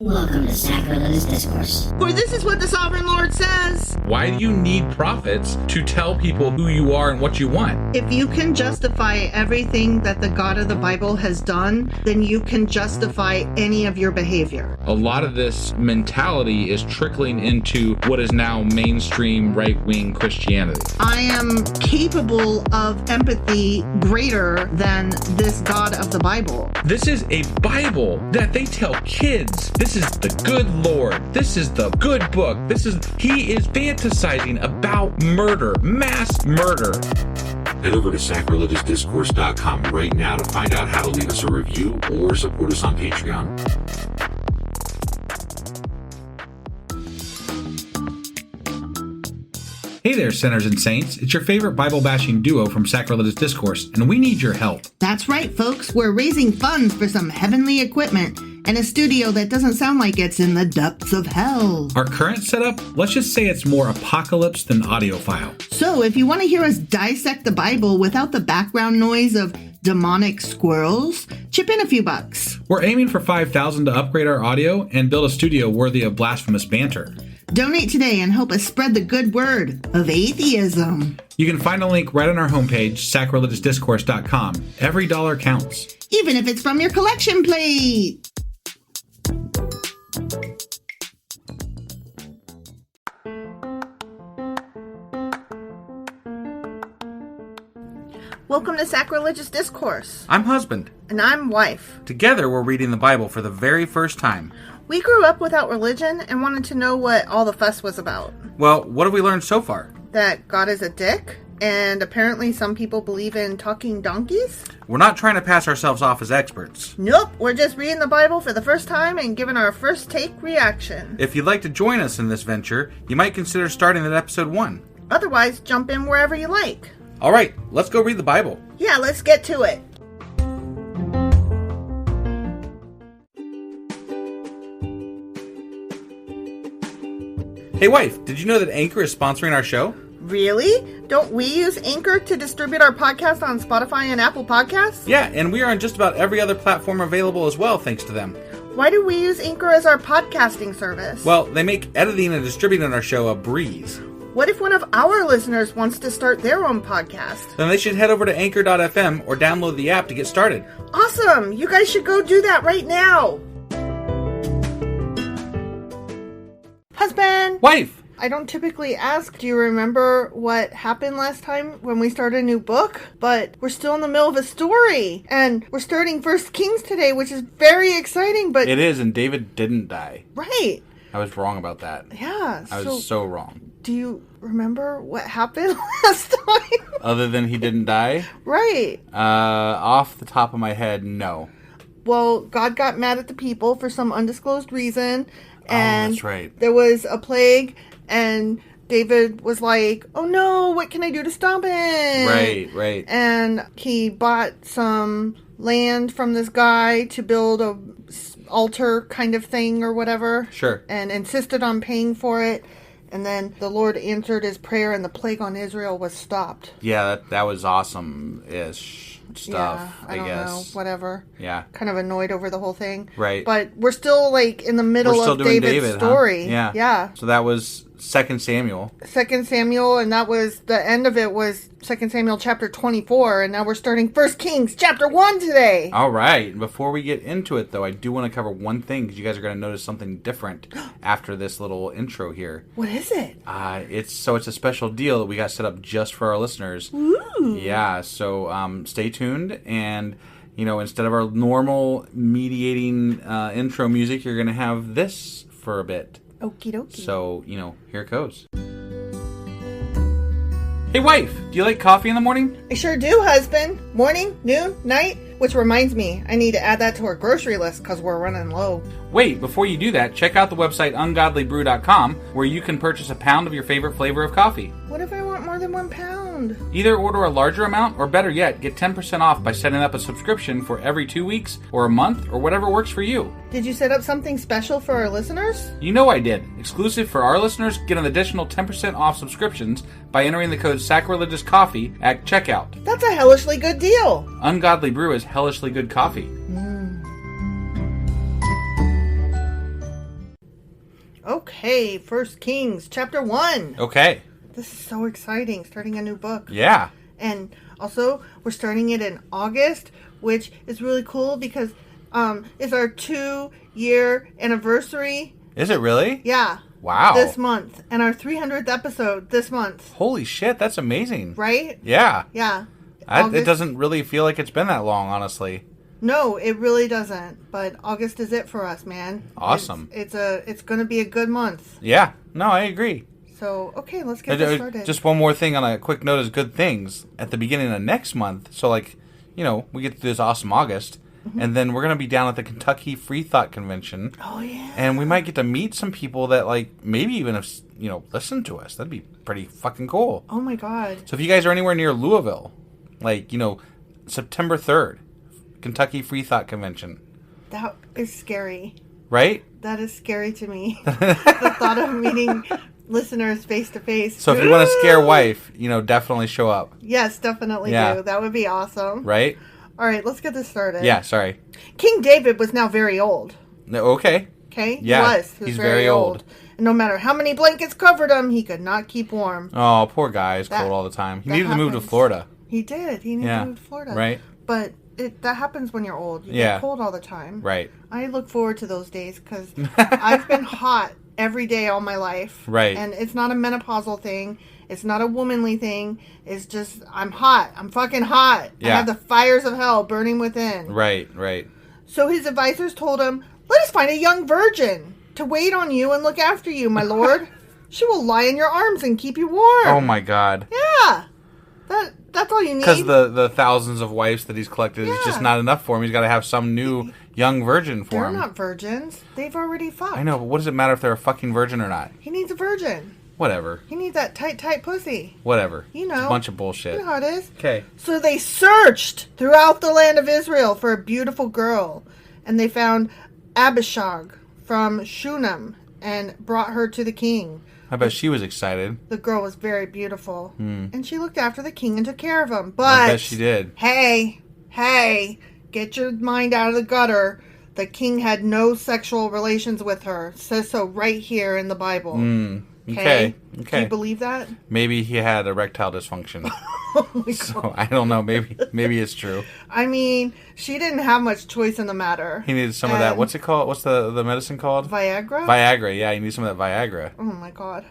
Welcome to Sacrilegious Discourse. For this is what the Sovereign Lord says. Why do you need prophets to tell people who you are and what you want? If you can justify everything that the God of the Bible has done, then you can justify any of your behavior. A lot of this mentality is trickling into what is now mainstream right-wing Christianity. I am capable of empathy greater than this God of the Bible. This is a Bible that they tell kids. This is the good Lord. This is the good book. He is fantasizing about murder, mass murder. Head over to sacrilegiousdiscourse.com right now to find out how to leave us a review or support us on Patreon. Hey there, sinners and saints. It's your favorite Bible-bashing duo from Sacrilegious Discourse, and we need your help. That's right, folks. We're raising funds for some heavenly equipment and a studio that doesn't sound like it's in the depths of hell. Our current setup, let's just say it's more apocalypse than audiophile. So if you want to hear us dissect the Bible without the background noise of demonic squirrels, chip in a few bucks. We're aiming for $5,000 to upgrade our audio and build a studio worthy of blasphemous banter. Donate today and help us spread the good word of atheism. You can find a link right on our homepage, sacrilegiousdiscourse.com. Every dollar counts. Even if it's from your collection plate. Welcome to Sacrilegious Discourse. I'm husband. And I'm wife. Together we're reading the Bible for the very first time. We grew up without religion and wanted to know what all the fuss was about. Well, what have we learned so far? That God is a dick, and apparently some people believe in talking donkeys. We're not trying to pass ourselves off as experts. Nope, we're just reading the Bible for the first time and giving our first take reaction. If you'd like to join us in this venture, you might consider starting at episode 1. Otherwise, jump in wherever you like. All right, let's go read the Bible. Yeah, let's get to it. Hey wife, did you know that Anchor is sponsoring our show? Really? Don't we use Anchor to distribute our podcast on Spotify and Apple Podcasts? Yeah, and we are on just about every other platform available as well, thanks to them. Why do we use Anchor as our podcasting service? Well, they make editing and distributing our show a breeze. What if one of our listeners wants to start their own podcast? Then they should head over to anchor.fm or download the app to get started. Awesome! You guys should go do that right now! Husband! Wife! I don't typically ask, do you remember what happened last time when we started a new book? But we're still in the middle of a story. And we're starting 1 Kings today, which is very exciting, but... It is, and David didn't die. Right. I was wrong about that. Yeah. I was so wrong. Do you remember what happened last time? Other than he didn't die? Right. Off the top of my head, no. Well, God got mad at the people for some undisclosed reason. And that's right. There was a plague, and David was like, oh no, what can I do to stop it? Right. And he bought some land from this guy to build a altar kind of thing or whatever. Sure. And insisted on paying for it. And then the Lord answered his prayer and the plague on Israel was stopped. Yeah, that was awesome-ish stuff, I don't know, whatever. Yeah. Kind of annoyed over the whole thing. Right. But we're still like in the middle of David's story. Huh? Yeah. So that was 2 Samuel. 2 Samuel, and that was, the end of it was 2 Samuel chapter 24, and now we're starting 1 Kings chapter 1 today. All right. Before we get into it, though, I do want to cover one thing, because you guys are going to notice something different after this little intro here. What is it? It's a special deal that we got set up just for our listeners. Ooh. Yeah, so stay tuned, and... You know, instead of our normal mediating intro music, you're going to have this for a bit. Okie dokie. So, here it goes. Hey, wife, do you like coffee in the morning? I sure do, husband. Morning, noon, night. Which reminds me, I need to add that to our grocery list because we're running low. Wait, before you do that, check out the website ungodlybrew.com where you can purchase a pound of your favorite flavor of coffee. What if I want more than 1 pound? Either order a larger amount, or better yet, get 10% off by setting up a subscription for every 2 weeks or a month or whatever works for you. Did you set up something special for our listeners? You know I did. Exclusive for our listeners, get an additional 10% off subscriptions by entering the code SACRILEGIOUSCOFFEE at checkout. That's a hellishly good deal. Ungodly Brew is hellishly good coffee. Okay, First Kings, chapter 1. Okay. This is so exciting, starting a new book. Yeah. And also, we're starting it in August, which is really cool because it's our 2-year anniversary. Is it really? Yeah. Wow. This month. And our 300th episode this month. Holy shit, that's amazing. Right? Yeah. Yeah. It doesn't really feel like it's been that long, honestly. No, it really doesn't. But August is it for us, man. Awesome. It's going to be a good month. Yeah. No, I agree. So, okay, let's get this started. Just one more thing on a quick note is good things. At the beginning of next month, so like, we get to this awesome August, and then we're going to be down at the Kentucky Free Thought Convention. Oh, yeah. And we might get to meet some people that, like, maybe even have, listen to us. That'd be pretty fucking cool. Oh, my God. So if you guys are anywhere near Louisville, like, September 3rd, Kentucky Free Thought Convention. That is scary. Right? That is scary to me. The thought of meeting listeners face to face. So if you want to scare wife, definitely show up. Yes, definitely do. That would be awesome. Right? All right, let's get this started. Yeah, sorry. King David was now very old. Okay. Okay? Yeah, He was he's very old. And no matter how many blankets covered him, he could not keep warm. Oh, poor guy. He's cold all the time. He needed to move to happens. Florida. He did. He needed to move to Florida. Right. But that happens when you're old. You get cold all the time. Right. I look forward to those days because I've been hot every day all my life. Right. And it's not a menopausal thing. It's not a womanly thing. It's just, I'm hot. I'm fucking hot. Yeah. I have the fires of hell burning within. Right. So his advisors told him, let us find a young virgin to wait on you and look after you, my lord. She will lie in your arms and keep you warm. Oh, my God. Yeah. That's all you need. Because the thousands of wives that he's collected is just not enough for him. He's got to have some new young virgin for him. They're not virgins. They've already fucked. I know, but what does it matter if they're a fucking virgin or not? He needs a virgin. Whatever. He needs that tight pussy. Whatever. It's a bunch of bullshit. You know how it is. Okay. So they searched throughout the land of Israel for a beautiful girl. And they found Abishag from Shunem and brought her to the king. I bet she was excited. The girl was very beautiful. And she looked after the king and took care of him. But I bet she did. Hey, get your mind out of the gutter. The king had no sexual relations with her. It says so right here in the Bible. Okay. Do you believe that? Maybe he had erectile dysfunction. Oh my God. So I don't know. Maybe it's true. I mean, she didn't have much choice in the matter. He needed some of that. What's it called? What's the medicine called? Viagra? Viagra. Yeah, he needs some of that Viagra. Oh my God.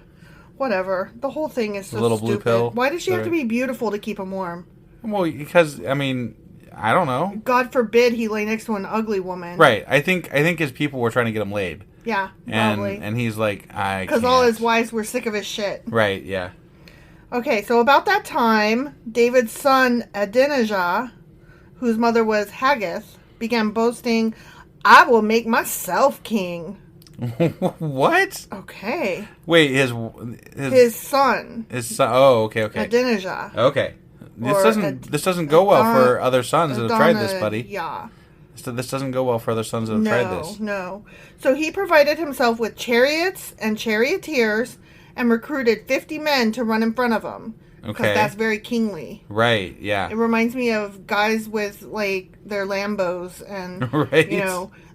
Whatever. The whole thing is so little stupid. blue pill. Why does she have to be beautiful to keep him warm? Well, because I mean, I don't know. God forbid he lay next to an ugly woman. Right. I think his people were trying to get him laid. Yeah, probably. And he's like, I because all his wives were sick of his shit. Right. Yeah. Okay, so about that time, David's son Adonijah, whose mother was Haggith, began boasting, "I will make myself king." What? Okay. Wait, his son. His son. Oh, okay. Adonijah. Okay. This doesn't go well for other sons that have tried this, buddy. Yeah. This doesn't go well for other sons that have tried this. No. So he provided himself with chariots and charioteers and recruited 50 men to run in front of him. Okay. Because that's very kingly. Right, yeah. It reminds me of guys with, like, their Lambos and, right.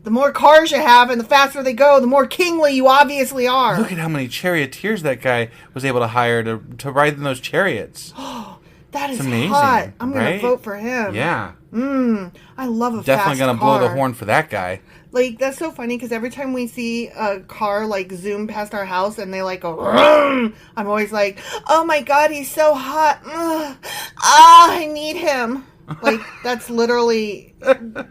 The more cars you have and the faster they go, the more kingly you obviously are. Look at how many charioteers that guy was able to hire to ride in those chariots. That is amazing, hot. I'm going right? to vote for him. Yeah. I love a Definitely fast gonna car. blow the horn for that guy. Like, that's so funny because every time we see a car, like, zoom past our house and they, like, go, vroom, I'm always like, oh my God, he's so hot. Ugh. I need him. Like, that's literally,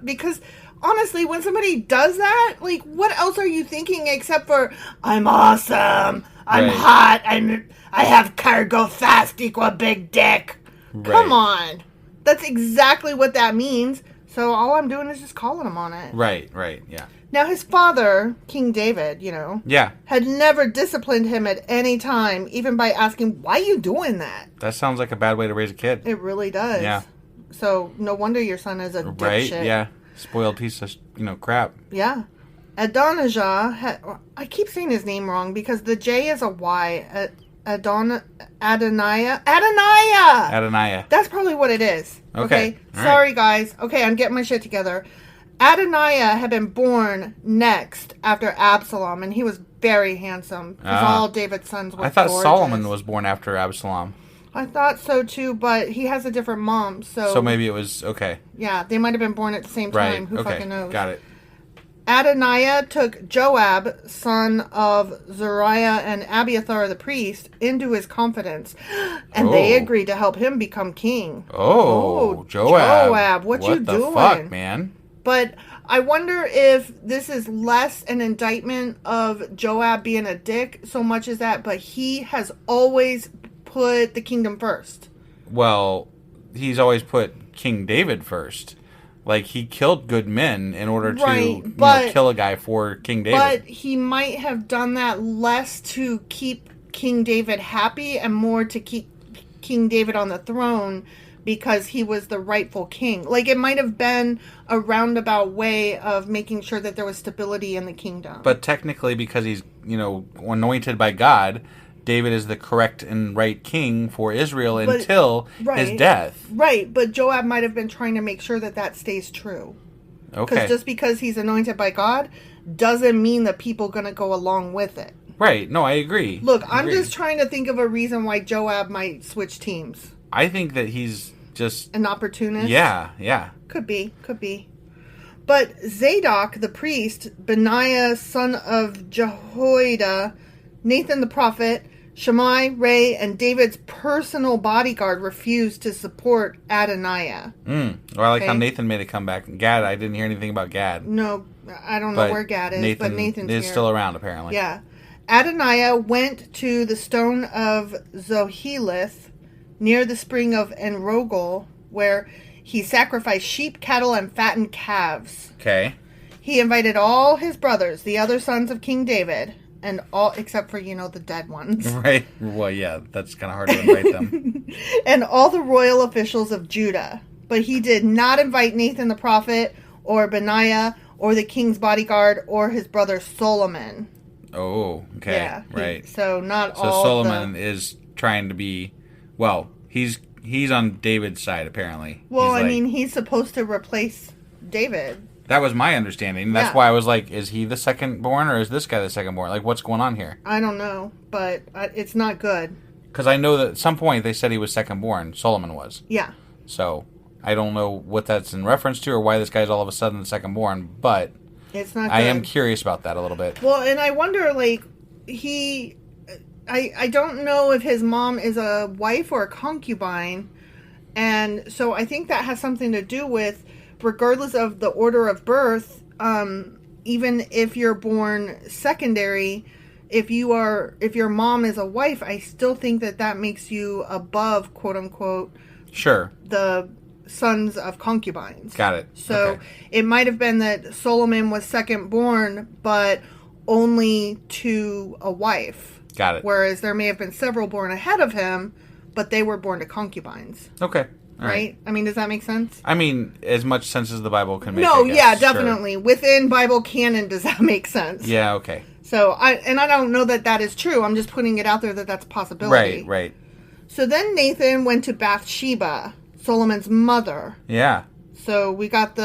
because honestly, when somebody does that, like, what else are you thinking except for, I'm awesome, I'm hot, I have cargo fast equal big dick. Right. Come on. That's exactly what that means. So all I'm doing is just calling him on it. Right, yeah. Now his father, King David, had never disciplined him at any time, even by asking, why are you doing that? That sounds like a bad way to raise a kid. It really does. Yeah. So no wonder your son is a dipshit. Right, yeah. Spoiled piece of, crap. Yeah. Adonijah I keep saying his name wrong because the J is a Y. Adoniah. That's probably what it is. Okay. Sorry, guys. Okay, I'm getting my shit together. Adoniah had been born next after Absalom, and he was very handsome. Because all David's sons were I thought gorgeous. Solomon was born after Absalom. I thought so too, but he has a different mom, so... So maybe it was... Okay. Yeah, they might have been born at the same time. Right. Who fucking knows? Got it. Adoniah took Joab, son of Zeruiah and Abiathar the priest, into his confidence, and they agreed to help him become king. Joab. Joab, what you the doing? Fuck, man? But I wonder if this is less an indictment of Joab being a dick so much as that, but he has always put the kingdom first. Well, he's always put King David first. Like, he killed good men in order to kill a guy for King David. But he might have done that less to keep King David happy and more to keep King David on the throne because he was the rightful king. Like, it might have been a roundabout way of making sure that there was stability in the kingdom. But technically, because he's, anointed by God, David is the correct and right king for Israel until his death. Right, but Joab might have been trying to make sure that that stays true. Okay. Because just because he's anointed by God doesn't mean that people are going to go along with it. Right, no, I agree. Look, I'm just trying to think of a reason why Joab might switch teams. I think that he's just... An opportunist? Yeah. Could be. But Zadok, the priest, Benaiah, son of Jehoiada, Nathan the prophet, Shammai, Ray, and David's personal bodyguard refused to support Adoniah. Well, I like how Nathan made a comeback. Gad, I didn't hear anything about Gad. No, I don't know where Gad is, but Nathan's is here. Still around, apparently. Yeah. Adoniah went to the stone of Zoheleth near the spring of Enrogel, where he sacrificed sheep, cattle, and fattened calves. Okay. He invited all his brothers, the other sons of King David, and all except for, the dead ones. Right. Well, yeah, that's kind of hard to invite them. And all the royal officials of Judah. But he did not invite Nathan the prophet, or Benaiah, or the king's bodyguard, or his brother Solomon. Oh, okay. Yeah, right. So Solomon is trying to be... Well, he's on David's side, apparently. Well, he's supposed to replace David. That was my understanding. That's why I was like, is he the second born or is this guy the second born? Like, what's going on here? I don't know, but it's not good. Because I know that at some point they said he was second born. Solomon was. Yeah. So, I don't know what that's in reference to or why this guy's all of a sudden the second born, but it's not good. I am curious about that a little bit. Well, and I wonder, I don't know if his mom is a wife or a concubine, and so I think that has something to do with, regardless of the order of birth, even if you're born secondary, if your mom is a wife, I still think that makes you above, quote unquote, sure, the sons of concubines. Got it. So It might have been that Solomon was second born, but only to a wife. Got it. Whereas there may have been several born ahead of him, but they were born to concubines. Okay. All right? I mean, does that make sense? I mean, as much sense as the Bible can make. No, I guess. yeah, definitely. Sure. Within Bible canon, does that make sense? Yeah, okay. So, I don't know that is true. I'm just putting it out there that that's a possibility. Right. So then Nathan went to Bathsheba, Solomon's mother. Yeah. So we got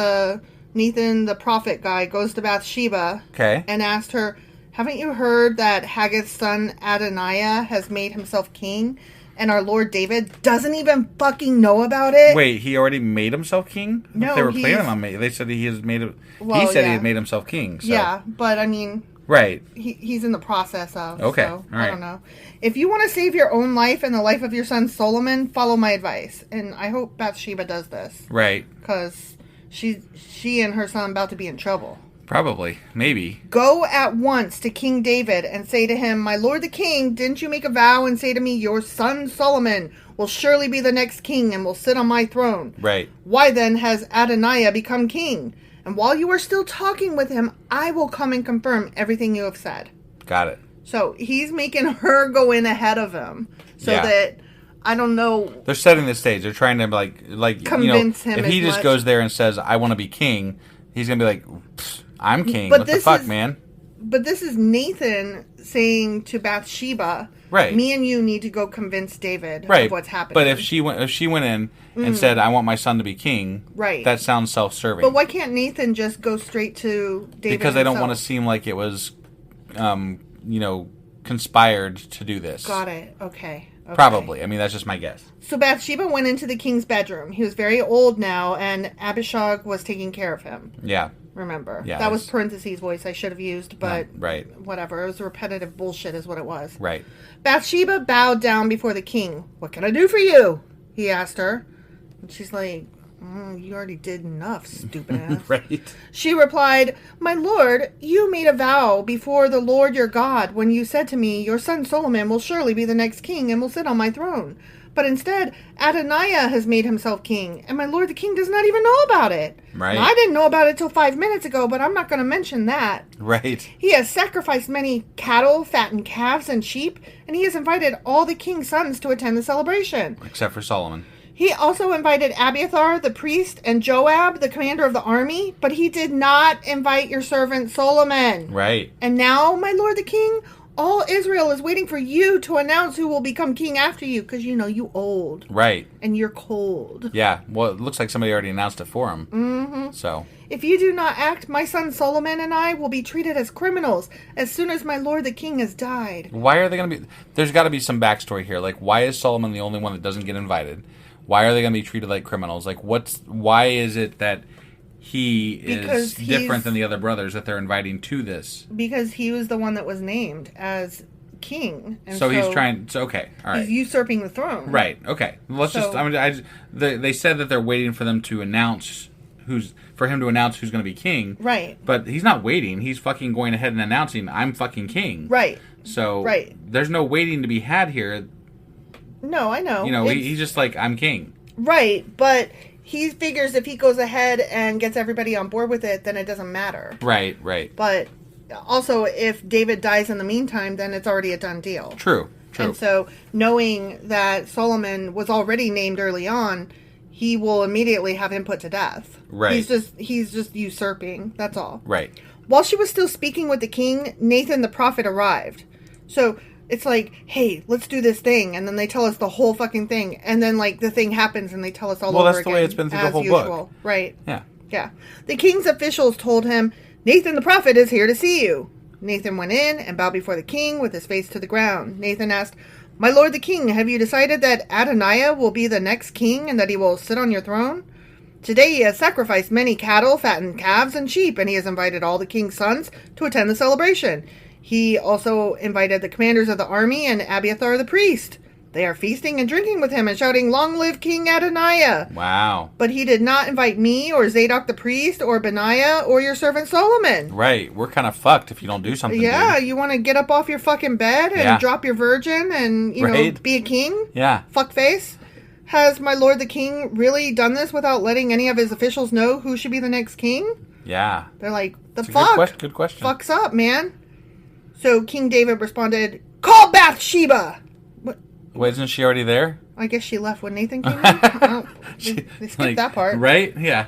Nathan, the prophet guy, goes to Bathsheba. Okay. And asked her, haven't you heard that Haggith's son Adoniah has made himself king? And our Lord David doesn't even fucking know about it. Wait, he already made himself king? No, they were planning on making. They said he has made it. Well, he said he had made himself king. So. Yeah, but I mean, right? He's in the process of. Okay, so, all right. I don't know. If you want to save your own life and the life of your son Solomon, follow my advice, and I hope Bathsheba does this. Right. Because she and her son about to be in trouble. Probably. Maybe. Go at once to King David and say to him, my lord the king, didn't you make a vow and say to me, your son Solomon will surely be the next king and will sit on my throne? Right. Why then has Adoniah become king? And while you are still talking with him, I will come and confirm everything you have said. Got it. So he's making her go in ahead of him so that, I don't know. They're setting the stage. They're trying to like convince him. If he just goes there and says, I want to be king, he's going to be like, I'm king. But what the fuck, man? But this is Nathan saying to Bathsheba, Right. me and you need to go convince David Right. of what's happening. But if she went in and said, I want my son to be king, Right. that sounds self-serving. But why can't Nathan just go straight to David Because they don't himself? want to seem like it was, conspired to do this. Got it. Okay. Probably. I mean, that's just my guess. So Bathsheba went into the king's bedroom. He was very old now, and Abishag was taking care of him. Yeah. Remember. Yeah, that was it's- parentheses voice I should have used, but right. whatever. It was repetitive bullshit is what it was. Right. Bathsheba bowed down before the king. What can I do for you? He asked her. And she's like, you already did enough, stupid ass. Right. She replied, My lord, you made a vow before the Lord your God when you said to me, your son Solomon will surely be the next king and will sit on my throne. But instead, Adoniah has made himself king, and my lord the king does not even know about it. Right. And I didn't know about it till 5 minutes ago, but I'm not going to mention that. Right. He has sacrificed many cattle, fattened calves, and sheep, and he has invited all the king's sons to attend the celebration. Except for Solomon. He also invited Abiathar, the priest, and Joab, the commander of the army, but he did not invite your servant Solomon. Right. And now, my lord the king, all Israel is waiting for you to announce who will become king after you, because you know you old. Right. And you're cold. Yeah. Well, it looks like somebody already announced it for him. Mm-hmm. So. If you do not act, my son Solomon and I will be treated as criminals as soon as my lord the king has died. Why are they going to be... There's got to be some backstory here. Like, why is Solomon the only one that doesn't get invited? Why are they going to be treated like criminals? Like, why is it that he is different than the other brothers that they're inviting to this? Because he was the one that was named as king. And so he's trying... So, okay, all right. He's usurping the throne. Right, okay. Let's they said that they're waiting for them to announce for him to announce who's going to be king. Right. But he's not waiting. He's fucking going ahead and announcing, I'm fucking king. Right. So right. There's no waiting to be had here. No, I know. You know, he's just like, I'm king. Right, but he figures if he goes ahead and gets everybody on board with it, then it doesn't matter. Right, right. But also, if David dies in the meantime, then it's already a done deal. True. And so, knowing that Solomon was already named early on, he will immediately have him put to death. Right. He's just usurping. That's all. Right. While she was still speaking with the king, Nathan the prophet arrived. So it's like, hey, let's do this thing, and then they tell us the whole fucking thing, and then like the thing happens, and they tell us all over again. Well, that's the way it's been through the whole book. Right. Yeah. Yeah. The king's officials told him, Nathan the prophet is here to see you. Nathan went in and bowed before the king with his face to the ground. Nathan asked, My lord the king, have you decided that Adoniah will be the next king and that he will sit on your throne? Today he has sacrificed many cattle, fattened calves, and sheep, and he has invited all the king's sons to attend the celebration. He also invited the commanders of the army and Abiathar the priest. They are feasting and drinking with him and shouting, Long live King Adoniah! Wow. But he did not invite me or Zadok the priest or Benaiah or your servant Solomon. Right. We're kind of fucked if you don't do something. Yeah, dude. you want to get up off your fucking bed and drop your virgin and, you know, be a king? Yeah. Fuckface? Has my lord the king really done this without letting any of his officials know who should be the next king? Yeah. They're like, That's fuck? Good question. Fuck's up, man. So King David responded, Call Bathsheba! What? Wait, isn't she already there? I guess she left when Nathan came in. Oh, they skipped that part. Right? Yeah.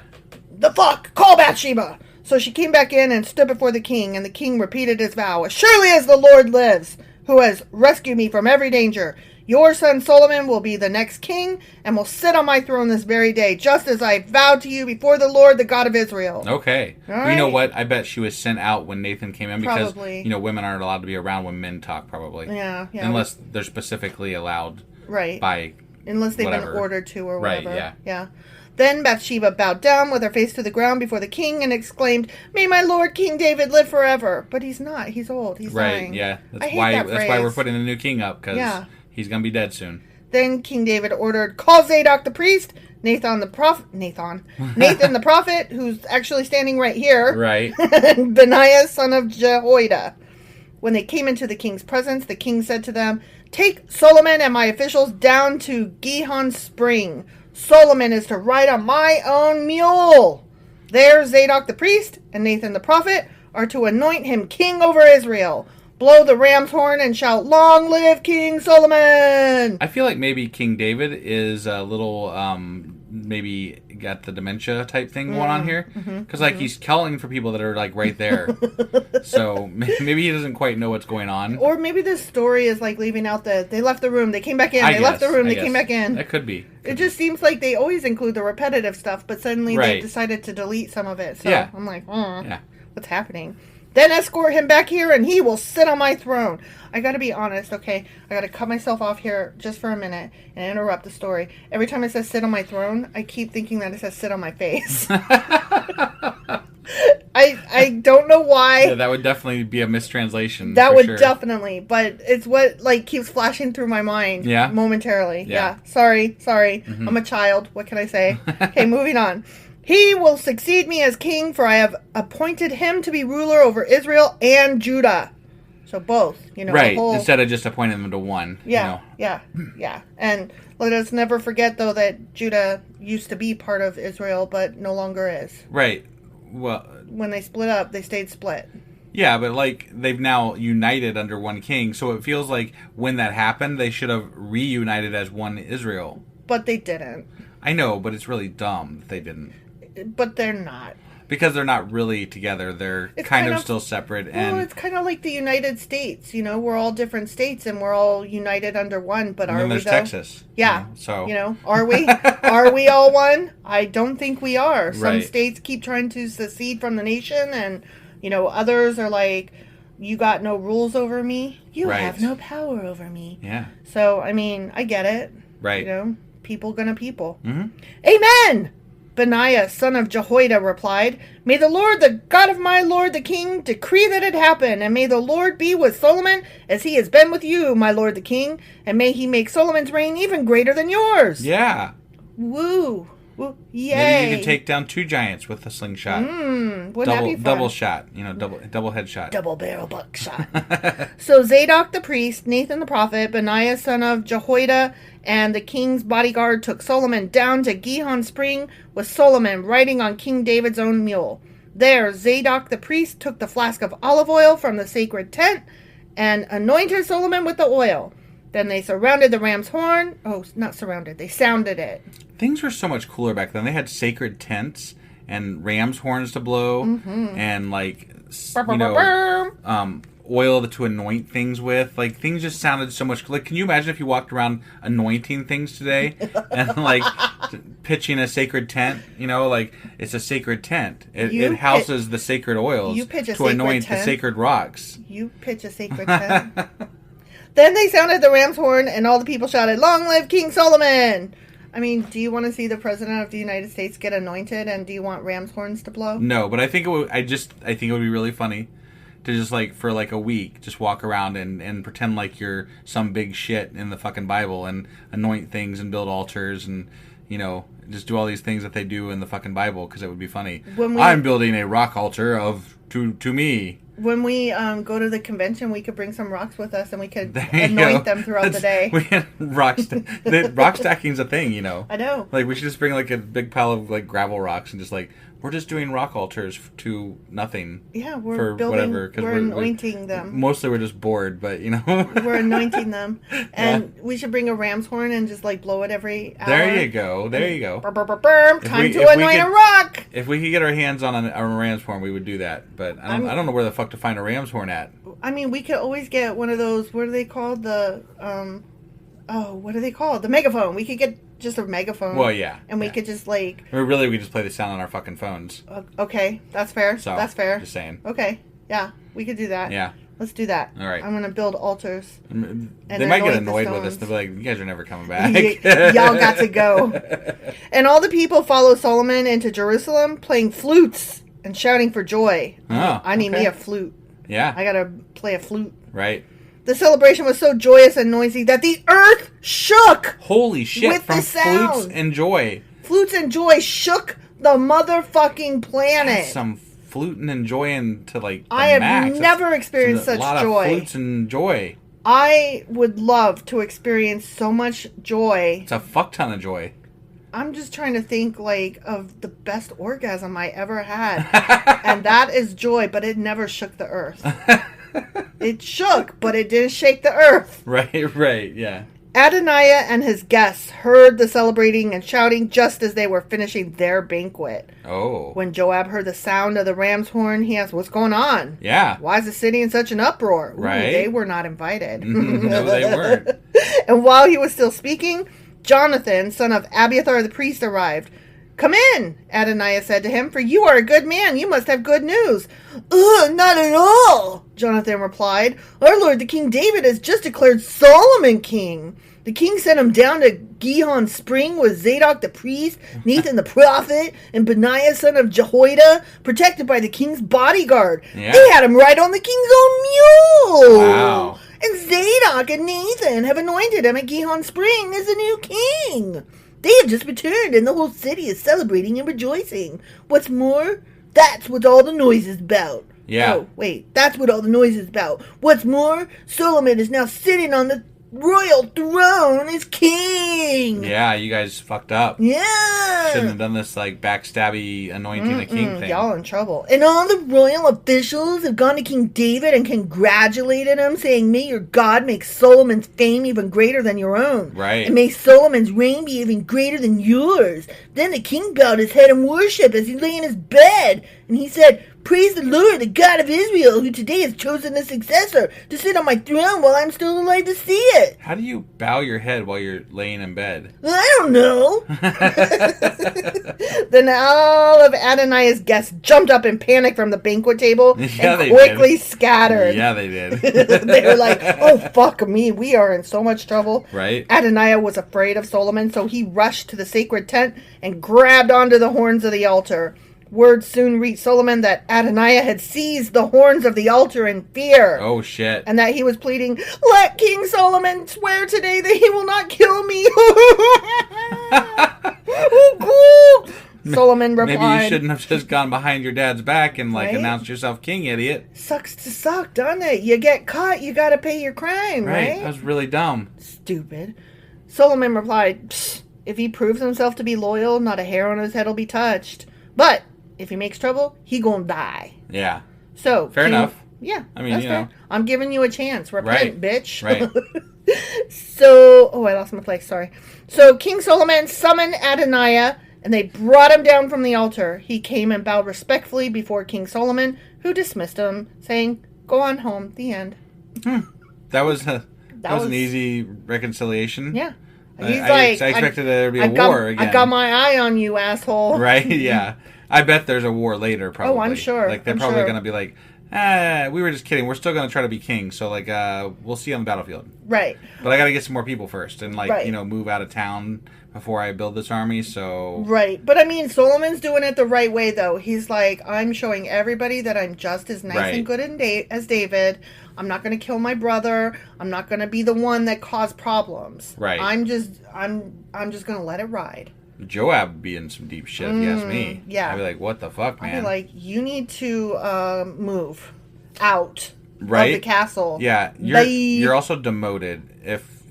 The fuck? Call Bathsheba! So she came back in and stood before the king, and the king repeated his vow. As surely as the Lord lives, who has rescued me from every danger, your son Solomon will be the next king and will sit on my throne this very day, just as I vowed to you before the Lord, the God of Israel. Okay. Right. You know what? I bet she was sent out when Nathan came in because, Probably. you know, women aren't allowed to be around when men talk, probably. Yeah. Unless they're specifically allowed by Unless they've whatever. been ordered to or whatever. Right, Yeah. Then Bathsheba bowed down with her face to the ground before the king and exclaimed, May my lord King David live forever. But he's not. He's old. He's dying. Right, yeah. That's why we're putting the new king up, because he's going to be dead soon. Then King David ordered, Call Zadok the priest, Nathan the prophet, who's actually standing right here. Right. And Benaiah, son of Jehoiada. When they came into the king's presence, the king said to them, Take Solomon and my officials down to Gihon Spring. Solomon is to ride on my own mule. There Zadok the priest and Nathan the prophet are to anoint him king over Israel. Blow the ram's horn and shout, Long live King Solomon! I feel like maybe King David is a little, maybe got the dementia type thing going on here. Because, like, he's calling for people that are, like, right there. So maybe he doesn't quite know what's going on. Or maybe this story is, like, leaving out they left the room, they came back in, left the room, they came back in. That could be. It just seems like they always include the repetitive stuff, but suddenly they decided to delete some of it. So I'm like, what's happening? Then escort him back here and he will sit on my throne. I gotta be honest, okay? I gotta cut myself off here just for a minute and interrupt the story. Every time it says sit on my throne, I keep thinking that it says sit on my face. I don't know why. Yeah, that would definitely be a mistranslation. That would definitely, but it's what like keeps flashing through my mind momentarily. Yeah. Sorry. I'm a child. What can I say? Okay, moving on. He will succeed me as king, for I have appointed him to be ruler over Israel and Judah. So both, right? Instead of just appointing them to one. Yeah. And let us never forget, though, that Judah used to be part of Israel, but no longer is. Right. Well, when they split up, they stayed split. Yeah, but like they've now united under one king, so it feels like when that happened, they should have reunited as one Israel. But they didn't. I know, but it's really dumb that they didn't. But they're not. Because they're not really together. They're kind of still separate. Well, it's kind of like the United States. We're all different states and we're all united under one. But are we, though? Texas. Yeah. Are we? Are we all one? I don't think we are. Some states keep trying to secede from the nation, and, others are like, you got no rules over me. You have no power over me. Yeah. So, I mean, I get it. Right. People gonna people. Mm-hmm. Amen! Benaiah, son of Jehoiada, replied, May the Lord, the God of my lord the king, decree that it happen, and may the Lord be with Solomon as he has been with you, my lord the king, and may he make Solomon's reign even greater than yours. Yeah. Woo. Yay. Maybe you can take down 2 giants with a slingshot. Wouldn't that be fun? Double shot. Double headshot. Double barrel buckshot. So Zadok the priest, Nathan the prophet, Benaiah son of Jehoiada, and the king's bodyguard took Solomon down to Gihon Spring with Solomon riding on King David's own mule. There, Zadok the priest took the flask of olive oil from the sacred tent and anointed Solomon with the oil. Then they surrounded the ram's horn. Oh, not surrounded. They sounded it. Things were so much cooler back then. They had sacred tents and ram's horns to blow and, like, oil to anoint things with. Like, things just sounded so much... Like, can you imagine if you walked around anointing things today and, like, pitching a sacred tent? Like, it's a sacred tent. It houses the sacred oils to anoint the sacred rocks. You pitch a sacred tent. Then they sounded the ram's horn, and all the people shouted, Long live King Solomon! I mean, do you want to see the President of the United States get anointed, and do you want ram's horns to blow? No, but I think it would, I think it would be really funny to just, like, for, like, a week, just walk around and pretend like you're some big shit in the fucking Bible and anoint things and build altars and, just do all these things that they do in the fucking Bible, because it would be funny. I'm building a rock altar to me. When we go to the convention, we could bring some rocks with us, and we could anoint them throughout the day. Rock stacking's a thing, I know. Like, we should just bring, like, a big pile of, like, gravel rocks and just, like, we're just doing rock altars to nothing. Yeah, we're anointing them. Mostly we're just bored, but, We're anointing them. And we should bring a ram's horn and just, like, blow it every hour. There you go. Time to anoint a rock! If we could get our hands on a ram's horn, we would do that. But I don't know where the fuck to find a ram's horn at. I mean, we could always get one of those, what are they called? The megaphone. We could get just a megaphone. Well, yeah. And we could just, like... we just play the sound on our fucking phones. Okay, that's fair. That's fair. Just saying. Okay, yeah, we could do that. Yeah. Let's do that. All right. I'm going to build altars. They might get annoyed with us. They'll be like, you guys are never coming back. Y'all got to go. And all the people follow Solomon into Jerusalem, playing flutes and shouting for joy. Oh, I need me a flute. Yeah. I got to play a flute. Right. The celebration was so joyous and noisy that the earth shook. Holy shit, with from the sound. flutes and joy. Flutes and joy shook the motherfucking planet. That's some fluting and joying to, like, the I have max. never experienced such joy. A lot joy. of flutes and joy. I would love to experience so much joy. It's a fuck ton of joy. I'm just trying to think, like, of the best orgasm I ever had. And that is joy, but it never shook the earth. It shook, but it didn't shake the earth. Right, yeah. Adoniah and his guests heard the celebrating and shouting just as they were finishing their banquet. Oh. When Joab heard the sound of the ram's horn, he asked, "What's going on? Yeah. Why is the city in such an uproar?" Ooh, Right. they were not invited. No, they weren't. And while he was still speaking, Jonathan, son of Abiathar the priest, arrived. "Come in," Adoniah said to him, "for you are a good man. You must have good news." "Not at all," Jonathan replied. "Our lord, the King David, has just declared Solomon king. The king sent him down to Gihon Spring with Zadok the priest, Nathan the prophet, and Benaiah son of Jehoiada, protected by the king's bodyguard. Yeah. They had him ride on the king's own mule. Wow. And Zadok and Nathan have anointed him at Gihon Spring as the new king. They have just returned, and the whole city is celebrating and rejoicing. What's more, that's what all the noise is about." Yeah. Oh, wait, that's what all the noise is about. What's more, Solomon is now sitting on the royal throne as king. Yeah, you guys fucked up. Yeah. Shouldn't have done this, like, backstabby anointing the king thing. Y'all in trouble. And all the royal officials have gone to King David and congratulated him, saying, "May your God make Solomon's fame even greater than your own. Right. And may Solomon's reign be even greater than yours." Then the king bowed his head in worship as he lay in his bed. And he said, "Praise the Lord, the God of Israel, who today has chosen a successor to sit on my throne while I'm still alive to see it." How do you bow your head while you're laying in bed? I don't know. Then all of Adoniah's guests jumped up in panic from the banquet table Yeah, and quickly scattered. Yeah, they did. They were like, "Oh, fuck me, we are in so much trouble." Right? Adoniah was afraid of Solomon, so he rushed to the sacred tent and grabbed onto the horns of the altar. Word soon reached Solomon that Adoniah had seized the horns of the altar in fear. Oh, shit. And that he was pleading, "Let King Solomon swear today that he will not kill me." Solomon replied, Maybe you shouldn't have just gone behind your dad's back and, like, Right? announced yourself king, idiot. "Sucks to suck, doesn't it? You get caught, you gotta pay your crime, right?" That was really dumb. Stupid. Solomon replied, "Psst, if he proves himself to be loyal, not a hair on his head will be touched. But if he makes trouble, he gonna die." Yeah. So Fair enough. Yeah, I mean, that's you fair. know. I'm giving you a chance. Repent, Right. bitch. Right. So, I lost my place. Sorry. So King Solomon summoned Adoniah, and they brought him down from the altar. He came and bowed respectfully before King Solomon, who dismissed him, saying, "Go on home." The end. That was an was- easy reconciliation. Yeah. I expected there to be a war again. I got my eye on you, asshole. Right? Yeah. I bet there's a war later, probably. Oh, I'm sure. Like, they're I'm probably sure. going to be like, we were just kidding. We're still going to try to be king. So, like, we'll see you on the battlefield. Right. But I got to get some more people first and, like, Right. move out of town before I build this army. So, Right. But I mean, Solomon's doing it the right way, though. He's like, "I'm showing everybody that I'm just as nice Right. and good as David. I'm not going to kill my brother. I'm not going to be the one that caused problems. Right. I'm just going to let it ride." Joab would be in some deep shit, if you ask me. yeah. I'd be like, what the fuck, man? I'd be like, "You need to move out Right? of the castle." Yeah. Bye. You're also demoted.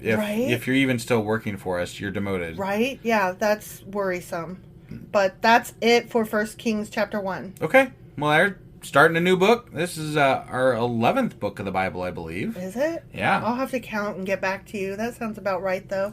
Right? If you're even still working for us, you're demoted. Right? Yeah, that's worrisome. But that's it for 1 Kings chapter 1. Okay. Well, they're starting a new book. This is our 11th book of the Bible, I believe. Is it? Yeah. I'll have to count and get back to you. That sounds about right, though.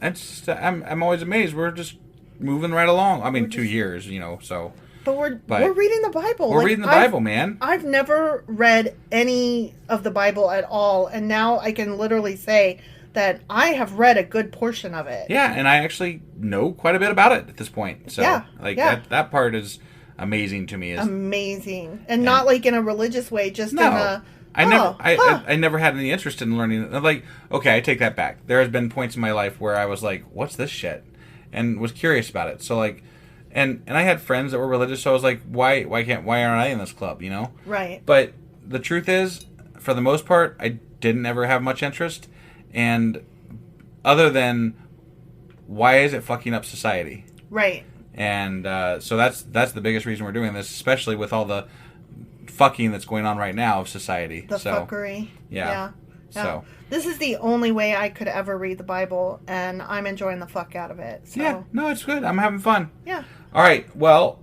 I'm always amazed. We're just moving right along. I mean, 2 years, so. But we're But reading the Bible. We're reading the Bible, man. I've never read any of the Bible at all, and now I can literally say that I have read a good portion of it. Yeah, and I actually know quite a bit about it at this point. So, Yeah. that part is amazing to me. Amazing. And not like in a religious way, just in No. a... I never had any interest in learning. Like, okay, I take that back. There has been points in my life where I was like, what's this shit? And was curious about it. So, like, and I had friends that were religious, so I was like, why aren't I in this club, Right. But the truth is, for the most part, I didn't ever have much interest. And other than, why is it fucking up society? Right. And so that's the biggest reason we're doing this, especially with all the fucking that's going on right now of society. The fuckery. Yeah. So this is the only way I could ever read the Bible, and I'm enjoying the fuck out of it. So. yeah, no, it's good. I'm having fun. Yeah. All right. Well,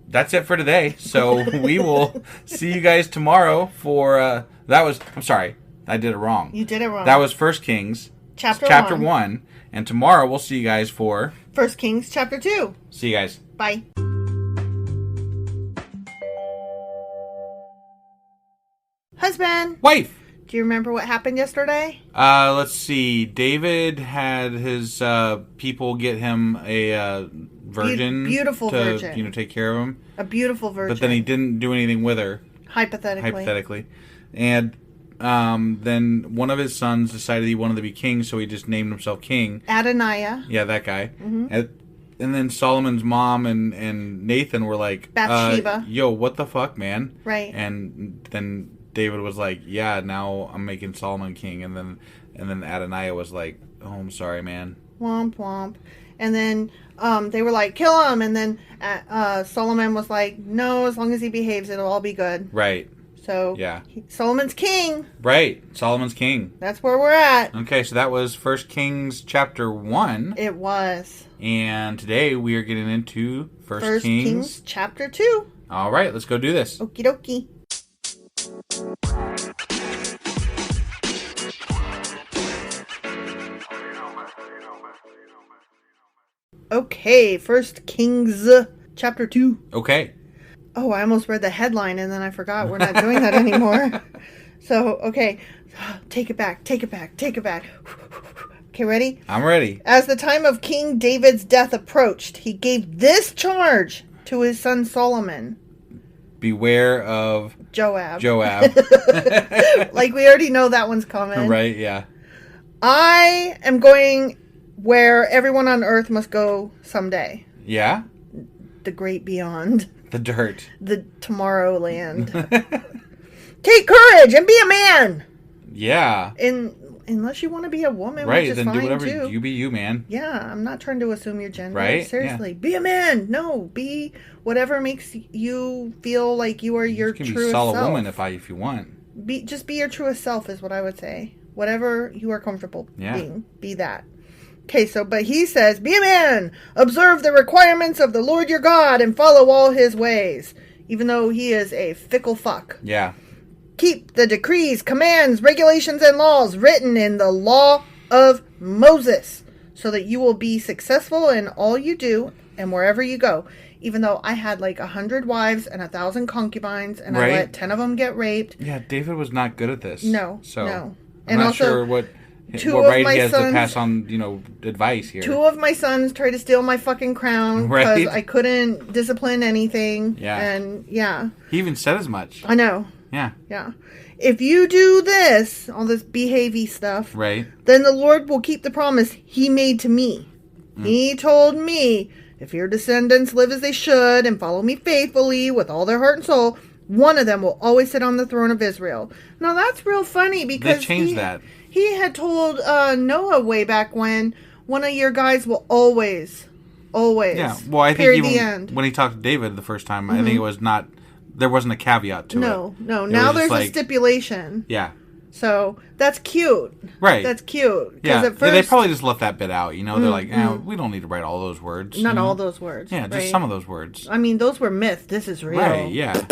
that's it for today. So we will see you guys tomorrow for I'm sorry, I did it wrong. You did it wrong. That was 1 Kings. chapter 1. And tomorrow we'll see you guys for 1 Kings chapter 2. See you guys. Bye. Husband. Wife. Do you remember what happened yesterday? Let's see. David had his people get him a virgin. Beautiful to, virgin. Take care of him. A beautiful virgin. But then he didn't do anything with her. Hypothetically. And then one of his sons decided he wanted to be king, so he just named himself king. Adoniah. Yeah, that guy. Mm-hmm. And then Solomon's mom and Nathan were like, Bathsheba. yo, what the fuck, man? Right. And then David was like, yeah, now I'm making Solomon king. And then Adoniah was like, oh, I'm sorry, man. Womp womp. And then they were like, kill him. And then Solomon was like, no, as long as he behaves, it'll all be good. Right. So yeah, Solomon's king. Right. Solomon's king. That's where we're at. Okay, so that was 1 Kings chapter 1. It was. And today we are getting into 1 Kings chapter 2. All right, let's go do this. Okie dokie. Okay, 1 Kings chapter 2. Okay. Oh, I almost read the headline and then I forgot we're not doing that anymore. So, okay. Take it back. Okay, ready? I'm ready. As the time of King David's death approached, he gave this charge to his son Solomon. Beware of Joab. Like we already know that one's coming. Right, yeah. I am going where everyone on earth must go someday. Yeah? The great beyond. The dirt. The Tomorrowland. Take courage and be a man. Yeah. Unless you want to be a woman, right, which is then fine do whatever. too. You be you, man. Yeah, I'm not trying to assume your gender. Right? Seriously. Yeah. Be a man. No, be whatever makes you feel like you are your truest self. You can be a solid woman if you want. Just be your truest self is what I would say. Whatever you are comfortable being. Be that. Okay, but he says, be a man, observe the requirements of the Lord your God, and follow all his ways, even though he is a fickle fuck. Yeah. Keep the decrees, commands, regulations, and laws written in the law of Moses, so that you will be successful in all you do and wherever you go. Even though I had like 100 wives and 1,000 concubines, and I let 10 of them get raped. Yeah, David was not good at this. No. I'm not sure what right he has to pass on, advice here. 2 of my sons tried to steal my fucking crown because I couldn't discipline anything. Yeah. And yeah. He even said as much. I know. Yeah. Yeah. If you do this, all this behavey stuff, right, then the Lord will keep the promise he made to me. He told me, if your descendants live as they should and follow me faithfully with all their heart and soul, one of them will always sit on the throne of Israel. Now that's real funny because they changed that. He had told Noah way back when, one of your guys will always. Yeah. Well, I think even when he talked to David the first time, I think it was not. There wasn't a caveat to it. No. Now there's a stipulation. Yeah. So that's cute. Right. That's cute. Yeah. At first, they probably just left that bit out. They're like, we don't need to write all those words. Not all those words. Yeah, just some of those words. I mean, those were myth. This is real. Right. Yeah.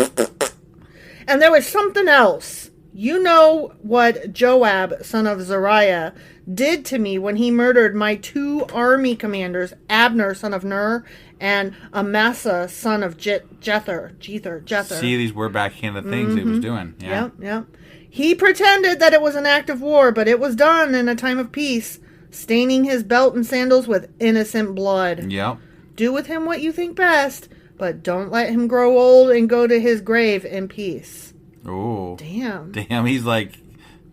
And there was something else. You know what Joab, son of Zeruiah, did to me when he murdered my 2 army commanders, Abner, son of Ner, and Amasa, son of Jether. See, these were backhanded things he was doing. Yeah. Yep. He pretended that it was an act of war, but it was done in a time of peace, staining his belt and sandals with innocent blood. Yep. Do with him what you think best, but don't let him grow old and go to his grave in peace. Oh. Damn, he's like,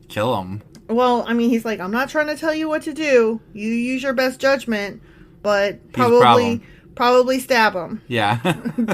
kill him. Well, I mean, he's like, I'm not trying to tell you what to do. You use your best judgment, but probably stab him. Yeah.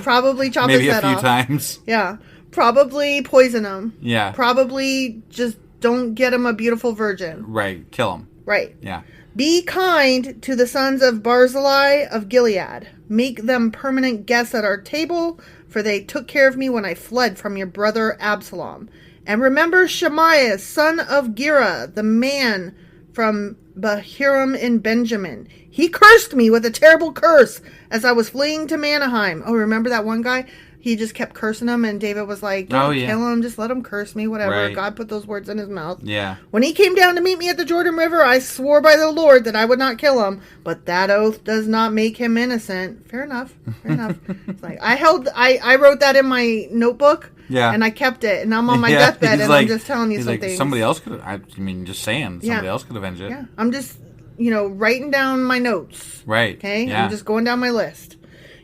Probably chop his head off. Maybe a few times. Yeah. Probably poison him. Yeah. Probably just don't get him a beautiful virgin. Right. Kill him. Right. Yeah. Be kind to the sons of Barzillai of Gilead. Make them permanent guests at our table, for they took care of me when I fled from your brother Absalom. And remember Shemaiah, son of Gera, the man from Bahurim in Benjamin. He cursed me with a terrible curse as I was fleeing to Manaheim. Oh, remember that one guy? he just kept cursing him, and David was like, don't kill him, just let him curse me, whatever. Right. God put those words in his mouth. Yeah. When he came down to meet me at the Jordan River, I swore by the Lord that I would not kill him, but that oath does not make him innocent. Fair enough. It's like, I wrote that in my notebook. Yeah. And I kept it, and I'm on my deathbed, and I'm just telling you some things. Somebody else could have, just saying, somebody else could avenge it. Yeah. I'm just, writing down my notes. Right. Okay? Yeah. I'm just going down my list.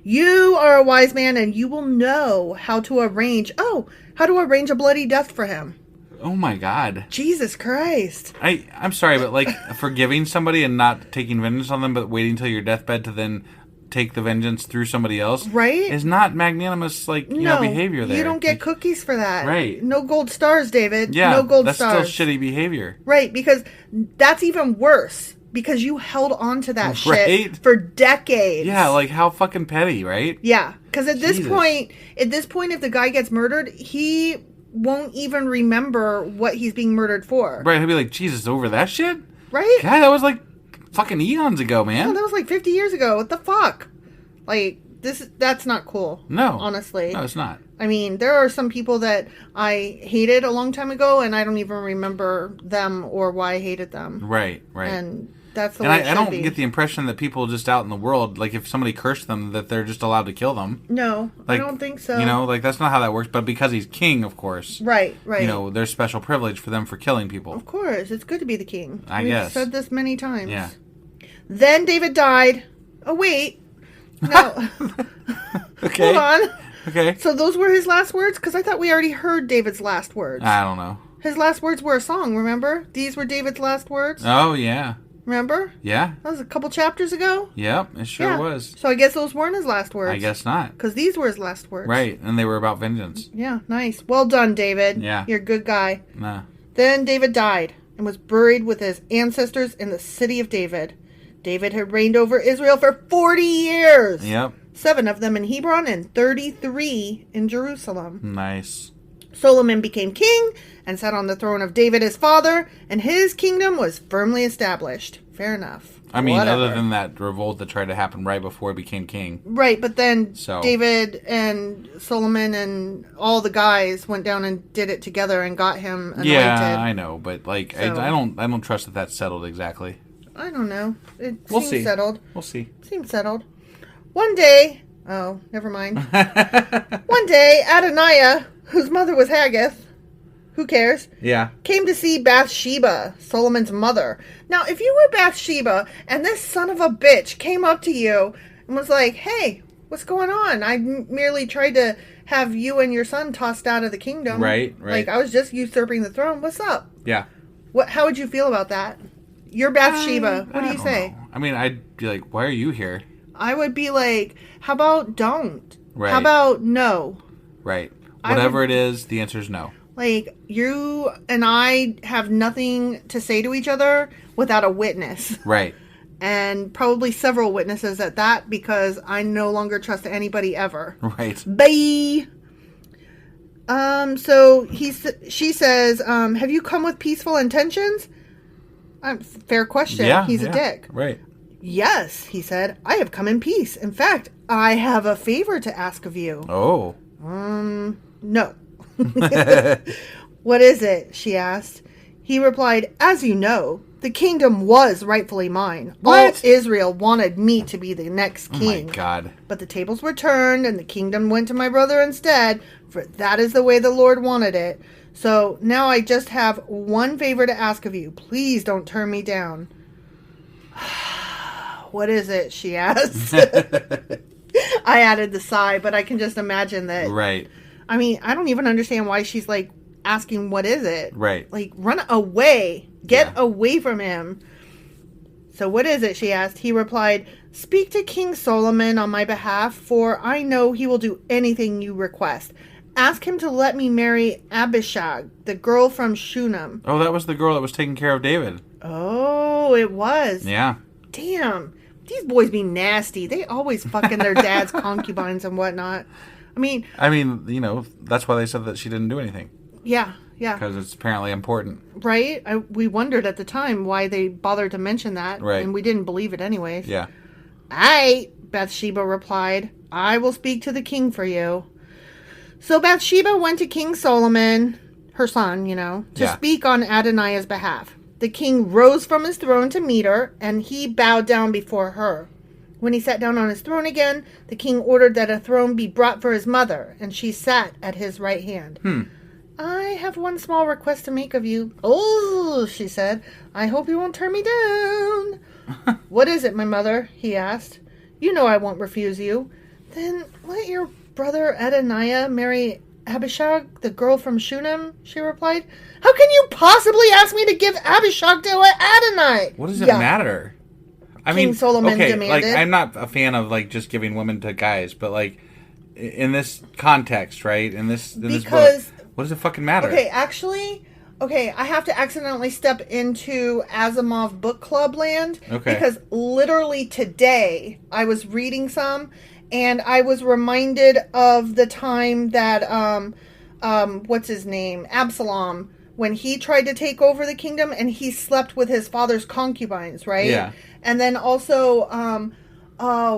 You are a wise man, and you will know how to arrange a bloody death for him. Oh my God. Jesus Christ. I'm sorry, but like forgiving somebody and not taking vengeance on them, but waiting till your deathbed to then take the vengeance through somebody else, right, is not magnanimous, behavior there. You don't get cookies for that. Right. No gold stars, David. Yeah, no gold that's stars. Still shitty behavior. Right, because that's even worse. Because you held on to that shit for decades. Yeah, like how fucking petty, right? Yeah, because at this point, if the guy gets murdered, he won't even remember what he's being murdered for. Right, he'll be like, Jesus, over that shit? Right? God, that was like fucking eons ago, man. Yeah, that was like 50 years ago. What the fuck? Like, that's not cool. No. Honestly. No, it's not. I mean, there are some people that I hated a long time ago, and I don't even remember them or why I hated them. Right. And that's the way it should I don't be. get the impression that people just out in the world, like if somebody cursed them, that they're just allowed to kill them. No, I don't think so. That's not how that works. But because he's king, of course. Right. There's special privilege for them for killing people. Of course. It's good to be the king. I guess. We've said this many times. Yeah. Then David died. Oh, wait. No. Okay. Hold on. Okay. So those were his last words? Because I thought we already heard David's last words. I don't know. His last words were a song, remember? These were David's last words? Oh, yeah. Remember? Yeah. That was a couple chapters ago? Yep, it sure was. So I guess those weren't his last words. I guess not. Because these were his last words. Right, and they were about vengeance. Yeah, nice. Well done, David. Yeah. You're a good guy. Nah. Then David died and was buried with his ancestors in the city of David. David had reigned over Israel for 40 years. Yep. 7 of them in Hebron and 33 in Jerusalem. Nice. Solomon became king and sat on the throne of David his father, and his kingdom was firmly established. Fair enough. I mean, Whatever. other than that revolt that tried to happen right before he became king. Right, but then So. David and Solomon and all the guys went down and did it together and got him anointed. Yeah, I know, but like, So. I don't trust that that's settled exactly. I don't know. It We'll seems see. settled. We'll see. Seems settled. One day, oh, never mind. One day, Adoniah, whose mother was Haggith, who cares, Yeah. came to see Bathsheba, Solomon's mother. Now, if you were Bathsheba and this son of a bitch came up to you and was like, hey, what's going on? I merely tried to have you and your son tossed out of the kingdom. Right. Like, I was just usurping the throne. What's up? Yeah. How would you feel about that? You're Bathsheba. What do you don't say? know. I mean, I'd be like, why are you here? I would be like, how about don't? Right. How about no? Right. Whatever it is, the answer is no. Like, you and I have nothing to say to each other without a witness. Right. And probably several witnesses at that, because I no longer trust anybody ever. Right. Bye! So she says, have you come with peaceful intentions? Fair question. Yeah. He's a dick. Right. Yes, he said, I have come in peace. In fact, I have a favor to ask of you. Oh. No. What is it? She asked. He replied, as you know, the kingdom was rightfully mine. What? All Israel wanted me to be the next king. Oh my God. But the tables were turned and the kingdom went to my brother instead, for that is the way the Lord wanted it. So now I just have one favor to ask of you. Please don't turn me down. What is it? She asked. I added the sigh, but I can just imagine that. Right. I mean, I don't even understand why she's like asking, what is it? Right. Like, run away. Get away from him. So what is it? She asked. He replied, speak to King Solomon on my behalf, for I know he will do anything you request. Ask him to let me marry Abishag, the girl from Shunem. Oh, that was the girl that was taking care of David. Oh, it was. Yeah. Damn. These boys be nasty. They always fucking their dad's concubines and whatnot. I mean, that's why they said that she didn't do anything. Yeah. Because it's apparently important. Right? We wondered at the time why they bothered to mention that. Right. And we didn't believe it anyways. Yeah. Aye, Bathsheba replied. I will speak to the king for you. So Bathsheba went to King Solomon, her son, to speak on Adonaiah's behalf. The king rose from his throne to meet her, and he bowed down before her. When he sat down on his throne again, the king ordered that a throne be brought for his mother, and she sat at his right hand. I have one small request to make of you. Oh, she said, I hope you won't turn me down. What is it, my mother? He asked. You know I won't refuse you. Then let your brother Adoniah marry Abishag, the girl from Shunem, she replied. How can you possibly ask me to give Abishag to Adonai? What does it matter? King Solomon demanded. I'm not a fan of just giving women to guys, but in this context, right? In this book, what does it fucking matter? Okay, actually, I have to accidentally step into Asimov book club land. Okay. Because literally today I was reading some, and I was reminded of the time that what's his name, Absalom, when he tried to take over the kingdom, and he slept with his father's concubines, right? Yeah. And then also,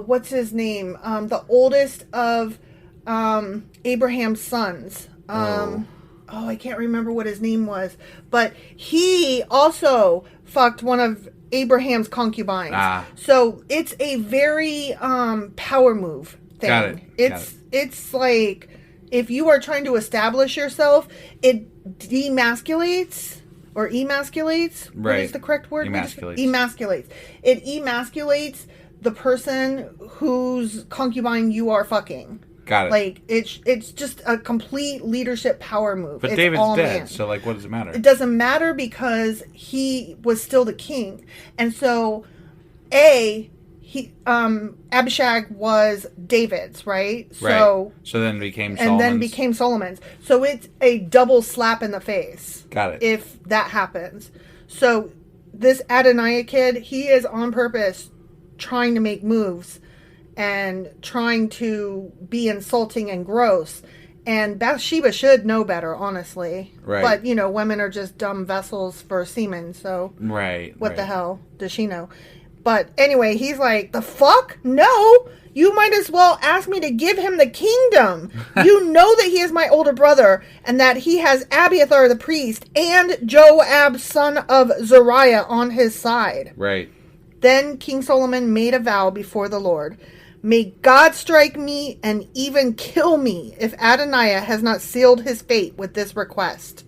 what's his name? The oldest of Abraham's sons. I can't remember what his name was. But he also fucked one of Abraham's concubines. So it's a very power move thing. Got it. It's like, if you are trying to establish yourself, it demasculates or emasculates. Right. What is the correct word? Emasculates. Emasculates. It emasculates the person whose concubine you are fucking. Got it. It's just a complete leadership power move. But it's David's all dead, man. so what does it matter? It doesn't matter because he was still the king. And so Abishag was David's, right? So then became Solomon's. And then became Solomon's. So it's a double slap in the face. Got it. If that happens. So this Adoniah kid, he is on purpose trying to make moves and trying to be insulting and gross. And Bathsheba should know better, honestly. Right. But, women are just dumb vessels for semen, so... Right. What the hell does she know? But anyway, he's like, the fuck? No! You might as well ask me to give him the kingdom. You know that he is my older brother, and that he has Abiathar the priest and Joab, son of Zeruiah, on his side. Right. Then King Solomon made a vow before the Lord. May God strike me and even kill me if Adoniah has not sealed his fate with this request.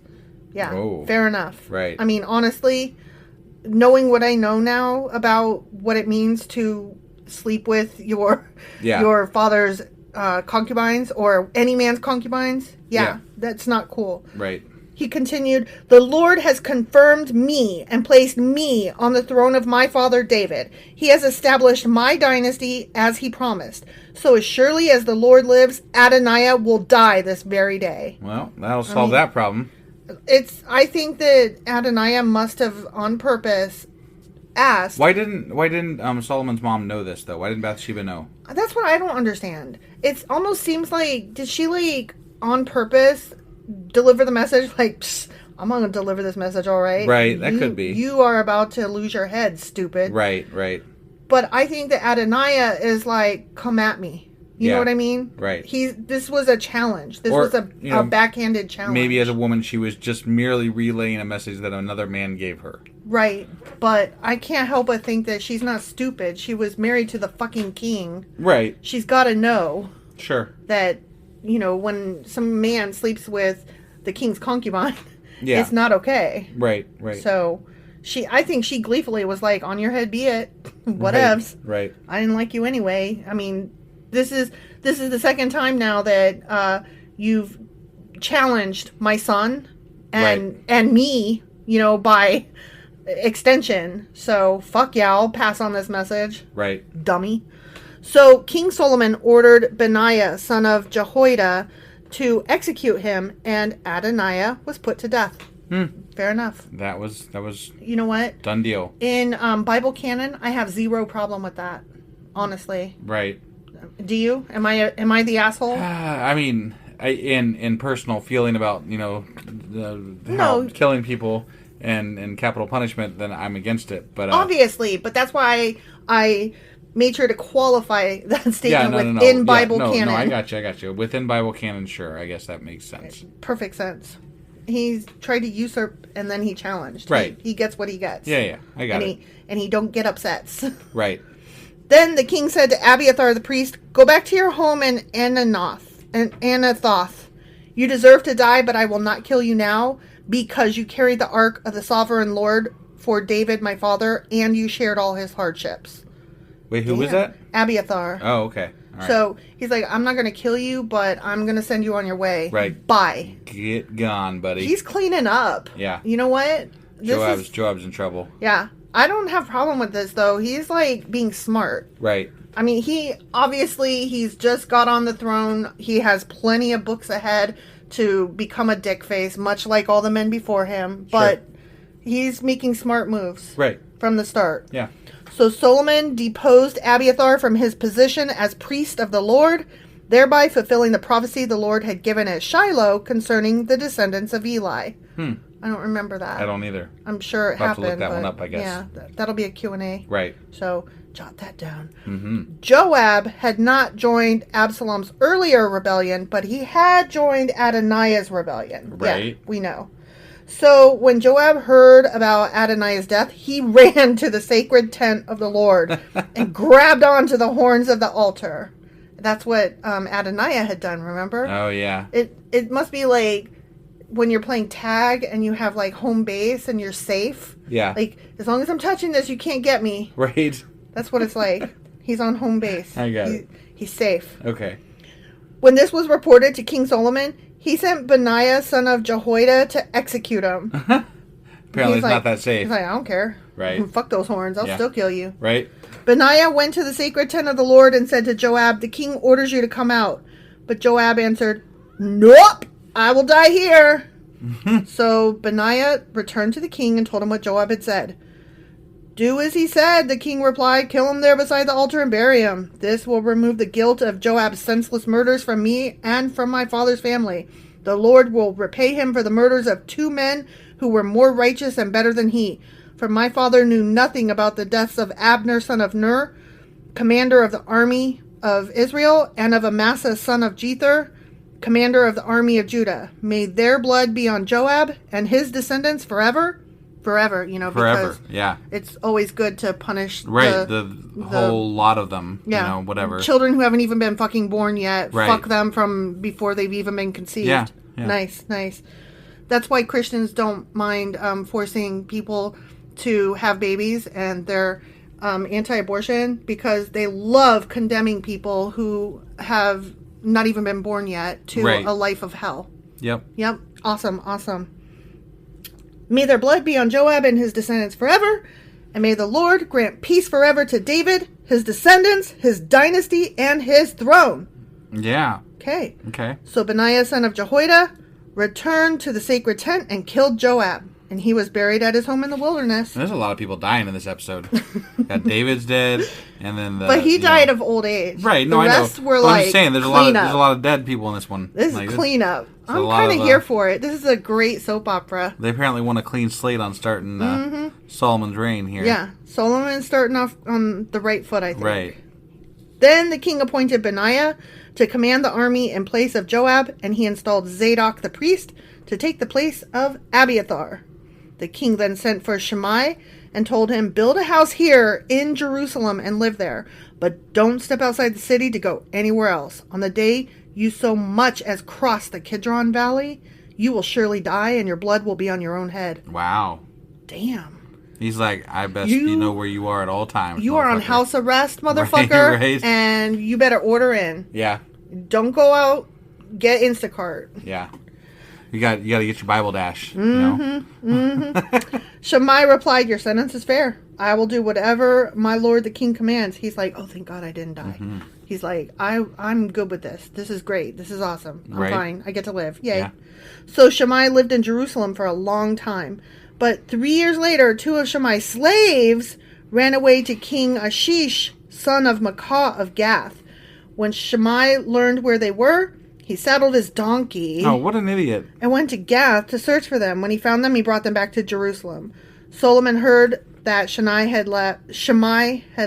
Yeah, fair enough. Right. I mean, honestly, knowing what I know now about what it means to sleep with your father's concubines or any man's concubines, that's not cool. Right. He continued, the Lord has confirmed me and placed me on the throne of my father David. He has established my dynasty as he promised. So as surely as the Lord lives, Adoniah will die this very day. Well, that'll solve that problem. I think that Adoniah must have on purpose asked. Why didn't Solomon's mom know this though? Why didn't Bathsheba know? That's what I don't understand. It almost seems like, did she on purpose deliver the message I'm gonna deliver this message, all right? Right, that could be. You are about to lose your head, stupid. Right. But I think that Adoniah is come at me. You know what I mean? Right. This was a challenge. This was a backhanded challenge. Maybe as a woman she was just merely relaying a message that another man gave her. Right. But I can't help but think that she's not stupid. She was married to the fucking king. Right. She's gotta know. Sure. That when some man sleeps with the king's concubine, it's not okay. Right. So, I think she gleefully was like, on your head be it. Whatevs. Right. I didn't like you anyway. I mean, this is the second time now that you've challenged my son and me, by extension. So, fuck yeah, I'll pass on this message. Right. Dummy. So King Solomon ordered Benaiah, son of Jehoiada, to execute him, and Adoniah was put to death. Fair enough. That was. You know what? Done deal. In Bible canon, I have zero problem with that. Honestly. Right. Do you? Am I the asshole? I mean, in personal feeling about killing people and capital punishment, then I'm against it. But obviously, but that's why I made sure to qualify that statement within Bible canon. No, I got you. Within Bible canon, sure. I guess that makes sense. Perfect sense. He's tried to usurp, and then he challenged. Right. He gets what he gets. Yeah, I got it. And he don't get upsets. Right. Then the king said to Abiathar the priest, "Go back to your home in Anathoth. You deserve to die, but I will not kill you now, because you carried the ark of the sovereign Lord for David my father, and you shared all his hardships." Wait, who was that? Abiathar. Oh, okay. All right. So he's like, "I'm not going to kill you, but I'm going to send you on your way. Right. Bye." Get gone, buddy. He's cleaning up. Yeah. You know what? Joab's in trouble. Yeah. I don't have a problem with this, though. He's, like, being smart. Right. I mean, he's just got on the throne. He has plenty of books ahead to become a dickface, much like all the men before him. But he's making smart moves. Right. From the start. Yeah. So Solomon deposed Abiathar from his position as priest of the Lord, thereby fulfilling the prophecy the Lord had given at Shiloh concerning the descendants of Eli. I don't remember that. I don't either. I'm sure it I'll happened. have to look that one up, I guess. Yeah, that'll be a Q&A. Right. So jot that down. Mm-hmm. Joab had not joined Absalom's earlier rebellion, but he had joined Adonaiah's rebellion. Right. Yeah, we know. So when Joab heard about Adonaiah's death, he ran to the sacred tent of the Lord and grabbed onto the horns of the altar. That's what Adonaiah had done, remember? Oh, yeah. It must be like when you're playing tag and you have like home base and you're safe. Yeah. Like, as long as I'm touching this, you can't get me. Right. That's what it's like. He's on home base. I got it. He's safe. Okay. When this was reported to King Solomon, he sent Benaiah, son of Jehoiada, to execute him. Apparently it's not that safe. He's like, "I don't care. Right. Fuck those horns. I'll still kill you." Right. Benaiah went to the sacred tent of the Lord and said to Joab, "The king orders you to come out." But Joab answered, "Nope, I will die here." So Benaiah returned to the king and told him what Joab had said. "Do as he said," the king replied. "Kill him there beside the altar and bury him. This will remove the guilt of Joab's senseless murders from me and from my father's family. The Lord will repay him for the murders of 2 men who were more righteous and better than he. For my father knew nothing about the deaths of Abner, son of Ner, commander of the army of Israel, and of Amasa, son of Jether, commander of the army of Judah. May their blood be on Joab and his descendants forever." Forever, Forever, because it's always good to punish the whole lot of them, whatever. Children who haven't even been fucking born yet, right. Fuck them from before they've even been conceived. Yeah. Nice. That's why Christians don't mind forcing people to have babies, and they're anti-abortion, because they love condemning people who have not even been born yet to a life of hell. Yep. Awesome. May their blood be on Joab and his descendants forever, and may the Lord grant peace forever to David, his descendants, his dynasty, and his throne. Yeah. Okay. So Benaiah, son of Jehoiada, returned to the sacred tent and killed Joab, and he was buried at his home in the wilderness. There's a lot of people dying in this episode. Got David's dead, and then but he died of old age. Right? No, the rest were like, I'm just saying, there's a lot of dead people in this one. This is cleanup. I'm kind of here for it. This is a great soap opera. They apparently want a clean slate on starting Solomon's reign here. Yeah, Solomon's starting off on the right foot, I think. Right. Then the king appointed Benaiah to command the army in place of Joab, and he installed Zadok the priest to take the place of Abiathar. The king then sent for Shimei and told him, "Build a house here in Jerusalem and live there, but don't step outside the city to go anywhere else. On the day you so much as cross the Kidron Valley, you will surely die, and your blood will be on your own head." Wow. Damn. He's like, "I best you know where you are at all times. You are on house arrest, motherfucker, right. And you better order in. Yeah. Don't go out. Get Instacart. Yeah. You got to get your Bible Dash. Shammai replied, "Your sentence is fair. I will do whatever my lord the king commands." He's like, "Oh, thank God I didn't die." He's like, I'm good with this. This is great. This is awesome. I'm fine. I get to live. Yay. Yeah. So Shammai lived in Jerusalem for a long time. But 3 years later, 2 of Shammai's slaves ran away to King Ashish, son of Maacah of Gath. When Shammai learned where they were, he saddled his donkey. Oh, what an idiot. And went to Gath to search for them. When he found them, he brought them back to Jerusalem. Solomon heard that Shammai had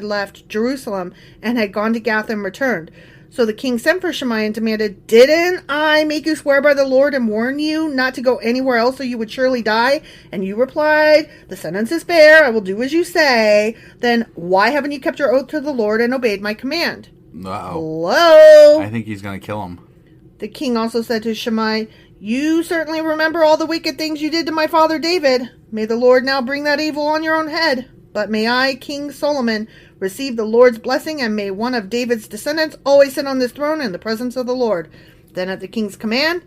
left Jerusalem and had gone to Gath and returned. So the king sent for Shammai and demanded, "Didn't I make you swear by the Lord and warn you not to go anywhere else or you would surely die? And you replied, 'The sentence is fair, I will do as you say.' Then why haven't you kept your oath to the Lord and obeyed my command?" Uh-oh. Hello? I think he's going to kill him. The king also said to Shammai, "You certainly remember all the wicked things you did to my father David. May the Lord now bring that evil on your own head. But may I, King Solomon, receive the Lord's blessing, and may one of David's descendants always sit on this throne in the presence of the Lord." Then at the king's command,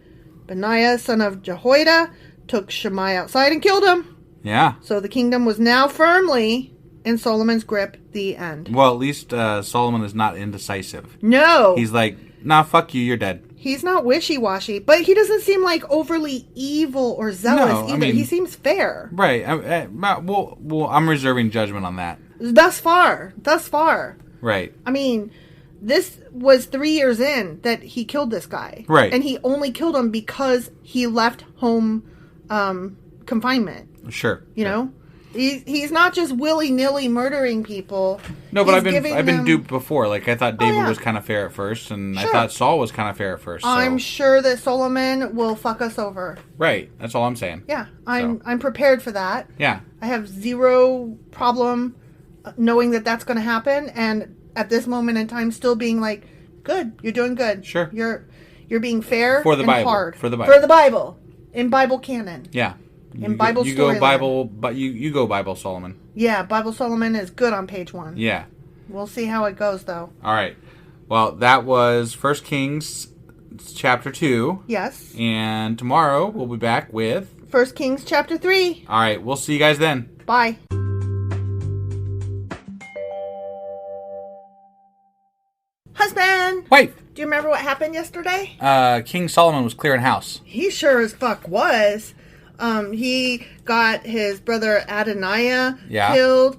Benaiah, son of Jehoiada, took Shammai outside and killed him. Yeah. So the kingdom was now firmly in Solomon's grip. The end. Well, at least Solomon is not indecisive. No. He's like, nah, fuck you, you're dead. He's not wishy-washy, but he doesn't seem like overly evil or zealous either. He seems fair. Right. Well, I'm reserving judgment on that. Thus far. Right. I mean, this was 3 years in that he killed this guy. Right. And he only killed him because he left home confinement. Sure. You know? He's not just willy-nilly murdering people. No, but I've been duped before. Like, I thought David was kind of fair at first, and Sure. I thought Saul was kind of fair at first. So. I'm sure that Solomon will fuck us over. Right. That's all I'm saying. Yeah, I'm prepared for that. Yeah. I have zero problem knowing that that's going to happen, and at this moment in time, still being like, "Good, you're doing good. Sure, you're being fair for the and Bible. hard For the Bible, in Bible canon. Yeah, in Bible you go storyline. Bible, but you go Bible Solomon. Yeah, Bible Solomon is good on page 1. Yeah, we'll see how it goes though. All right. Well, that was 1 Kings chapter 2. Yes. And tomorrow we'll be back with 1 Kings chapter 3. All right, we'll see you guys then. Bye. Husband! Wife! Do you remember what happened yesterday? King Solomon was clearing house. He sure as fuck was. He got his brother Adoniah killed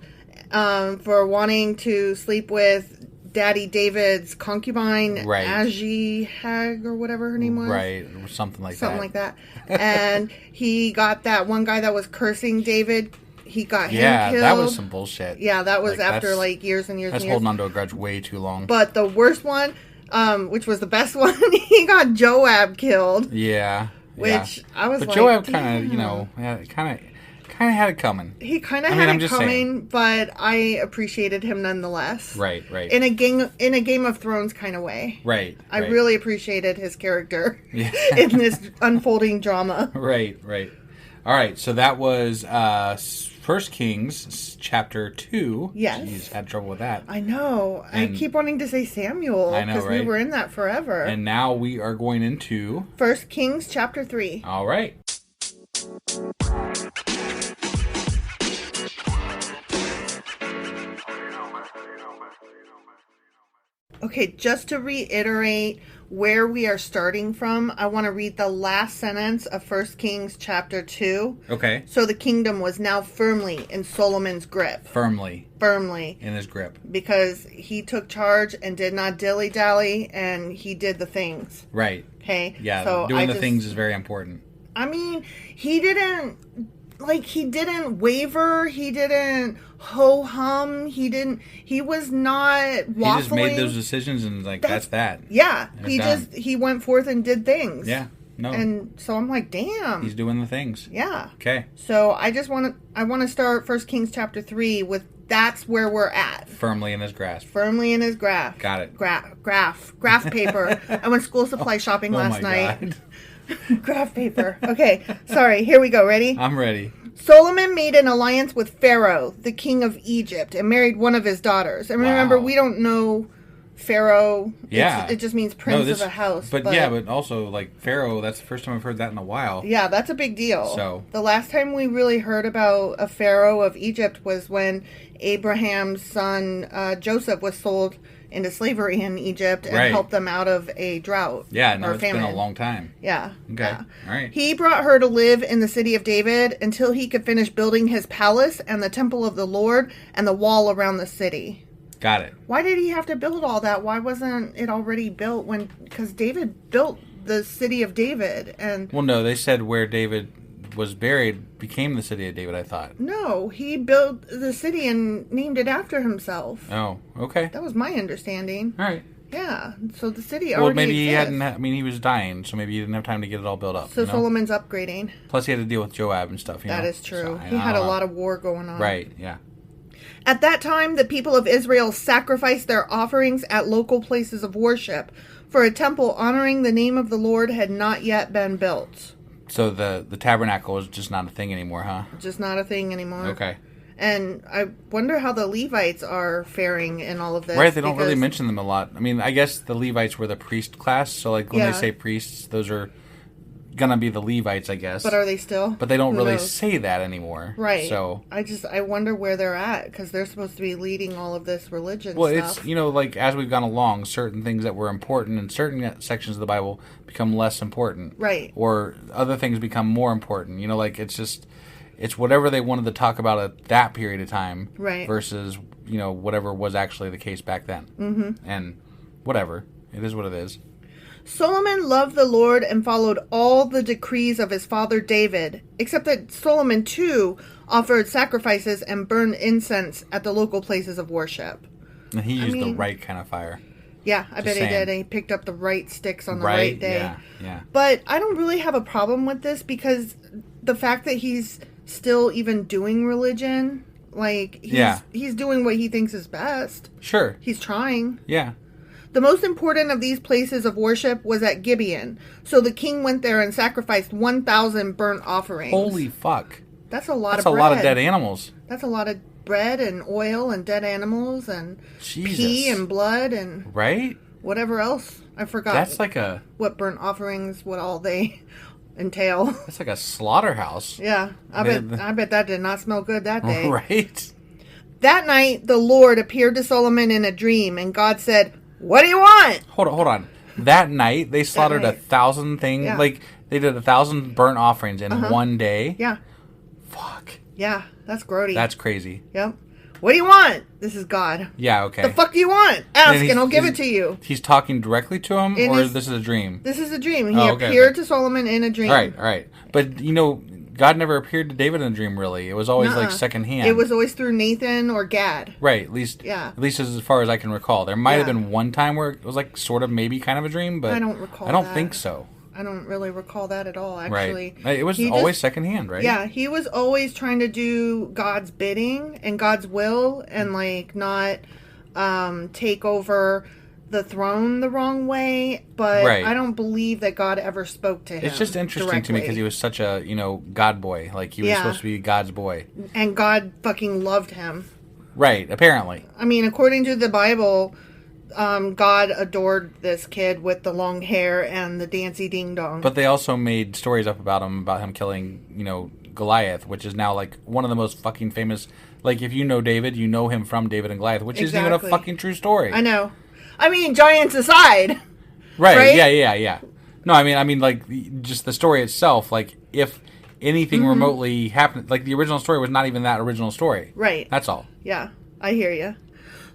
for wanting to sleep with Daddy David's concubine, Ahihag, or whatever her name was. Right, or something like that. And he got that one guy that was cursing David. He got him killed. Yeah, that was some bullshit. Yeah, that was after years and years and years. That's holding on to a grudge way too long. But the worst one, which was the best one, he got Joab killed. Yeah. Which I was like, but Joab kind of, kind of had it coming. He kind of had it coming, but I appreciated him nonetheless. Right. In a Game of Thrones kind of way. Right. I really appreciated his character in this unfolding drama. Right. All right, so that was 1 Kings chapter 2. Yes. Jeez, had trouble with that. I know. I keep wanting to say Samuel. I know, right? Because we were in that forever. And now we are going into 1 Kings chapter 3. All right. Okay, just to reiterate where we are starting from, I want to read the last sentence of 1 Kings chapter 2. Okay. So the kingdom was now firmly in Solomon's grip. Firmly. In his grip. Because he took charge and did not dilly-dally, and he did the things. Right. Okay? Yeah, so doing the things is very important. I mean, he didn't waver, he didn't ho-hum, he was not waffling. He just made those decisions and that's that. Yeah, he went forth and did things. Yeah, no. And so I'm like, damn. He's doing the things. Yeah. Okay. So I want to start 1 Kings chapter 3 with that's where we're at. Firmly in his grasp. Got it. Graph paper. I went school supply shopping last night. God. Graph paper. Okay, sorry. Here we go. Ready? I'm ready. Solomon made an alliance with Pharaoh, the king of Egypt, and married one of his daughters. And remember, we don't know Pharaoh. Yeah. It just means prince of a house. But also, Pharaoh, that's the first time I've heard that in a while. Yeah, that's a big deal. So the last time we really heard about a Pharaoh of Egypt was when Abraham's son Joseph was sold into slavery in Egypt and helped them out of a drought. Yeah, no, or it's famine. been a long time. Yeah. Okay. Yeah. All right. He brought her to live in the city of David until he could finish building his palace and the temple of the Lord and the wall around the city. Got it. Why did he have to build all that? Why wasn't it already built because David built the city of David and... Well, no, they said where David was buried became the city of David, I thought. No, he built the city and named it after himself. Oh, okay. That was my understanding. All right. Yeah, so the city already Well, maybe he exists. hadn't. He was dying, so maybe he didn't have time to get it all built up. So Solomon's upgrading. Plus, he had to deal with Joab and stuff. That is true. He had a lot of war going on. Right. Yeah. At that time, the people of Israel sacrificed their offerings at local places of worship, for a temple honoring the name of the Lord had not yet been built. So the tabernacle is just not a thing anymore, huh? Just not a thing anymore. Okay. And I wonder how the Levites are faring in all of this. Right, they don't really mention them a lot. I mean, I guess the Levites were the priest class, so like when they say priests, those are gonna be the Levites, I guess. But are they still? But they don't really say that anymore. Right. So I wonder where they're at, because they're supposed to be leading all of this religion stuff. Well, it's, like as we've gone along, certain things that were important in certain sections of the Bible become less important. Right. Or other things become more important. Like it's whatever they wanted to talk about at that period of time. Right. Versus, whatever was actually the case back then. Mm-hmm. And whatever. It is what it is. Solomon loved the Lord and followed all the decrees of his father David, except that Solomon too offered sacrifices and burned incense at the local places of worship. And he used the right kind of fire. Yeah, I bet he did. And he picked up the right sticks on the right day. Yeah. But I don't really have a problem with this, because the fact that he's still even doing religion, like he's doing what he thinks is best. Sure. He's trying. Yeah. The most important of these places of worship was at Gibeon. So the king went there and sacrificed 1,000 burnt offerings. Holy fuck. That's a lot of bread. That's a lot of dead animals. That's a lot of bread and oil and dead animals and pee and blood and whatever else. I forgot. That's like what burnt offerings, what all they entail. That's like a slaughterhouse. Yeah. I bet that did not smell good that day. Right. That night the Lord appeared to Solomon in a dream, and God said, "What do you want?" Hold on. That night, they slaughtered 1,000 things. Yeah. Like, they did 1,000 burnt offerings in one day. Yeah. Fuck. Yeah, that's grody. That's crazy. Yep. What do you want? This is God. Yeah, okay. The fuck do you want? Ask and I'll give it to you. He's talking directly to him, or this is a dream? This is a dream. He appeared to Solomon in a dream. All right. But, God never appeared to David in a dream, really. It was always, like, secondhand. It was always through Nathan or Gad. Right, at least as far as I can recall. There might have been one time where it was, like, sort of maybe kind of a dream, but I don't recall I don't think so. I don't really recall that at all, actually. Right. It was always secondhand, right? Yeah, he was always trying to do God's bidding and God's will and, like, not take over the throne the wrong way, but I don't believe that God ever spoke to him. It's just interesting to me because he was such a, God boy. Like, he was supposed to be God's boy. And God fucking loved him. Right, apparently. I mean, according to the Bible, God adored this kid with the long hair and the dancy ding-dong. But they also made stories up about him killing, Goliath, which is now, like, one of the most fucking famous... Like, if you know David, you know him from David and Goliath, which isn't even a fucking true story. I know. I mean, giants aside. Right? Yeah. No, I mean, like, just the story itself, like, if anything remotely happened, like, the original story was not even that original story. Right. That's all. Yeah, I hear you.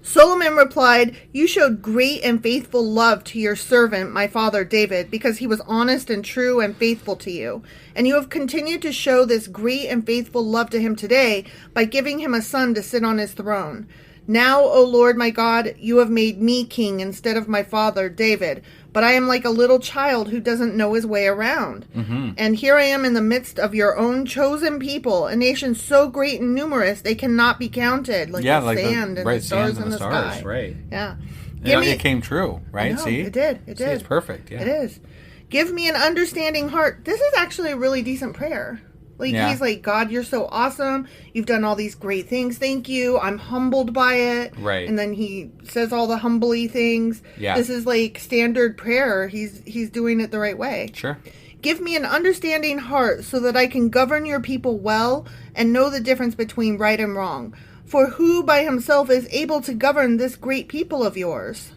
Solomon replied, "You showed great and faithful love to your servant, my father David, because he was honest and true and faithful to you. And you have continued to show this great and faithful love to him today by giving him a son to sit on his throne. Now, O Lord my God, you have made me king instead of my father David, but I am like a little child who doesn't know his way around. Mm-hmm. And here I am in the midst of your own chosen people, a nation so great and numerous they cannot be counted, like the sand and the stars in the sky." Right. Yeah. It came true, right? No, See? It did. See, it's perfect, yeah. It is. "Give me an understanding heart." This is actually a really decent prayer. Like, he's like, "God, you're so awesome. You've done all these great things. Thank you. I'm humbled by it." Right. And then he says all the humbly things. Yeah. This is like standard prayer. He's doing it the right way. Sure. "Give me an understanding heart so that I can govern your people well and know the difference between right and wrong. For who by himself is able to govern this great people of yours?"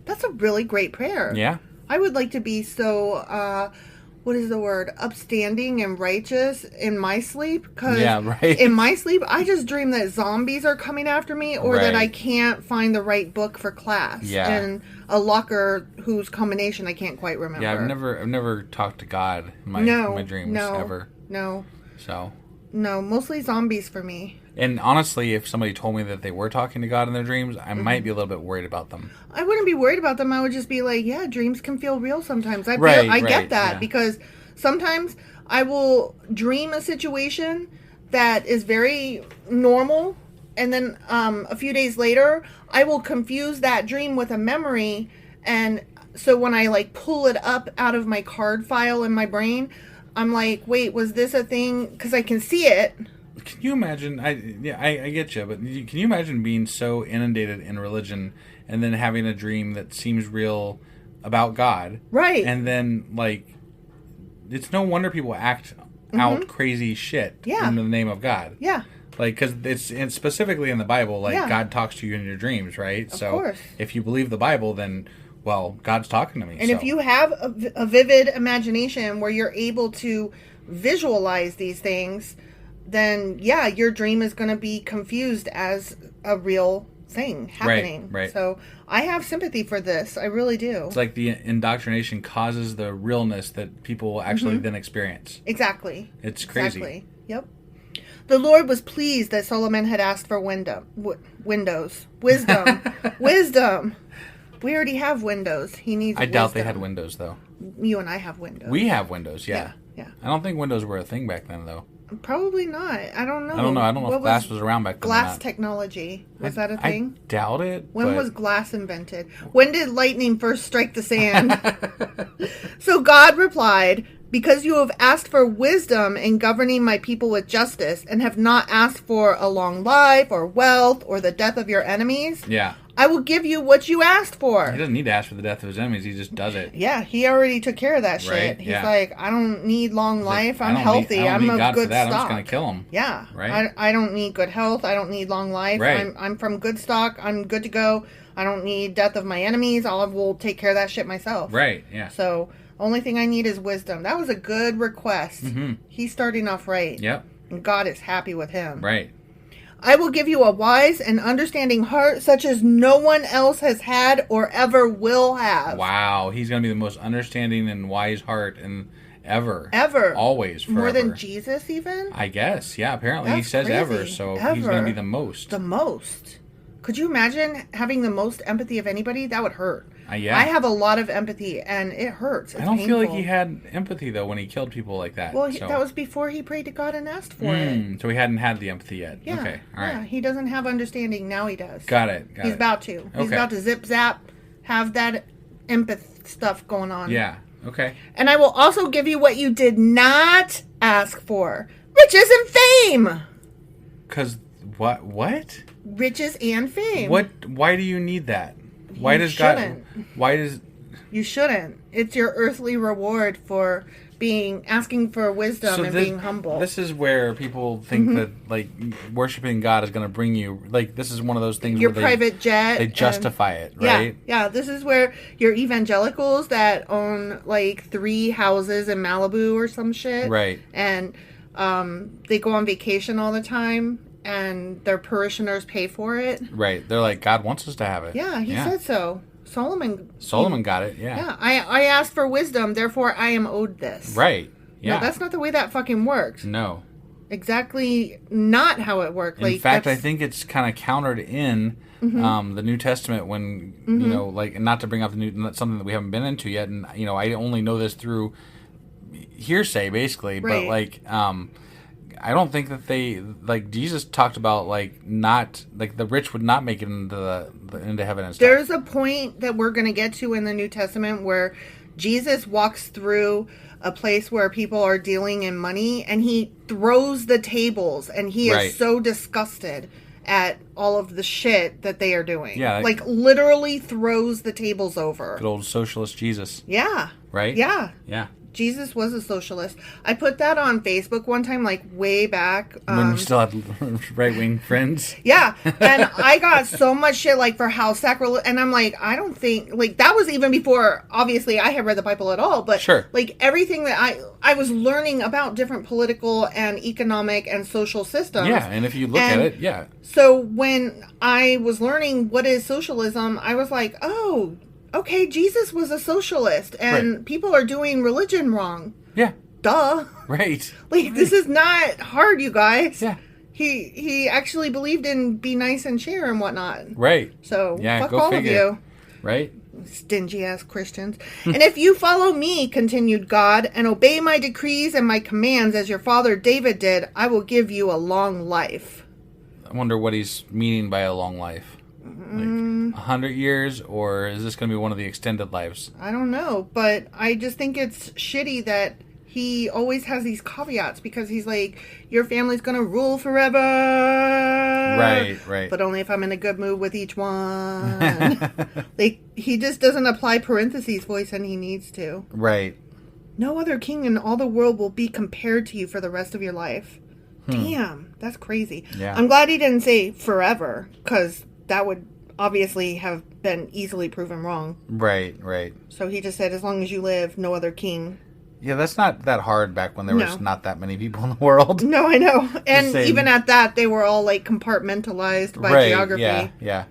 That's a really great prayer. Yeah. I would like to be so, what is the word? Upstanding and righteous in my sleep. Because in my sleep, I just dream that zombies are coming after me or that I can't find the right book for class. Yeah. And a locker whose combination I can't quite remember. Yeah, I've never talked to God in my dreams ever. No. So No, mostly zombies for me. And honestly, if somebody told me that they were talking to God in their dreams, I might be a little bit worried about them. I wouldn't be worried about them. I would just be like, yeah, dreams can feel real sometimes. I get that because sometimes I will dream a situation that is very normal, and then a few days later, I will confuse that dream with a memory, and so when I like pull it up out of my card file in my brain, I'm like, wait, was this a thing? Because I can see it. Can you imagine? I get you, but can you imagine being so inundated in religion and then having a dream that seems real about God? Right. And then, like, it's no wonder people act out crazy shit in the name of God. Yeah. Like, because it's specifically in the Bible, like, God talks to you in your dreams, right? Of course. If you believe the Bible, then, well, God's talking to me. And if you have a vivid imagination where you're able to visualize these things, then, yeah, your dream is going to be confused as a real thing happening. Right. So I have sympathy for this. I really do. It's like the indoctrination causes the realness that people will actually then experience. Exactly. It's crazy. Exactly. Yep. The Lord was pleased that Solomon had asked for wisdom. Wisdom. We already have windows. He needs I doubt they had windows, though. You and I have windows. We have windows, yeah. Yeah. I don't think windows were a thing back then, though. Probably not. I don't know. I don't know if glass was around back then. Glass technology. Was that a thing? I doubt it. When was glass invented? When did lightning first strike the sand? So God replied, because you have asked for wisdom in governing my people with justice and have not asked for a long life or wealth or the death of your enemies, I will give you what you asked for. He doesn't need to ask for the death of his enemies. He just does it. Yeah, he already took care of that shit. Right? He's like, I don't need long life. I'm I healthy. don't I'm need of God good for that. stock. I'm just going to kill him. Yeah. Right? I don't need good health. I don't need long life. Right. I'm from good stock. I'm good to go. I don't need death of my enemies. I will take care of that shit myself. Right, yeah. So, only thing I need is wisdom. That was a good request. He's starting off right. Yep. And God is happy with him. Right. I will give you a wise and understanding heart such as no one else has had or ever will have. Wow. He's going to be the most understanding and wise heart ever. Ever. Always, forever. More than Jesus even? I guess. Yeah, apparently That's he says crazy. ever, so he's going to be the most. The most. Could you imagine having the most empathy of anybody? That would hurt. Yeah. I have a lot of empathy, and it hurts. It's I don't painful. feel like he had empathy, though, when he killed people like that. Well, that was before he prayed to God and asked for it. So he hadn't had the empathy yet. Yeah. Okay, all right. Yeah, he doesn't have understanding. Now he does. Got it. He's about to. He's about to zip zap, have that empath stuff going on. Yeah, okay. And I will also give you what you did not ask for. Riches and fame. Because what? Riches and fame. Why do you need that? Why does shouldn't. God... Why does... You shouldn't. It's your earthly reward for asking for wisdom and being humble. This is where people think that, like, worshiping God is going to bring you... Like, this is one of those things your where private jet. They justify it, right? Yeah. This is where your evangelicals that own, like, 3 houses in Malibu or some shit. Right. And they go on vacation all the time. And their parishioners pay for it. Right. They're like, God wants us to have it. Yeah, he said so. Solomon got it, yeah. Yeah, I asked for wisdom, therefore I am owed this. Right. Yeah. No, that's not the way that fucking works. No. Exactly not how it worked. In fact, I think it's kind of countered in the New Testament when, you know, like, not to bring up something that we haven't been into yet, and, you know, I only know this through hearsay, basically, but, like, I don't think that they, like, Jesus talked about, like, not, like, the rich would not make it into heaven and stuff. There's a point that we're going to get to in the New Testament where Jesus walks through a place where people are dealing in money and he throws the tables and he is so disgusted at all of the shit that they are doing. Yeah. Like, literally throws the tables over. Good old socialist Jesus. Yeah. Right? Yeah. Yeah. Jesus was a socialist. I put that on Facebook one time, like way back. When we still had right-wing friends. Yeah. And I got so much shit, like, for how sacrilegious. And I'm like, I don't think, like, that was even before, obviously, I had read the Bible at all. But, like, everything that I was learning about different political and economic and social systems. Yeah. And if you look at it, yeah. So when I was learning what is socialism, I was like, oh, okay, Jesus was a socialist, and people are doing religion wrong. Yeah. duh. Right. Like, this is not hard, you guys. Yeah. He actually believed in be nice and share and whatnot. Right. So, Yeah, fuck go all figure. of you. Right. Stingy-ass Christians. And if you follow me, continued God, and obey my decrees and my commands as your father David did, I will give you a long life. I wonder what he's meaning by a long life. Like 100 years, or is this going to be one of the extended lives? I don't know, but I just think it's shitty that he always has these caveats because he's like, your family's going to rule forever. Right. But only if I'm in a good mood with each one. Like, he just doesn't apply parentheses voice and he needs to. Right. No other king in all the world will be compared to you for the rest of your life. Damn, that's crazy. Yeah. I'm glad he didn't say forever, because that would obviously have been easily proven wrong. Right. So he just said, as long as you live, no other king. Yeah, that's not that hard back when there was not that many people in the world. No, I know. And saying. even at that, they were all like compartmentalized by geography. Yeah.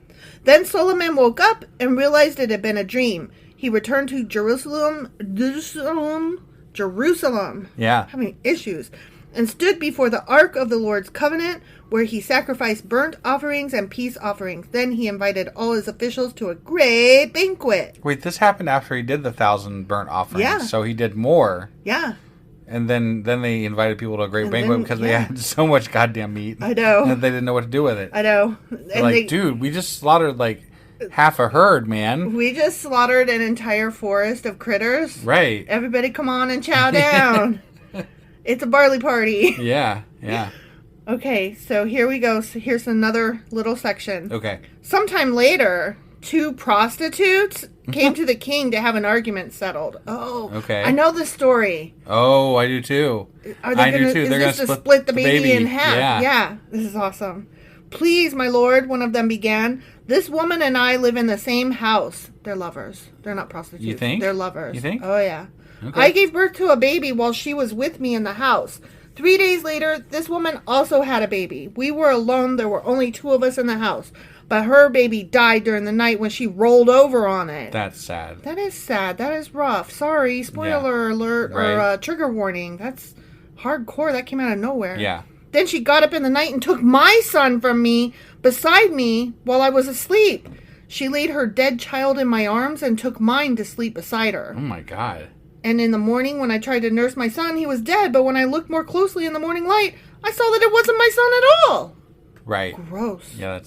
Then Solomon woke up and realized it had been a dream. He returned to Jerusalem. Yeah. Having issues. And stood before the ark of the Lord's covenant, where he sacrificed burnt offerings and peace offerings. Then he invited all his officials to a great banquet. Wait, this happened after he did the 1,000 burnt offerings. Yeah. So he did more. Yeah. And then they invited people to a great And banquet then, because yeah. they had so much goddamn meat. I know. And they didn't know what to do with it. I know. They're like, dude, we just slaughtered like half a herd, man. We just slaughtered an entire forest of critters. Right. Everybody come on and chow down. It's a barley party. Yeah. Okay, so here we go. So here's another little section. Okay. Sometime later, 2 prostitutes came to the king to have an argument settled. Oh, okay. I know the story. Oh, I do too. I do too. Is They're this going to to split the baby in half? Yeah. This is awesome. Please, my lord, one of them began. This woman and I live in the same house. They're lovers. They're not prostitutes. You think? They're lovers. You think? Oh, yeah. Okay. I gave birth to a baby while she was with me in the house. 3 days later, this woman also had a baby. We were alone. There were only 2 of us in the house. But her baby died during the night when she rolled over on it. That's sad. That is sad. That is rough. Sorry. Spoiler alert or trigger warning. That's hardcore. That came out of nowhere. Yeah. Then she got up in the night and took my son from me beside me while I was asleep. She laid her dead child in my arms and took mine to sleep beside her. Oh my God. And in the morning, when I tried to nurse my son, he was dead. But when I looked more closely in the morning light, I saw that it wasn't my son at all. Right. Gross. Yeah,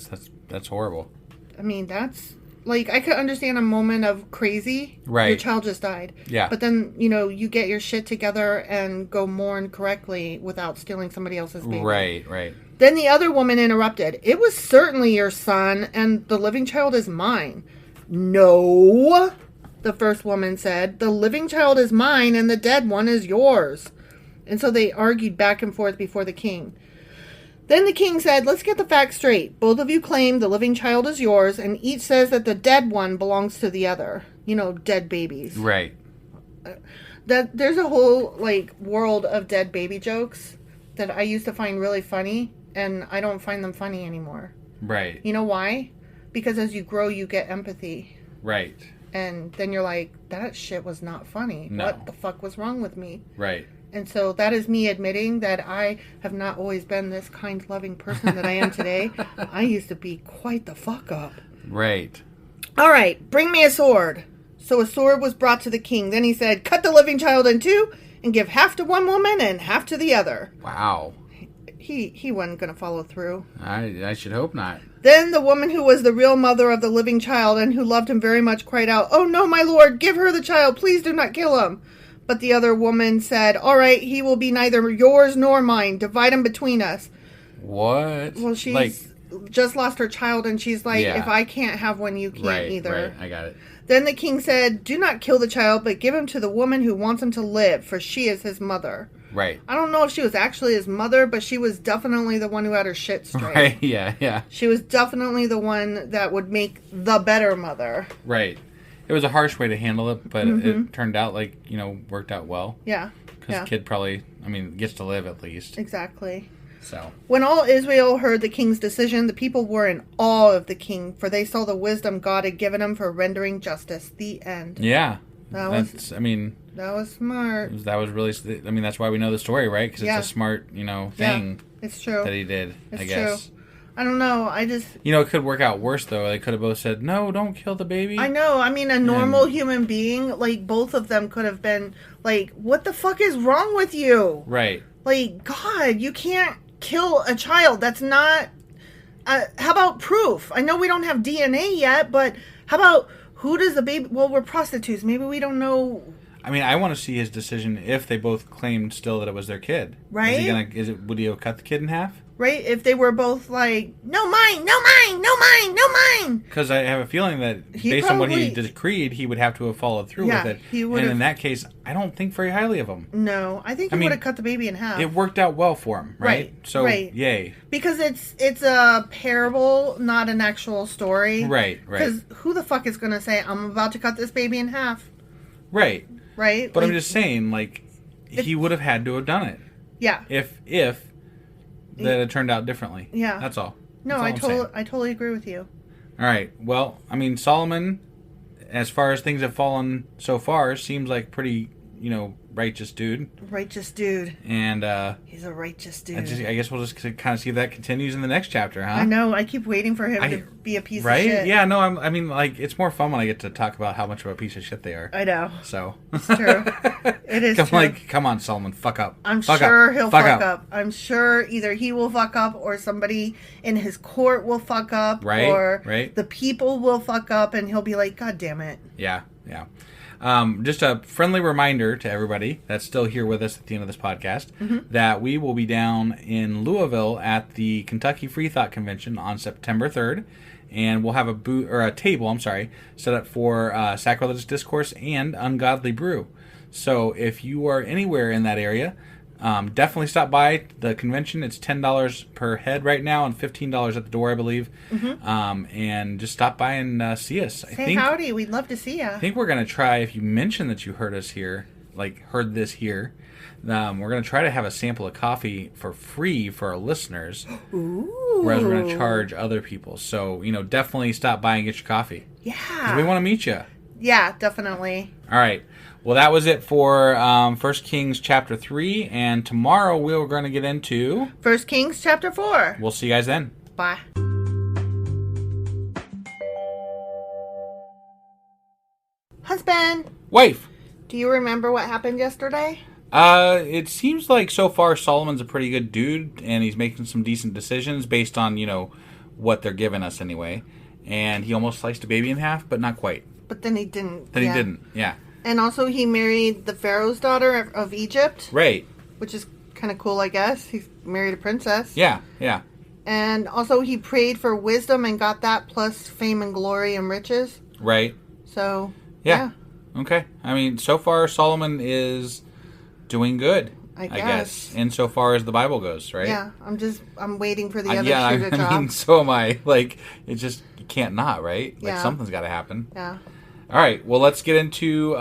that's horrible. I mean, that's like, I could understand a moment of crazy. Right. Your child just died. Yeah. But then, you get your shit together and go mourn correctly without stealing somebody else's baby. Right. Then the other woman interrupted. It was certainly your son, and the living child is mine. No, the first woman said. The living child is mine, and the dead one is yours. And so they argued back and forth before the king. Then the king said, let's get the facts straight. Both of you claim the living child is yours, and each says that the dead one belongs to the other. Dead babies. Right. There's a whole, world of dead baby jokes that I used to find really funny, and I don't find them funny anymore. Right. You know why? Because as you grow, you get empathy. Right. And then you're like, that shit was not funny. No. What the fuck was wrong with me? Right. And so that is me admitting that I have not always been this kind, loving person that I am today. I used to be quite the fuck up. Right. All right, bring me a sword. So a sword was brought to the king. Then he said, cut the living child in 2 and give half to one woman and half to the other. Wow. He wasn't going to follow through. I should hope not. Then the woman who was the real mother of the living child and who loved him very much cried out, oh no, my lord, give her the child. Please do not kill him. But the other woman said, all right, he will be neither yours nor mine. Divide him between us. What? Well, she's just lost her child, and she's like, if I can't have one, you can't either. Right, I got it. Then the king said, do not kill the child, but give him to the woman who wants him to live, for she is his mother. Right. I don't know if she was actually his mother, but she was definitely the one who had her shit straight. Right, yeah. She was definitely the one that would make the better mother. Right. It was a harsh way to handle it, but it turned out worked out well. Yeah. Because kid probably, gets to live at least. Exactly. So. When all Israel heard the king's decision, the people were in awe of the king, for they saw the wisdom God had given him for rendering justice. The end. Yeah. That was smart. That was really, I mean, that's why we know the story, right? Because it's a smart, thing. It's true. That he did, I guess. True. I don't know. It could work out worse, though. They could have both said, no, don't kill the baby. I know. I mean, a normal human being, like, both of them could have been, like, what the fuck is wrong with you? Right. Like, God, you can't kill a child. That's not... how about proof? I know we don't have DNA yet, but how about who does the baby... Well, we're prostitutes. Maybe we don't know... I mean, I want to see his decision if they both claimed still that it was their kid. Right? Would he have cut the kid in half? Right? If they were both like, no mine, no mine, no mine, no mine. Because I have a feeling that based on what he decreed, he would have to have followed through with it. He would. And in that case, I don't think very highly of him. No, I think he would have cut the baby in half. It worked out well for him, right? So, yay. Because it's a parable, not an actual story. Right. Because who the fuck is going to say, I'm about to cut this baby in half? Right. Right? But I'm just saying, he would have had to have done it. Yeah. If that had turned out differently. Yeah. That's all. No, I totally agree with you. All right. Well, I mean, Solomon, as far as things have fallen so far, seems like pretty, righteous dude. Righteous dude. And he's a righteous dude. I guess we'll just kind of see if that continues in the next chapter, huh? I know. I keep waiting for him to be a piece of shit. Right? Yeah. No. I mean, it's more fun when I get to talk about how much of a piece of shit they are. I know. So it's true. It is true. Come on, Solomon, fuck up. I'm sure he'll fuck up. I'm sure either he will fuck up or somebody in his court will fuck up, right? Or right. The people will fuck up, and he'll be like, "God damn it!" Yeah. Yeah. Just a friendly reminder to everybody that's still here with us at the end of this podcast that we will be down in Louisville at the Kentucky Free Thought Convention on September 3rd, and we'll have a table set up for Sacrilegious Discourse and Ungodly Brew. So if you are anywhere in that area, definitely stop by the convention. It's $10 per head right now and $15 at the door, I believe. And just stop by and see us. Say howdy. We'd love to see you. I think we're going to try, if you mention that you heard us here, heard this here, we're going to try to have a sample of coffee for free for our listeners. Ooh. Whereas we're going to charge other people. So, definitely stop by and get your coffee. Yeah. 'Cause we want to meet you. Yeah, definitely. All right. Well, that was it for 1 Kings chapter 3, and tomorrow we're going to get into 1 Kings chapter 4. We'll see you guys then. Bye. Husband. Wife. Do you remember what happened yesterday? It seems like so far Solomon's a pretty good dude, and he's making some decent decisions based on, what they're giving us anyway. And he almost sliced a baby in half, but not quite. But then he didn't. He didn't, yeah. And also he married the Pharaoh's daughter of Egypt. Right. Which is kind of cool, I guess. He married a princess. Yeah, yeah. And also he prayed for wisdom and got that plus fame and glory and riches. Right. So, yeah. Okay. I mean, so far Solomon is doing good, I guess. Insofar as the Bible goes, right? Yeah. I'm waiting for the other shoe to drop. I mean, so am I. It's just, you can't not, right? Yeah. Something's got to happen. Yeah. All right, well, let's get into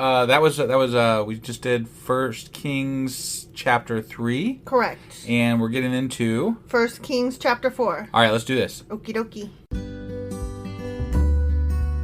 we just did 1 Kings chapter 3. Correct. And we're getting into 1 Kings chapter 4. All right, let's do this. Okie dokie.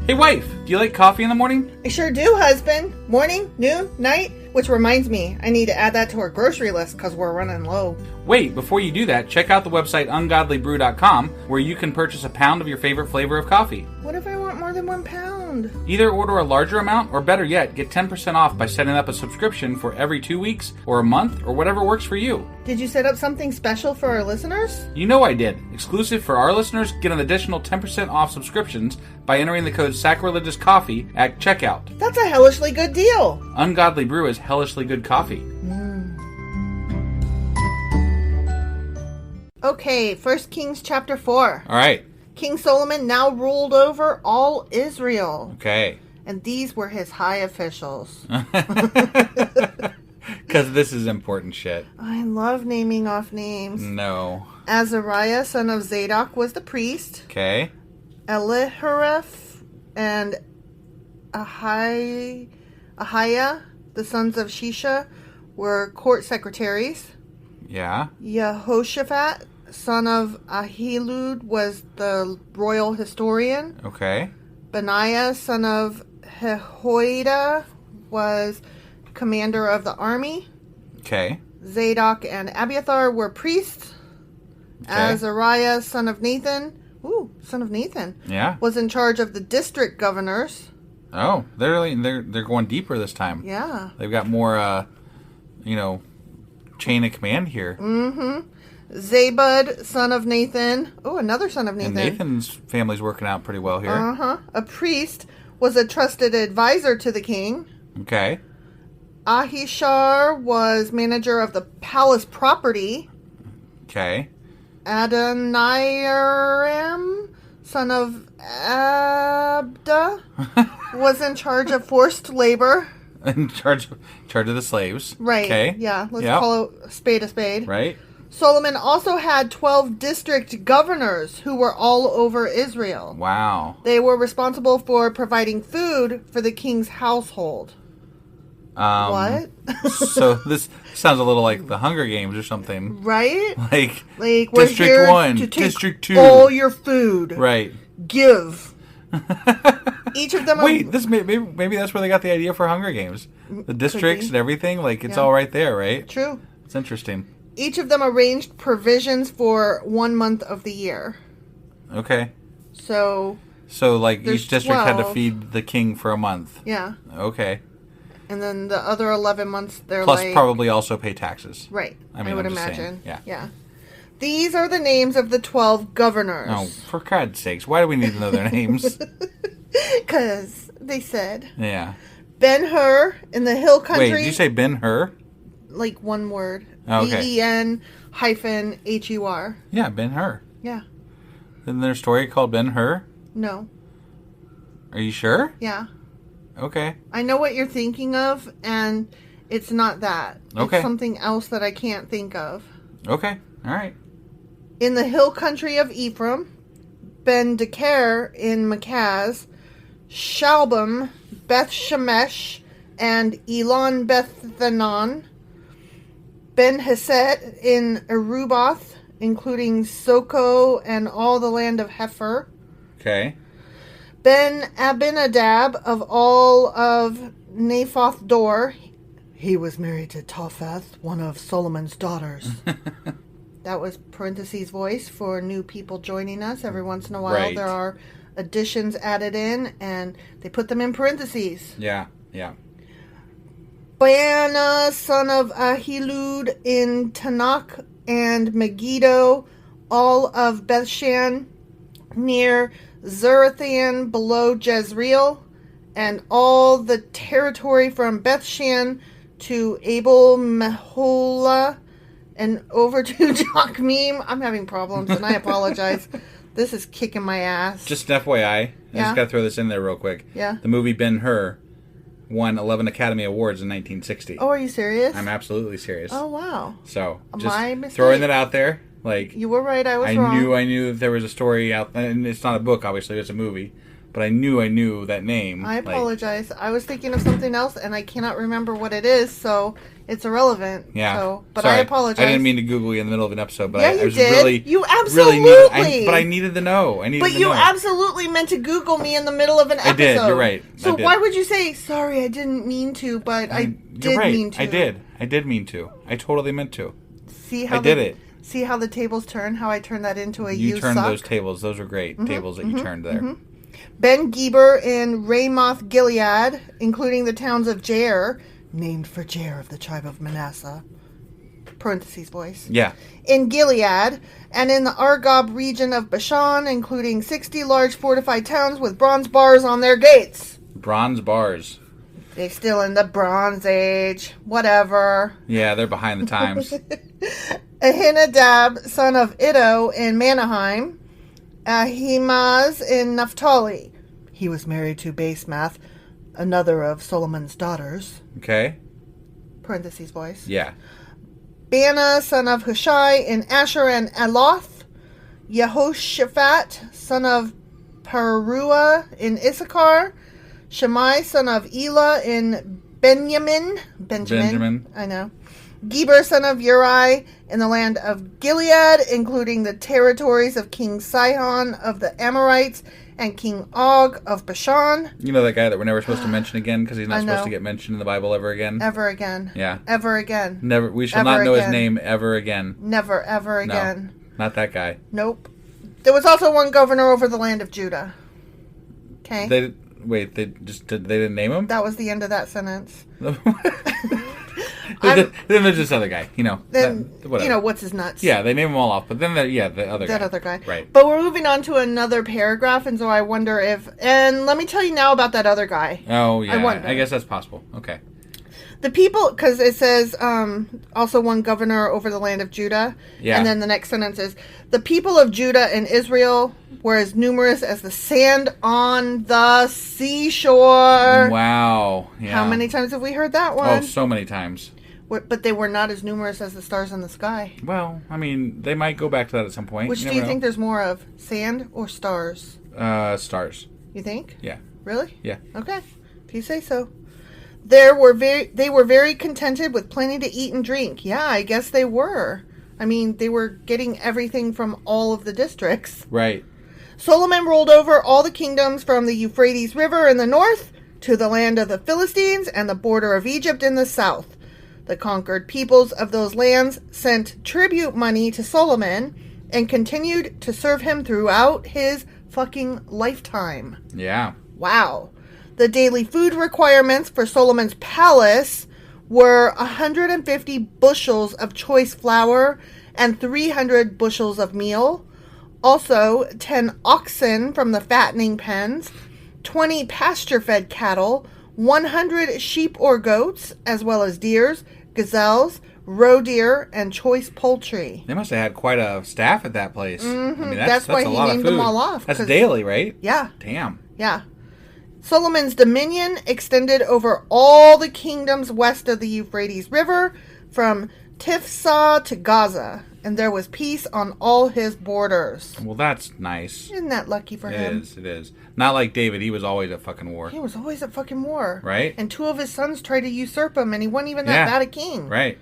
Hey, wife, do you like coffee in the morning? I sure do, husband. Morning, noon, night. Which reminds me, I need to add that to our grocery list because we're running low. Wait, before you do that, check out the website ungodlybrew.com where you can purchase a pound of your favorite flavor of coffee. What if I want more than 1 pound? Either order a larger amount, or better yet, get 10% off by setting up a subscription for every 2 weeks, or a month, or whatever works for you. Did you set up something special for our listeners? You know I did. Exclusive for our listeners, get an additional 10% off subscriptions by entering the code Sacrilegious Coffee at checkout. That's a hellishly good deal. Ungodly Brew is hellishly good coffee. Okay, 1 Kings chapter 4. All right. King Solomon now ruled over all Israel. Okay. And these were his high officials. Because this is important shit. I love naming off names. No. Azariah, son of Zadok, was the priest. Okay. Elihareph and Ahiah, the sons of Shisha, were court secretaries. Yeah. Yehoshaphat, son of Ahilud, was the royal historian. Okay. Benaiah, son of Jehoiada, was commander of the army. Okay. Zadok and Abiathar were priests. Okay. Azariah, son of Nathan, Yeah. was in charge of the district governors. Oh, they're going deeper this time. Yeah. They've got more, chain of command here. Mm-hmm. Zabud, son of Nathan. Oh, another son of Nathan. And Nathan's family's working out pretty well here. Uh-huh. A priest, was a trusted advisor to the king. Okay. Ahishar was manager of the palace property. Okay. Adoniram, son of Abda, was in charge of forced labor. In charge of the slaves. Right. Okay. Yeah. Let's call it a spade. Right. Solomon also had 12 district governors who were all over Israel. Wow. They were responsible for providing food for the king's household. What? So this sounds a little like the Hunger Games or something. Right? Like we're District here 1, to take District 2. all your food. Right. Give. Each of them. Wait, maybe that's where they got the idea for Hunger Games. The districts and everything, like it's all right there, right? True. It's interesting. Each of them arranged provisions for 1 month of the year. Okay. So like each district had to 12. feed the king for a month. Yeah. Okay. And then the other 11 months, they're Plus like... probably also pay taxes. Right. I mean, I would I'm just imagine. saying. Yeah. These are the names of the 12 governors. Oh, for God's sakes. Why do we need to know their names? Because they said. Yeah. Ben-Hur in the hill country. Wait, did you say Ben-Hur? Like one word. Oh, okay. Ben-hyphen-Hur. Yeah, Ben-Hur. Yeah. Isn't there a story called Ben-Hur? No. Are you sure? Yeah. Okay. I know what you're thinking of, and it's not that. Okay. It's something else that I can't think of. Okay. All right. In the hill country of Ephraim, Ben-Deker in Makaz, Shalbam, Beth-Shemesh, and Elon Beth-Thanon, Ben-Hesed in Eruboth, including Soko and all the land of Hefer. Okay. Ben-Abinadab of all of Naphoth Dor. He was married to Topheth, one of Solomon's daughters. That was parentheses voice for new people joining us. Every once in a while Right. there are additions added in, and they put them in parentheses. Yeah. Baana, son of Ahilud in Tanakh, and Megiddo, all of Bethshan, near Zerathan below Jezreel, and all the territory from Bethshan to Abel Meholah and over to Jokmeam. I'm having problems, and I apologize. This is kicking my ass. Just an FYI, I just got to throw this in there real quick. Yeah. The movie Ben-Hur won 11 Academy Awards in 1960. Oh, are you serious? I'm absolutely serious. Oh, wow. So, My just mistake. throwing that out there. Like, You were right, I was wrong. I knew that there was a story out, and it's not a book, obviously, it's a movie. But I knew that name. I apologize. I was thinking of something else, and I cannannot remember what it is, so it's irrelevant. Yeah. So, but Sorry. I apologize. I didn't mean to Google you in the middle of an episode, but Yeah, I you was did. really... You Really absolutely. but I needed to know. But you absolutely meant to Google me in the middle of an episode. I did. You're right. So I did. why would you say, sorry, I didn't mean to, but I did You're right. mean to? I did. I did mean to. I totally meant to. See how I did it. See how the tables turn? How I turned that into a You turned suck? those tables. Those are great tables that you turned there. Ben-Geber in Ramoth Gilead, including the towns of Jair, named for Jair of the tribe of Manasseh. Parentheses voice. Yeah. In Gilead, and in the Argob region of Bashan, including 60 large fortified towns with bronze bars on their gates. Bronze bars. They're still in the Bronze Age. Whatever. Yeah, they're behind the times. Ahinadab, son of Iddo, in Manaheim. Ahimaaz in Naphtali. He was married to Basemath, another of Solomon's daughters. Okay. Parentheses voice. Yeah. Bana, son of Hushai, in Asher and Aloth. Yehoshaphat, son of Peruah, in Issachar. Shammai, son of Elah, in Benjamin. Benjamin. I know. Geber, son of Uri, in the land of Gilead, including the territories of King Sihon of the Amorites and King Og of Bashan. You know that guy that we're never supposed to mention again because he's not supposed to get mentioned in the Bible ever again? Ever again. Yeah. Ever again. Never. We shall not know his name ever again. Never, ever again. No, not that guy. Nope. There was also one governor over the land of Judah. Okay. They didn't name him? That was the end of that sentence. Then there's this other guy, Then, whatever. what's his nuts? Yeah, they name them all off, but then, the other guy. That other guy. Right. But we're moving on to another paragraph, and so I wonder if... And let me tell you now about that other guy. Oh, yeah. I wonder. I guess that's possible. Okay. The people... Because it says, also one governor over the land of Judah. Yeah. And then the next sentence is, the people of Judah and Israel were as numerous as the sand on the seashore. Wow. Yeah. How many times have we heard that one? Oh, so many times. But they were not as numerous as the stars in the sky. Well, I mean, they might go back to that at some point. Which do you think there's more of, sand or stars? Stars. You think? Yeah. Really? Yeah. Okay, if you say so. They were very contented with plenty to eat and drink. Yeah, I guess they were. I mean, they were getting everything from all of the districts. Right. Solomon ruled over all the kingdoms from the Euphrates River in the north to the land of the Philistines and the border of Egypt in the south. The conquered peoples of those lands sent tribute money to Solomon and continued to serve him throughout his fucking lifetime. Yeah. Wow. The daily food requirements for Solomon's palace were 150 bushels of choice flour and 300 bushels of meal. Also, 10 oxen from the fattening pens, 20 pasture-fed cattle, 100 sheep or goats, as well as deers, gazelles, roe deer, and choice poultry. They must have had quite a staff at that place. Mm-hmm. I mean, that's why a he lot named of food. them all off. That's daily, right? Yeah. Damn. Yeah. Solomon's dominion extended over all the kingdoms west of the Euphrates River, from Tifsah to Gaza, and there was peace on all his borders. Well, that's nice. Isn't that lucky for him? It is. Not like David. He was always at fucking war. He was always at fucking war. Right. And 2 of his sons tried to usurp him, and he wasn't even that bad a king. Right.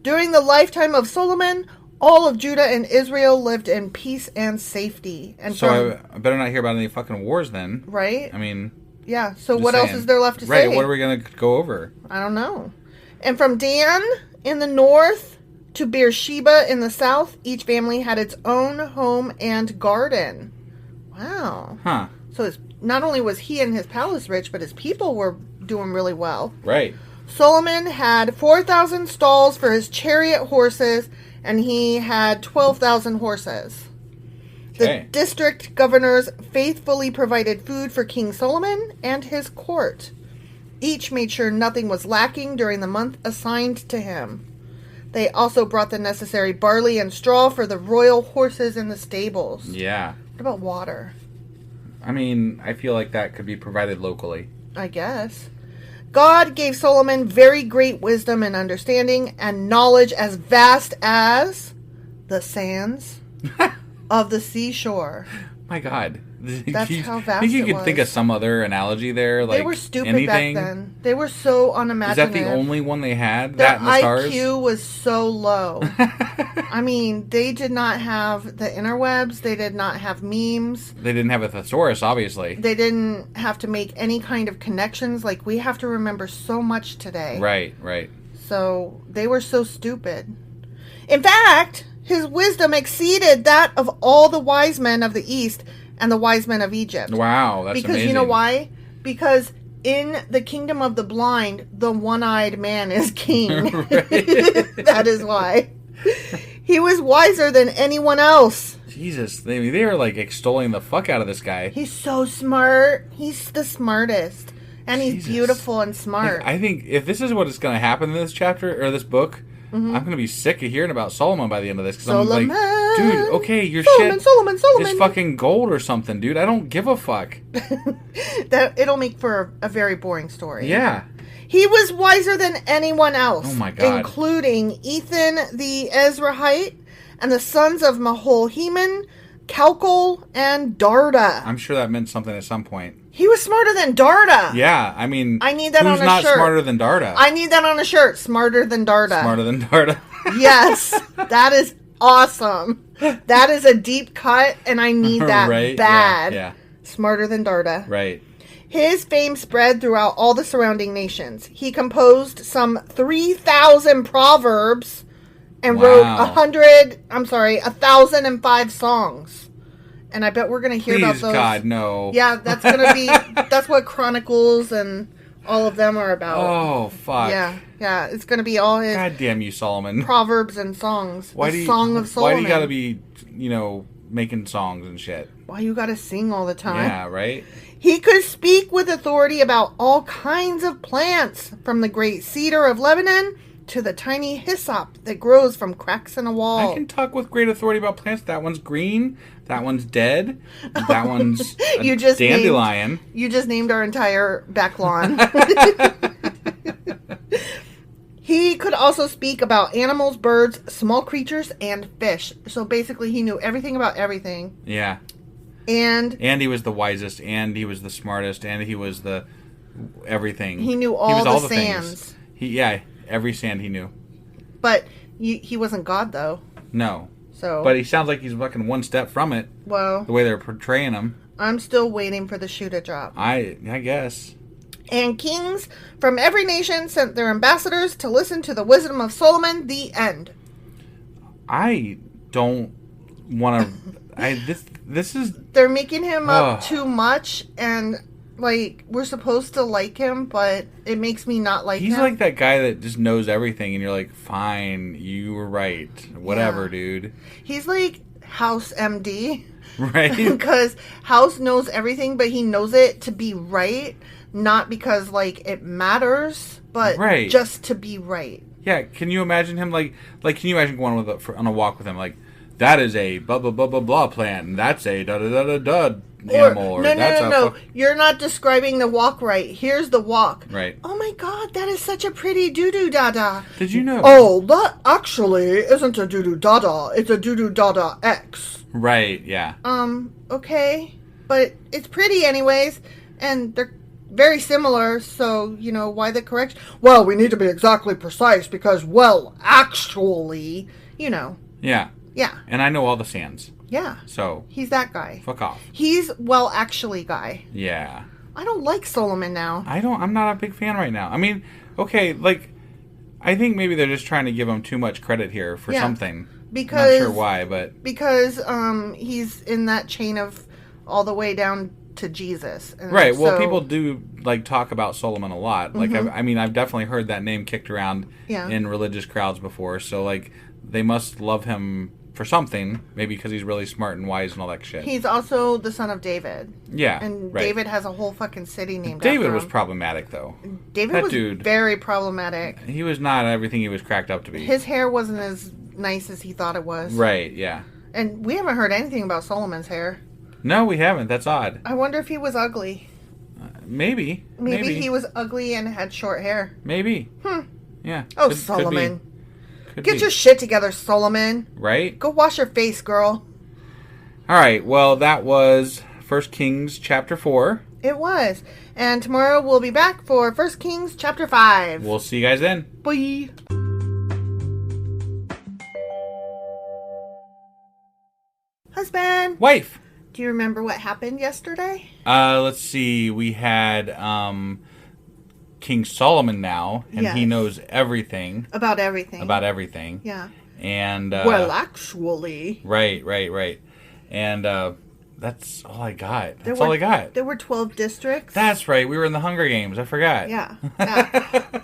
During the lifetime of Solomon, all of Judah and Israel lived in peace and safety. And so I better not hear about any fucking wars then. Right? I mean... Yeah, so what else is there left to say? Right, what are we going to go over? I don't know. And from Dan in the north to Beersheba in the south, each family had its own home and garden. Wow. Huh. So not only was he and his palace rich, but his people were doing really well. Right. Solomon had 4,000 stalls for his chariot horses, and he had 12,000 horses. The district governors faithfully provided food for King Solomon and his court. Each made sure nothing was lacking during the month assigned to him. They also brought the necessary barley and straw for the royal horses in the stables. Yeah. What about water? I mean, I feel like that could be provided locally. I guess. God gave Solomon very great wisdom and understanding and knowledge as vast as the sands of the seashore. My God. That's how vast I think you it could was. think of some other analogy there. Like they were stupid anything. back then. They were so unimaginative. Is that the only one they had? Their That and the stars? IQ was so low. I mean, they did not have the interwebs. They did not have memes. They didn't have a thesaurus, obviously. They didn't have to make any kind of connections. Like, we have to remember so much today. Right, right. So, they were so stupid. In fact, his wisdom exceeded that of all the wise men of the East and the wise men of Egypt. Wow, that's because amazing. You know why? Because in the kingdom of the blind, the one-eyed man is king. That is why. He was wiser than anyone else. Jesus, they are like extolling the fuck out of this guy. He's so smart. He's the smartest. And he's beautiful and smart. I think if this is what is going to happen in this chapter, or this book, I'm going to be sick of hearing about Solomon by the end of this. Because I'm like, dude, okay, your Solomon is fucking gold or something, dude. I don't give a fuck. It'll make for a very boring story. Yeah. He was wiser than anyone else. Oh my God. Including Ethan the Ezrahite and the sons of Mahol-Heman, Calcul, and Darda. I'm sure that meant something at some point. He was smarter than Darda. Yeah, I mean, I need that on a who's not shirt. smarter than Darda? I need that on a shirt. Smarter than Darda. Smarter than Darda. Yes, that is awesome. That is a deep cut, and I need that right? bad. Yeah. Smarter than Darda. Right. His fame spread throughout all the surrounding nations. He composed some 3,000 proverbs and wrote 1,005 songs. And I bet we're going to hear about Please, those. God, no. Yeah, that's going to be, that's what Chronicles and all of them are about. Oh, fuck. Yeah, it's going to be all his God damn you, Solomon. proverbs and songs. Song of Solomon. Why do you gotta be, making songs and shit? Why you gotta sing all the time? Yeah, right? He could speak with authority about all kinds of plants, from the great cedar of Lebanon to the tiny hyssop that grows from cracks in a wall. I can talk with great authority about plants. That one's green. That one's dead. That one's a dandelion. You just named our entire back lawn. He could also speak about animals, birds, small creatures, and fish. So basically, he knew everything about everything. Yeah. And he was the wisest, and he was the smartest, and he was the everything. He knew all the sands. Every sand he knew. But he wasn't God, though. No. So. But he sounds like he's fucking one step from it. Well. The way they're portraying him. I'm still waiting for the shoe to drop. I guess. And kings from every nation sent their ambassadors to listen to the wisdom of Solomon. The end. I don't want to. This is. They're making him up too much, and we're supposed to like him, but it makes me not like him. He's like that guy that just knows everything, and you're like, fine, you were right, whatever, dude. He's like House MD, right? Because House knows everything, but he knows it to be right. Not because, it matters, but just to be right. Yeah, can you imagine him, can you imagine going on a walk with him, that is a blah, blah, blah, blah, blah plant, and that's a da-da-da-da-da animal. No. You're not describing the walk right. Here's the walk. Right. Oh, my God, that is such a pretty doo-doo-da-da. Did you know? Oh, that actually isn't a doo-doo-da-da. It's a doo-doo-da-da X. Right, yeah. Okay. But it's pretty anyways, and they're very similar, so, why the correction? Well, we need to be exactly precise because, actually, Yeah. Yeah. And I know all the sands. Yeah. So. He's that guy. Fuck off. He's, actually guy. Yeah. I don't like Solomon now. I'm not a big fan right now. I mean, okay, I think maybe they're just trying to give him too much credit here for something. Because. I'm not sure why, but. Because, he's in that chain of all the way down to Jesus. And right. Well, people do talk about Solomon a lot. Mm-hmm. I've definitely heard that name kicked around in religious crowds before. So they must love him for something. Maybe because he's really smart and wise and all that shit. He's also the son of David. Yeah. And David has a whole fucking city named after him. David was problematic though. David was very problematic. He was not everything he was cracked up to be. His hair wasn't as nice as he thought it was. Right. Yeah. And we haven't heard anything about Solomon's hair. No, we haven't. That's odd. I wonder if he was ugly. Maybe. Maybe he was ugly and had short hair. Maybe. Yeah. Oh, Solomon. Could Get be. your shit together, Solomon. Right? Go wash your face, girl. All right. Well, that was 1 Kings chapter 4. It was. And tomorrow we'll be back for 1 Kings chapter 5. We'll see you guys then. Bye. Husband. Wife. Do you remember what happened yesterday? Let's see. We had King Solomon now, and he knows everything. About everything. Yeah. Yeah. And actually. Right. And that's all I got. All I got. There were 12 districts. That's right. We were in the Hunger Games. I forgot. Yeah.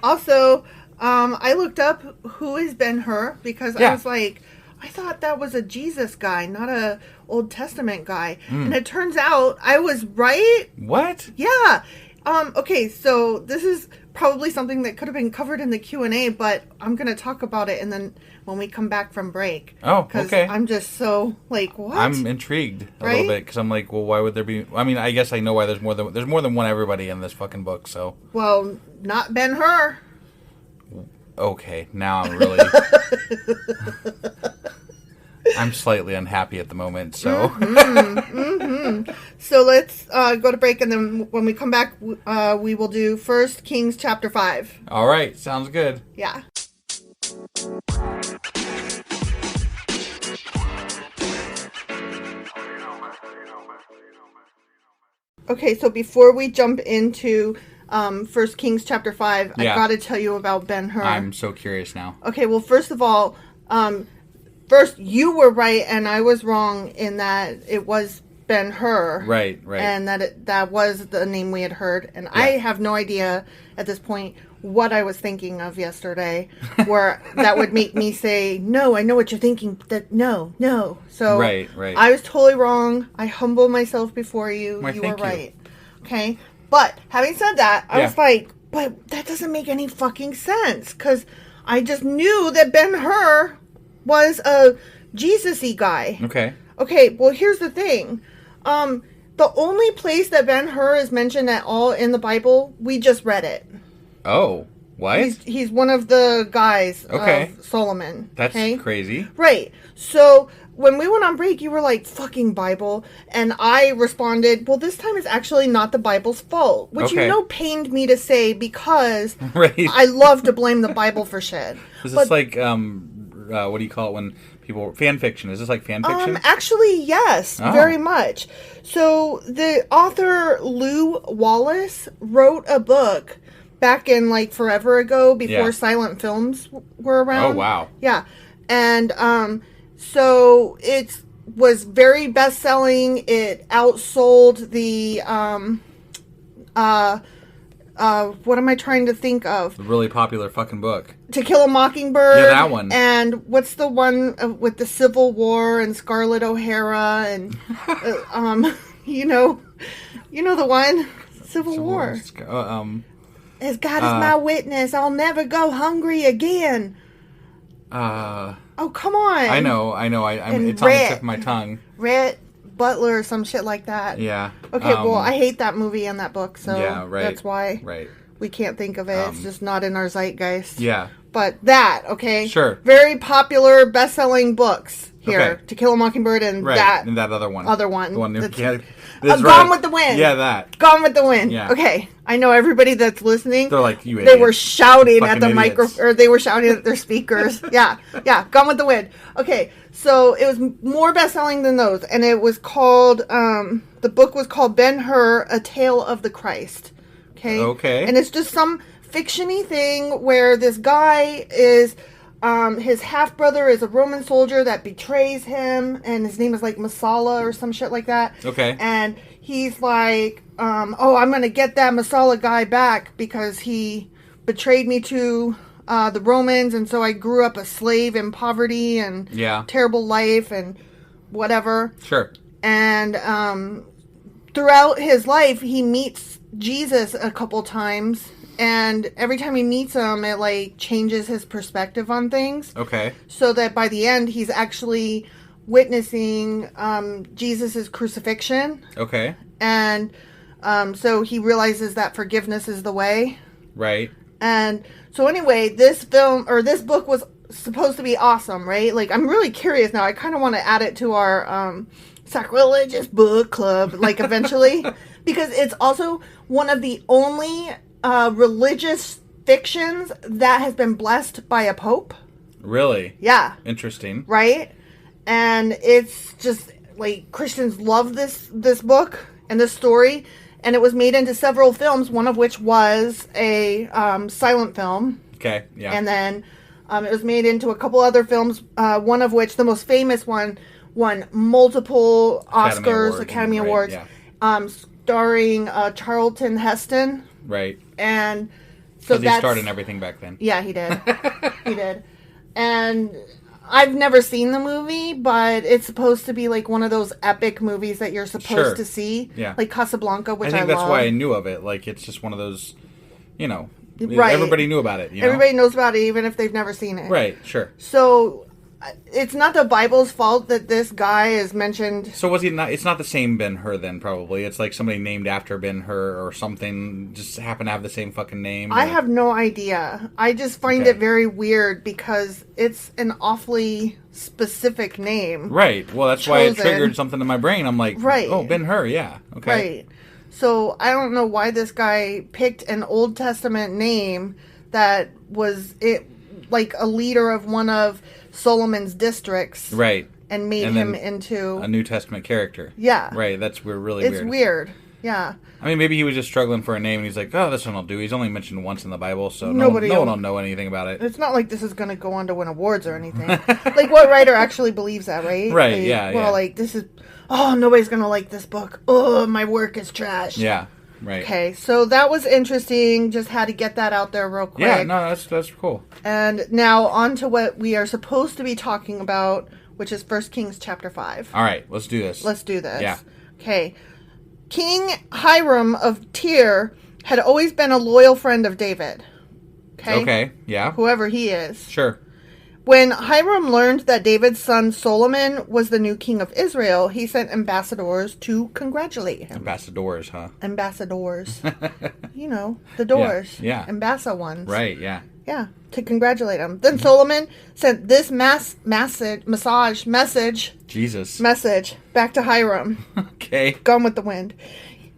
Also, I looked up who is Ben-Hur because I was like, I thought that was a Jesus guy, not a Old Testament guy. And it turns out I was right. What? Yeah. Okay, so this is probably something that could have been covered in the Q&A, but I'm going to talk about it and then when we come back from break. Oh, okay. Because I'm just so, what? I'm intrigued a little bit because I'm like, well, why would there be... I mean, I guess I know why there's more than one everybody in this fucking book, so... Well, not Ben-Hur. Okay, now I'm really... I'm slightly unhappy at the moment, so. So let's go to break, and then when we come back, we will do 1 Kings chapter 5. All right, sounds good. Yeah. Okay, so before we jump into 1 Kings chapter 5, Yeah. I got to tell you about Ben-Hur. I'm so curious now. Okay, well, first of all, first, you were right and I was wrong in that it was Ben-Hur. Right. And that was the name we had heard. And I have no idea at this point what I was thinking of yesterday, where that would make me say, no, I know what you're thinking. No. So Right. I was totally wrong. I humble myself before you. Why, you thank were you. right. Okay? But having said that, I Yeah. was like, but that doesn't make any fucking sense. Because I just knew that Ben-Hur was a Jesus-y guy. Okay, well, here's the thing. The only place that Ben-Hur is mentioned at all in the Bible, we just read it. Oh, what? He's one of the guys Okay. of Solomon. That's okay? crazy. Right. So when we went on break, you were like, fucking Bible. And I responded, well, this time is actually not the Bible's fault. Which Okay. pained me to say because Right. I love to blame the Bible for shit. Is this like, what do you call it when people... Fan fiction. Is this like fan fiction? Actually, yes, Oh. very much. So the author Lew Wallace wrote a book back in like forever ago, before Yeah. silent films were around. Oh, wow. Yeah. And so it was very best-selling. It outsold the what am I trying to think of? A really popular fucking book. To Kill a Mockingbird. Yeah, that one. And what's the one with the Civil War and Scarlett O'Hara and you know the one, Civil War. As God is my witness, I'll never go hungry again. Oh, come on. I know. And It's on the Rhett. tip of my tongue. Rhett Butler or some shit like that. Yeah. Okay, well, I hate that movie and that book, so Yeah, right. that's why Right. we can't think of it. It's just not in our zeitgeist. Yeah. But that, okay? Sure. Very popular, best-selling books here. Okay. To Kill a Mockingbird and Right. that And that other one. other one. The one that That's- that's Gone with the Wind. Yeah, that. Gone with the Wind. Yeah. Okay. I know everybody that's listening. They're like, you They idiots. were shouting Fucking at the idiots. microphone, or they were shouting at their speakers. Yeah. Gone with the Wind. Okay. So it was more best-selling than those. And it was called, the book was called Ben-Hur, A Tale of the Christ. Okay. Okay. And it's just some fiction-y thing where this guy is... his half-brother is a Roman soldier that betrays him, and his name is like Masala or some shit like that. Okay. And he's like, I'm gonna get that Masala guy back because he betrayed me to the Romans, and so I grew up a slave in poverty and terrible life and whatever. Sure. And throughout his life, he meets Jesus a couple times. And every time he meets him, it, like, changes his perspective on things. Okay. So that by the end, he's actually witnessing Jesus' crucifixion. Okay. And so he realizes that forgiveness is the way. Right. And so anyway, this book was supposed to be awesome, right? Like, I'm really curious now. I kind of want to add it to our Sacrilegious book club, like, eventually. Because it's also one of the only... religious fictions that has been blessed by a pope. Really? Yeah. Interesting. Right? And it's just, like, Christians love this book and this story. And it was made into several films, one of which was a silent film. Okay, yeah. And then it was made into a couple other films, one of which, the most famous one, won multiple Academy Awards. Yeah. Starring Charlton Heston. Right. And so he starred in everything back then. Yeah, he did. He did. And I've never seen the movie, but it's supposed to be like one of those epic movies that you're supposed to see. Yeah. Like Casablanca, which I think that's love. why I knew of it. Like, it's just one of those, Right. everybody knew about it. You know? Everybody knows about it, even if they've never seen it. Right, sure. So it's not the Bible's fault that this guy is mentioned. So was he not? It's not the same Ben-Hur then, probably. It's like somebody named after Ben-Hur or something, just happened to have the same fucking name. I have no idea. I just find it very weird because it's an awfully specific name. Right. Well, that's why it triggered something in my brain. I'm like, oh, Ben-Hur, yeah. Okay. Right. So I don't know why this guy picked an Old Testament name that was like a leader of one of Solomon's districts. Right. And made him into a New Testament character. Yeah. Right. That's really weird. It's weird. Yeah. I mean, maybe he was just struggling for a name, and he's like, "Oh, this one will do." He's only mentioned once in the Bible, so no one will know anything about it. It's not like this is going to go on to win awards or anything. Like, what writer actually believes that, right? Right. Like, yeah. Well, like this is. Oh, nobody's going to like this book. Oh, my work is trash. Yeah. Right. Okay, so that was interesting. Just had to get that out there real quick. Yeah. No, that's cool. And now on to what we are supposed to be talking about, which is 1 Kings chapter 5. All right, let's do this. Let's do this. Yeah. Okay. King Hiram of Tyre had always been a loyal friend of David. Okay? Okay, yeah. Whoever he is. Sure. When Hiram learned that David's son Solomon was the new king of Israel, he sent ambassadors to congratulate him. Ambassadors, huh? Ambassadors. You know, the doors. Yeah. Ambassa ones. Right, yeah. Yeah, to congratulate him. Then Solomon sent this message back to Hiram. Okay. Gone with the wind.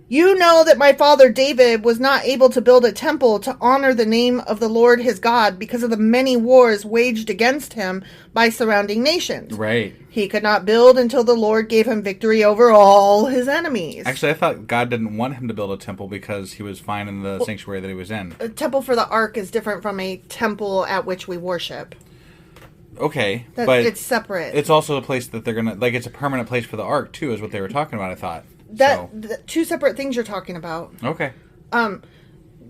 You know that my father David was not able to build a temple to honor the name of the Lord his God because of the many wars waged against him by surrounding nations. Right. He could not build until the Lord gave him victory over all his enemies. Actually, I thought God didn't want him to build a temple because he was fine in the sanctuary that he was in. A temple for the ark is different from a temple at which we worship. Okay, but it's separate. It's also a place that they're going to... Like, it's a permanent place for the ark, too, is what they were talking about, I thought. Two separate things you're talking about. Okay.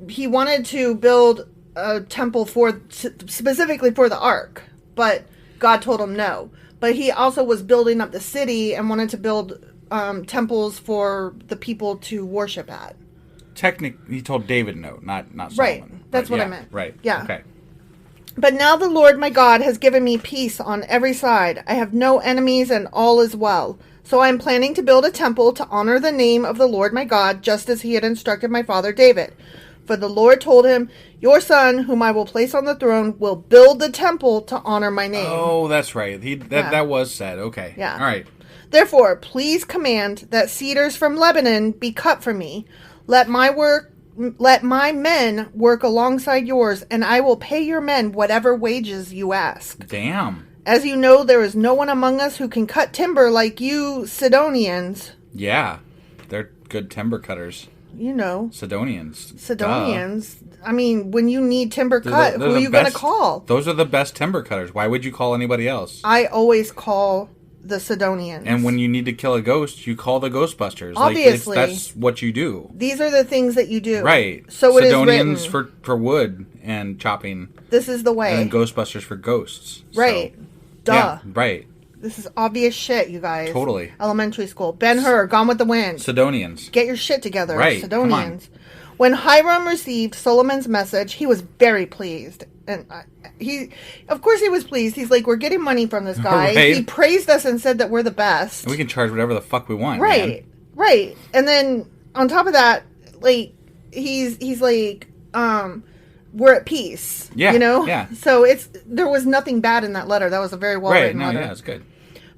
He wanted to build a temple specifically for the ark, but God told him no. But he also was building up the city and wanted to build temples for the people to worship at. He told David no, not Solomon. Right. That's what I meant. Right. Yeah. Okay. But now the Lord my God has given me peace on every side. I have no enemies and all is well. So I am planning to build a temple to honor the name of the Lord my God, just as he had instructed my father David. For the Lord told him, your son, whom I will place on the throne, will build the temple to honor my name. Oh, that's right. That was said. Okay. Yeah. All right. Therefore, please command that cedars from Lebanon be cut for me. Let my men work alongside yours, and I will pay your men whatever wages you ask. Damn. As you know, there is no one among us who can cut timber like you Sidonians. Yeah. They're good timber cutters. You know. Sidonians. Duh. I mean, when you need timber cut, who are you going to call? Those are the best timber cutters. Why would you call anybody else? I always call the Sidonians. And when you need to kill a ghost, you call the Ghostbusters. Obviously. That's what you do. These are the things that you do. Right. So Sidonians it is written. for wood and chopping. This is the way. And then Ghostbusters for ghosts. Right. So, duh. Yeah, right. This is obvious shit, you guys. Totally. Elementary school. Ben-Hur, Gone with the Wind. Sidonians. Get your shit together. Right. Sidonians. When Hiram received Solomon's message, he was very pleased. And of course he was pleased. He's like, we're getting money from this guy. Right. He praised us and said that we're the best. And we can charge whatever the fuck we want. Right. Man. Right. And then on top of that, like, he's like, we're at peace. Yeah. You know? Yeah. So there was nothing bad in that letter. That was a very well written letter. Yeah, it's good.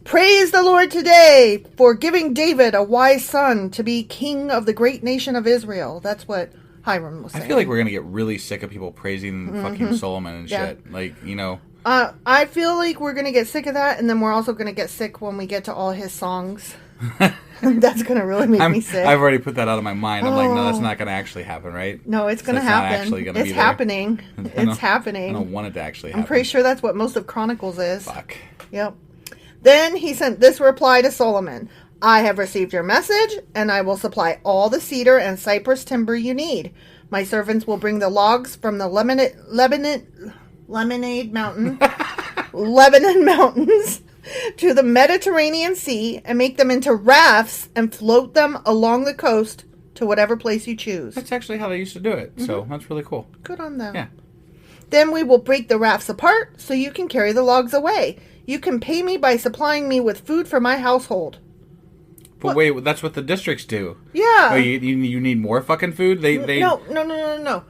Praise the Lord today for giving David a wise son to be king of the great nation of Israel. That's what Hiram was saying. I feel like we're going to get really sick of people praising fucking Solomon and shit. Like, you know. I feel like we're going to get sick of that, and then we're also going to get sick when we get to all his songs. That's going to really make me sick. I've already put that out of my mind. I'm like, no, that's not going to actually happen, right? No, it's going to happen. It's happening. It's happening. I don't want it to actually happen. I'm pretty sure that's what most of Chronicles is. Fuck. Yep. Then he sent this reply to Solomon. I have received your message, and I will supply all the cedar and cypress timber you need. My servants will bring the logs from the Lemonade Mountain, Lebanon Mountains to the Mediterranean Sea and make them into rafts and float them along the coast to whatever place you choose. That's actually how they used to do it, so that's really cool. Good on them. Yeah. Then we will break the rafts apart so you can carry the logs away. You can pay me by supplying me with food for my household. But wait, that's what the districts do. Yeah. Wait, you need more fucking food? They No.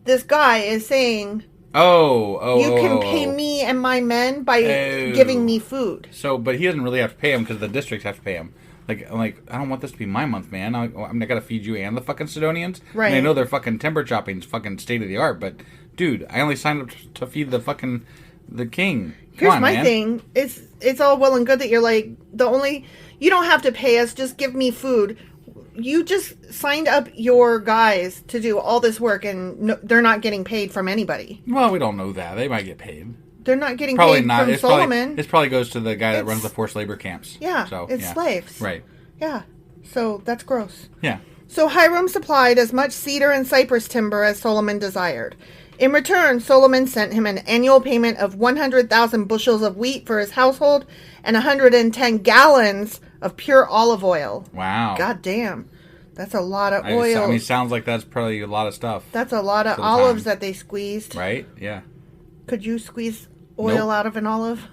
This guy is saying... You can pay me and my men by giving me food. So, but he doesn't really have to pay him because the districts have to pay him. I'm like, I don't want this to be my month, man. I'm not gonna feed you and the fucking Sidonians. Right. And I know their fucking timber chopping's fucking state of the art, but dude, I only signed up to feed the king. Here's my thing. It's all well and good that you're like, you don't have to pay us, just give me food. You just signed up your guys to do all this work, and they're not getting paid from anybody. Well, we don't know that. They might get paid. They're not getting probably paid not. from Solomon. This probably goes to the guy that runs the forced labor camps. Yeah, so, it's slaves. Right. Yeah, so that's gross. Yeah. So Hiram supplied as much cedar and cypress timber as Solomon desired. In return, Solomon sent him an annual payment of 100,000 bushels of wheat for his household and 110 gallons of pure olive oil. Wow. God damn. That's a lot of oil. Sounds like that's probably a lot of stuff. That's a lot of olives that they squeezed. Right? Yeah. Could you squeeze oil out of an olive?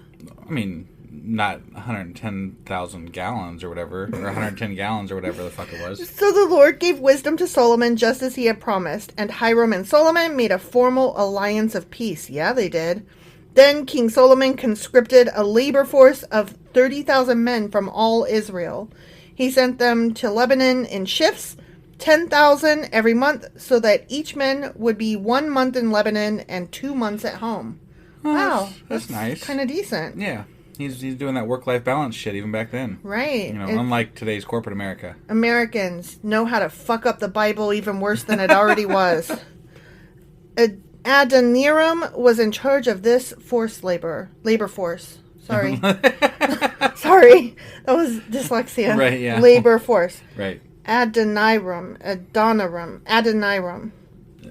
I mean, not 110,000 gallons or whatever, or 110 gallons or whatever the fuck it was. So the Lord gave wisdom to Solomon just as he had promised, and Hiram and Solomon made a formal alliance of peace. Yeah, they did. Then King Solomon conscripted a labor force of 30,000 men from all Israel. He sent them to Lebanon in shifts, 10,000 every month, so that each man would be 1 month in Lebanon and 2 months at home. Oh, wow. That's nice. Kind of decent. Yeah. He's doing that work-life balance shit even back then. Right. Unlike today's corporate America. Americans know how to fuck up the Bible even worse than it already was. Adoniram was in charge of this labor force. Sorry. Sorry. That was dyslexia. Right, yeah. Labor force. Right. Adoniram.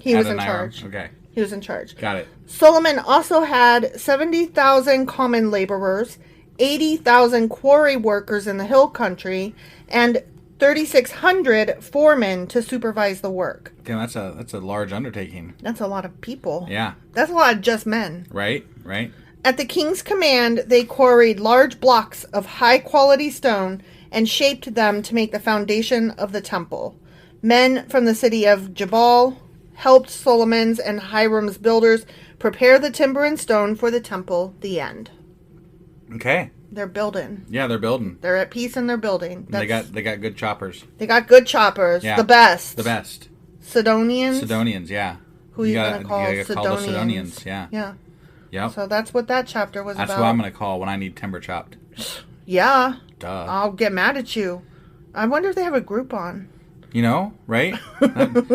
He was in charge. Okay. He was in charge. Got it. Solomon also had 70,000 common laborers, 80,000 quarry workers in the hill country, and 3,600 foremen to supervise the work. Damn, that's a large undertaking. That's a lot of people. Yeah. That's a lot of just men. Right. At the king's command, they quarried large blocks of high-quality stone and shaped them to make the foundation of the temple. Men from the city of Jabal helped Solomon's and Hiram's builders prepare the timber and stone for the temple. The end. Okay. They're building. Yeah, they're building. They're at peace and they're building. They got good choppers. They got good choppers. Yeah. The best. Sidonians, yeah. Who are you going to call Sidonians? Call the Sidonians, yeah. Yeah. Yep. So that's what that chapter was about. That's who I'm going to call when I need timber chopped. Yeah. Duh. I'll get mad at you. I wonder if they have a Groupon. Right?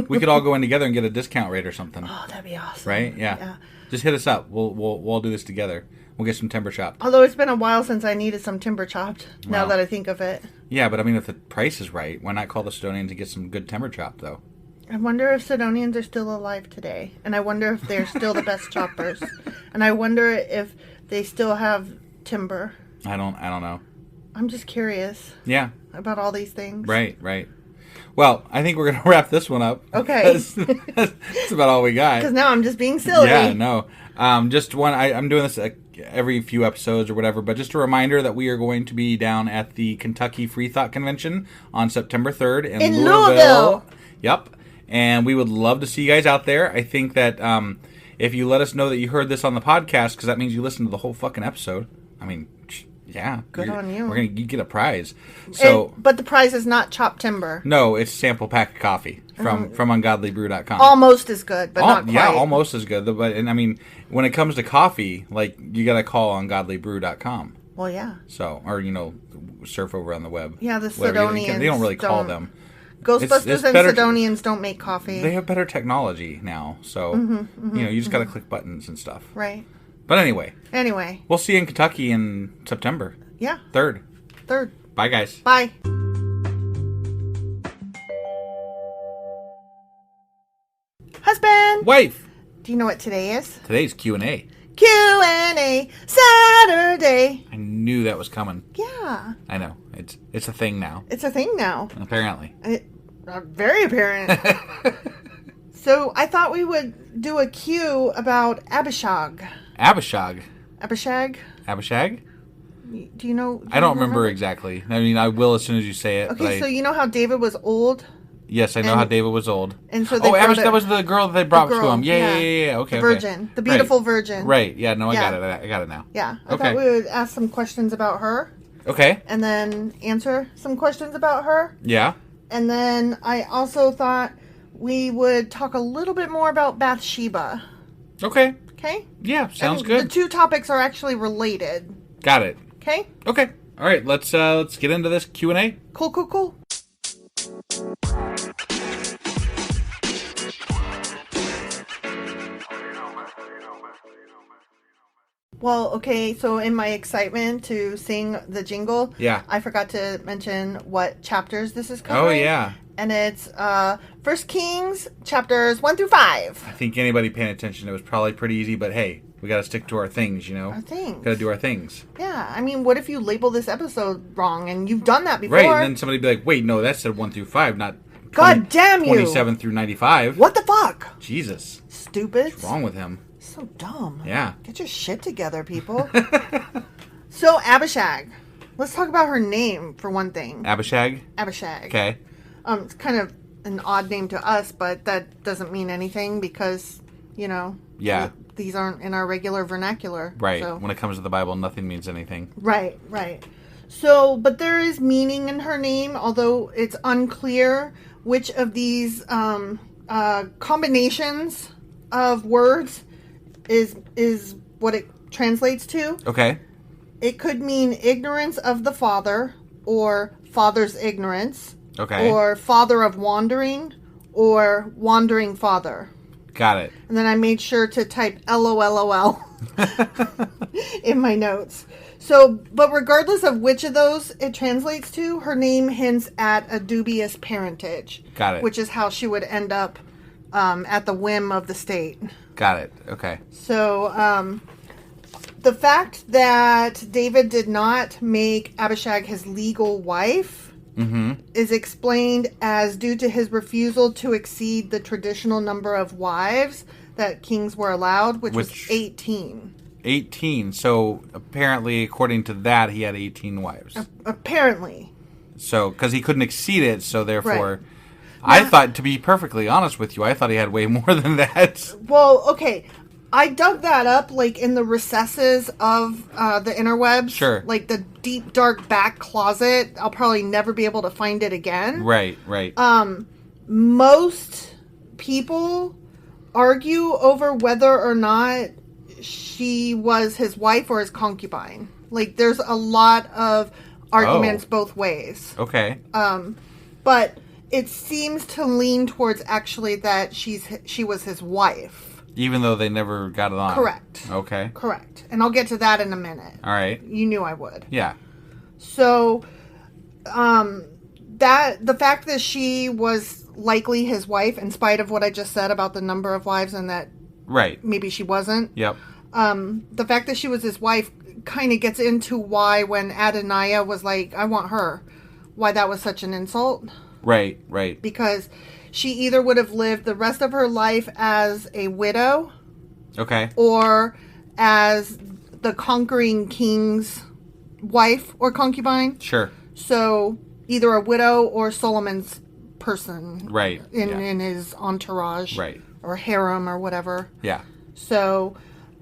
We could all go in together and get a discount rate or something. Oh, that'd be awesome. Right? Yeah. Just hit us up. We'll all do this together. We'll get some timber chopped. Although it's been a while since I needed some timber chopped, now that I think of it. Yeah, but I mean, if the price is right, why not call the Sidonians and get some good timber chopped, though? I wonder if Sidonians are still alive today. And I wonder if they're still the best choppers. And I wonder if they still have timber. I don't know. I'm just curious. Yeah. About all these things. Right. Well, I think we're going to wrap this one up. Okay. That's about all we got. Because now I'm just being silly. Yeah, no. Just one, I'm doing this every few episodes or whatever, but just a reminder that we are going to be down at the Kentucky Free Thought Convention on September 3rd in Louisville. Yep. And we would love to see you guys out there. I think that if you let us know that you heard this on the podcast, because that means you listened to the whole fucking episode. I mean, yeah. Good on you. You get a prize. So, but the prize is not chopped timber. No, it's a sample pack of coffee from ungodlybrew.com. Almost as good, but not quite. Yeah, almost as good. But I mean, when it comes to coffee, like, you got to call ungodlybrew.com. Well, yeah. So, or, surf over on the web. Yeah, the Sidonians. They don't really call them. Ghostbusters it's and better Sidonians don't make coffee. They have better technology now. So, you just got to click buttons and stuff. Right. But anyway. We'll see you in Kentucky in September. Yeah. 3rd. Bye, guys. Bye. Husband. Wife. Do you know what today is? Today's Q&A. Q&A Saturday. I knew that was coming. Yeah. I know. It's a thing now. It's a thing now. Apparently. Very apparent. So I thought we would do a Q about Abishag. Abishag? Abishag? Abishag? Do you know? I don't remember exactly. I mean, I will as soon as you say it. Okay, so you know how David was old? Yes, I know how David was old. And so that was the girl that they brought to him. Yeah. Okay. The virgin. The beautiful virgin. Right. Yeah, no, I got it. I got it now. Yeah. I thought we would ask some questions about her. Okay. And then answer some questions about her. Yeah. And then I also thought we would talk a little bit more about Bathsheba. Okay. Okay? Yeah, sounds good. The two topics are actually related. Got it. Okay? Okay. All right, let's get into this Q&A. Cool. Well, okay, so in my excitement to sing the jingle, I forgot to mention what chapters this is covering. Oh, yeah. And it's 1 Kings, chapters 1 through 5. I think anybody paying attention, it was probably pretty easy, but hey, we got to stick to our things, you know? Our things. Got to do our things. Yeah, I mean, what if you label this episode wrong, and you've done that before? Right, and then somebody be like, wait, no, that said 1 through 5, not 20, God damn you! 27 through 95. What the fuck? Jesus. Stupid. What's wrong with him? So dumb. Yeah. Get your shit together, people. So, Abishag. Let's talk about her name, for one thing. Abishag? Abishag. Okay. It's kind of an odd name to us, but that doesn't mean anything because, you know... Yeah. These aren't in our regular vernacular. Right. So. When it comes to the Bible, nothing means anything. Right. So, but there is meaning in her name, although it's unclear which of these combinations of words is what it translates to. Okay. It could mean ignorance of the father, or father's ignorance. Okay. Or father of wandering, or wandering father. Got it. And then I made sure to type LOLOL in my notes. So, but regardless of which of those it translates to, her name hints at a dubious parentage. Got it. Which is how she would end up at the whim of the state. Got it. Okay. So, the fact that David did not make Abishag his legal wife is explained as due to his refusal to exceed the traditional number of wives that kings were allowed, which was 18. 18. So apparently, according to that, he had 18 wives. Apparently. So, because he couldn't exceed it, so therefore... Right. I thought, to be perfectly honest with you, I thought he had way more than that. Well, okay. I dug that up, like, in the recesses of the interwebs. Sure. Like, the deep, dark back closet. I'll probably never be able to find it again. Right. Most people argue over whether or not she was his wife or his concubine. Like, there's a lot of arguments both ways. Okay. But it seems to lean towards actually that she was his wife. Even though they never got it on. Correct. Okay. Correct. And I'll get to that in a minute. All right. You knew I would. Yeah. So, the fact that she was likely his wife, in spite of what I just said about the number of wives and that maybe she wasn't. Yep. The fact that she was his wife kind of gets into why when Adoniah was like, I want her, why that was such an insult. Right. Because she either would have lived the rest of her life as a widow. Okay. Or as the conquering king's wife or concubine. Sure. So either a widow or Solomon's person. Right. In his entourage. Right. Or harem or whatever. Yeah. So,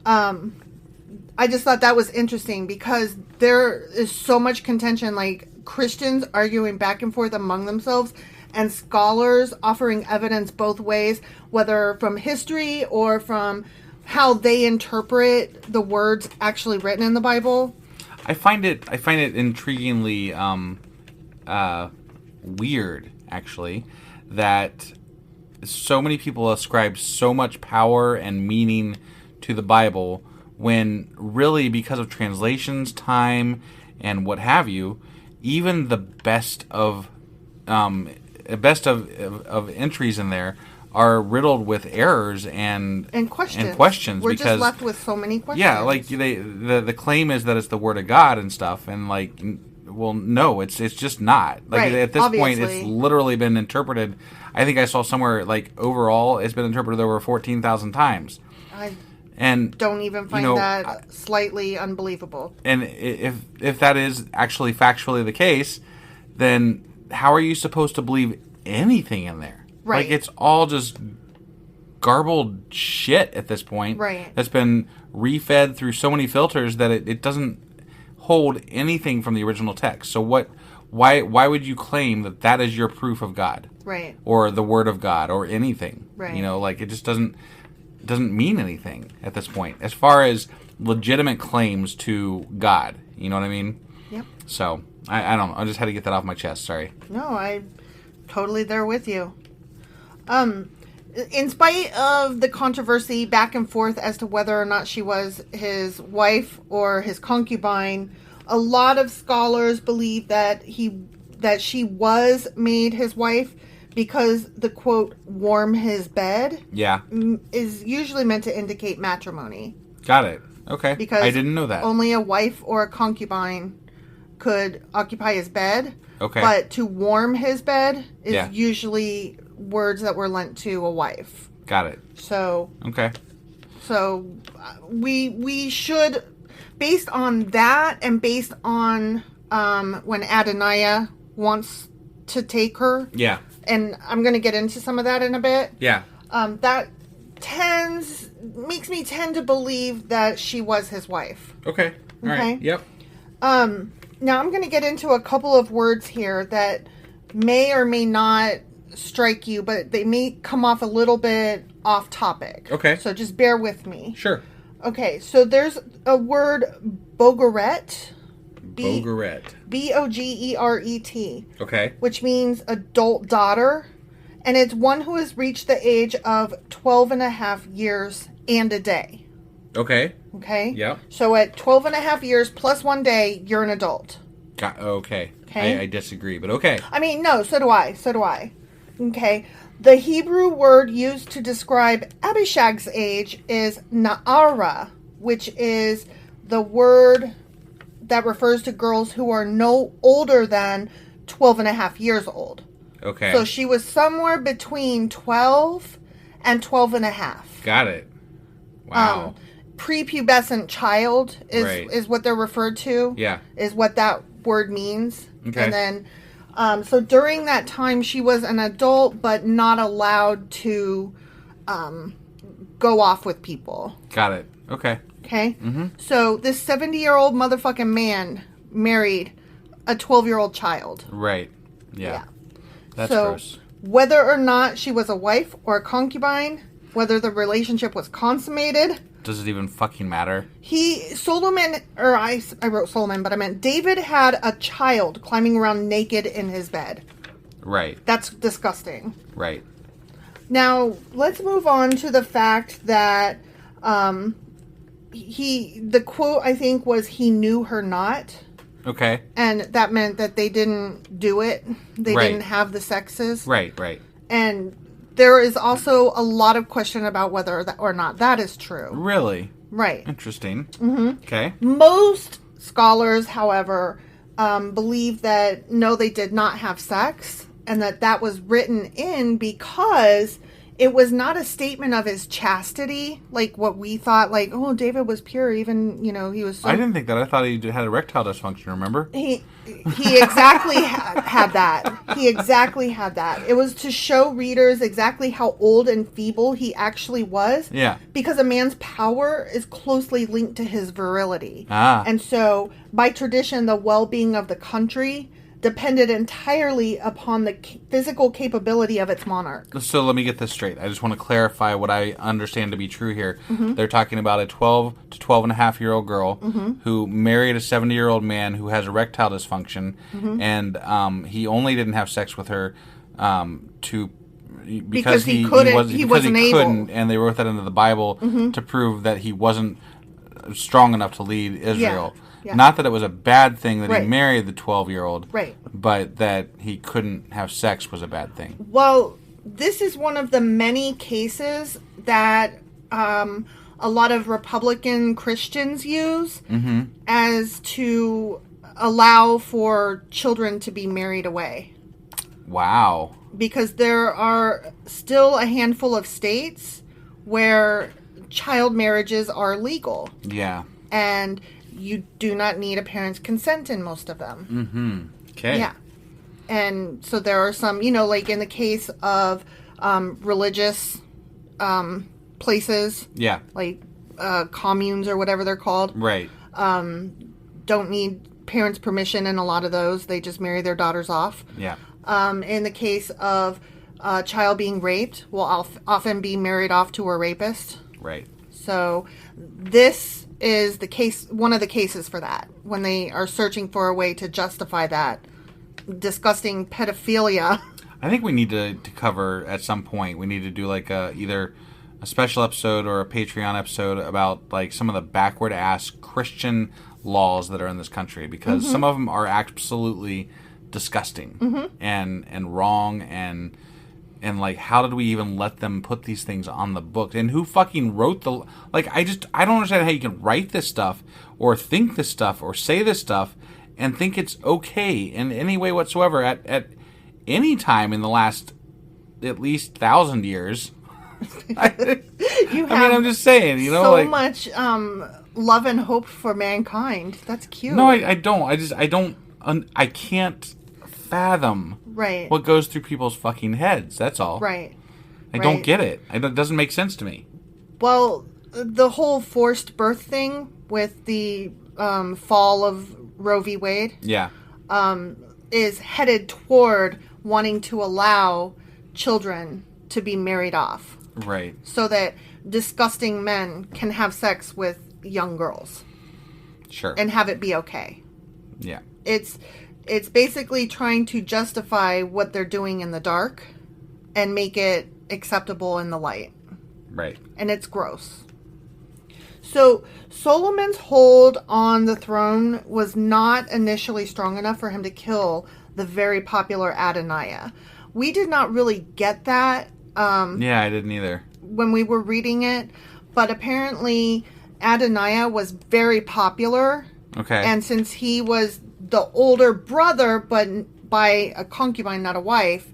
I just thought that was interesting because there is so much contention, like Christians arguing back and forth among themselves and scholars offering evidence both ways, whether from history or from how they interpret the words actually written in the Bible. I find it intriguingly weird, actually, that so many people ascribe so much power and meaning to the Bible when really, because of translations, time, and what have you, even the best of entries in there are riddled with errors and questions. We're because, just left with so many questions. Yeah, like the claim is that it's the Word of God and stuff, and like, well, no, it's just not. Like right, at this obviously. point, it's literally been interpreted. I think I saw somewhere like overall it's been interpreted over 14,000 times. And don't even find that slightly unbelievable. And if that is actually factually the case, then how are you supposed to believe anything in there? Right. Like, it's all just garbled shit at this point. Right. That's been refed through so many filters that it doesn't hold anything from the original text. So why would you claim that is your proof of God? Right. Or the word of God or anything? Right. You know, like, it just doesn't mean anything at this point as far as legitimate claims to God. You know what I mean? Yep. So I don't know. I just had to get that off my chest. Sorry. No, I'm totally there with you. In spite of the controversy back and forth as to whether or not she was his wife or his concubine, a lot of scholars believe that she was made his wife because the quote "warm his bed" is usually meant to indicate matrimony. Got it. Okay. Because I didn't know that. Only a wife or a concubine could occupy his bed. Okay. But to warm his bed is usually words that were lent to a wife. Got it. So. Okay. So we should, based on that and based on when Adoniah wants to take her. Yeah. And I'm going to get into some of that in a bit. Yeah. That makes me tend to believe that she was his wife. Okay. All right. Yep. Now I'm going to get into a couple of words here that may or may not strike you, but they may come off a little bit off topic. Okay. So just bear with me. Sure. Okay. So there's a word Bogeret. Bogeret. Bogeret. Okay. Which means adult daughter. And it's one who has reached the age of 12 and a half years and a day. Okay. Okay? Yep. So at 12 and a half years plus 1 day, you're an adult. Okay. Okay. I disagree, but okay. I mean, no, so do I. Okay. The Hebrew word used to describe Abishag's age is Na'ara, which is the word that refers to girls who are no older than 12 and a half years old. Okay. So she was somewhere between 12 and 12 and a half. Got it. Wow. Prepubescent child is what they're referred to. Yeah. Is what that word means. Okay. And then, so during that time, she was an adult, but not allowed to go off with people. Got it. Okay. Okay? Mm-hmm. So this 70-year-old motherfucking man married a 12-year-old child. Right. Yeah. That's so, gross. Whether or not she was a wife or a concubine, whether the relationship was consummated... Does it even fucking matter? I wrote Solomon, but I meant David had a child climbing around naked in his bed. Right. That's disgusting. Right. Now, let's move on to the fact that the quote, I think, was he knew her not. Okay. And that meant that they didn't do it. They didn't have the sexes. Right. And there is also a lot of question about whether or not that is true. Really? Right. Interesting. Mm-hmm. Okay. Most scholars, however, believe that no, they did not have sex, and that was written in because it was not a statement of his chastity, like what we thought, like, oh, David was pure, even, he was so... I didn't think that. I thought he had erectile dysfunction, remember? He exactly had that. He exactly had that. It was to show readers exactly how old and feeble he actually was. Yeah. Because a man's power is closely linked to his virility. Ah. And so, by tradition, the well-being of the country depended entirely upon the physical capability of its monarch. So let me get this straight. I just want to clarify what I understand to be true here. Mm-hmm. They're talking about a 12 to 12 and a half year old girl who married a 70-year-old man who has erectile dysfunction, and he only didn't have sex with her because he wasn't able. And they wrote that into the Bible to prove that he wasn't strong enough to lead Israel. Yeah. Yeah. Not that it was a bad thing that he married the 12-year-old, but that he couldn't have sex was a bad thing. Well, this is one of the many cases that a lot of Republican Christians use as to allow for children to be married away. Wow. Because there are still a handful of states where child marriages are legal. Yeah. And you do not need a parent's consent in most of them. Mm-hmm. Okay. Yeah. And so there are some, like in the case of religious places. Yeah. Like communes or whatever they're called. Right. Don't need parents' permission in a lot of those. They just marry their daughters off. Yeah. In the case of a child being raped, will often be married off to a rapist. Right. So this is the case, one of the cases for that, when they are searching for a way to justify that disgusting pedophilia. I think we need to cover at some point. We need to do like either a special episode or a Patreon episode about like some of the backward ass Christian laws that are in this country, because some of them are absolutely disgusting and wrong and like, how did we even let them put these things on the books? And who fucking wrote the... Like, I don't understand how you can write this stuff or think this stuff or say this stuff and think it's okay in any way whatsoever at any time in the last at least 1,000 years. I'm just saying, so much love and hope for mankind. That's cute. No, I don't. I can't fathom what goes through people's fucking heads. That's all. Right. I don't get it. It doesn't make sense to me. Well, the whole forced birth thing with the fall of Roe v. Wade is headed toward wanting to allow children to be married off. Right. So that disgusting men can have sex with young girls. Sure. And have it be okay. Yeah. It's basically trying to justify what they're doing in the dark and make it acceptable in the light. Right. And it's gross. So Solomon's hold on the throne was not initially strong enough for him to kill the very popular Adoniah. We did not really get that. Yeah, I didn't either. When we were reading it. But apparently Adoniah was very popular. Okay. And since he was the older brother, but by a concubine, not a wife,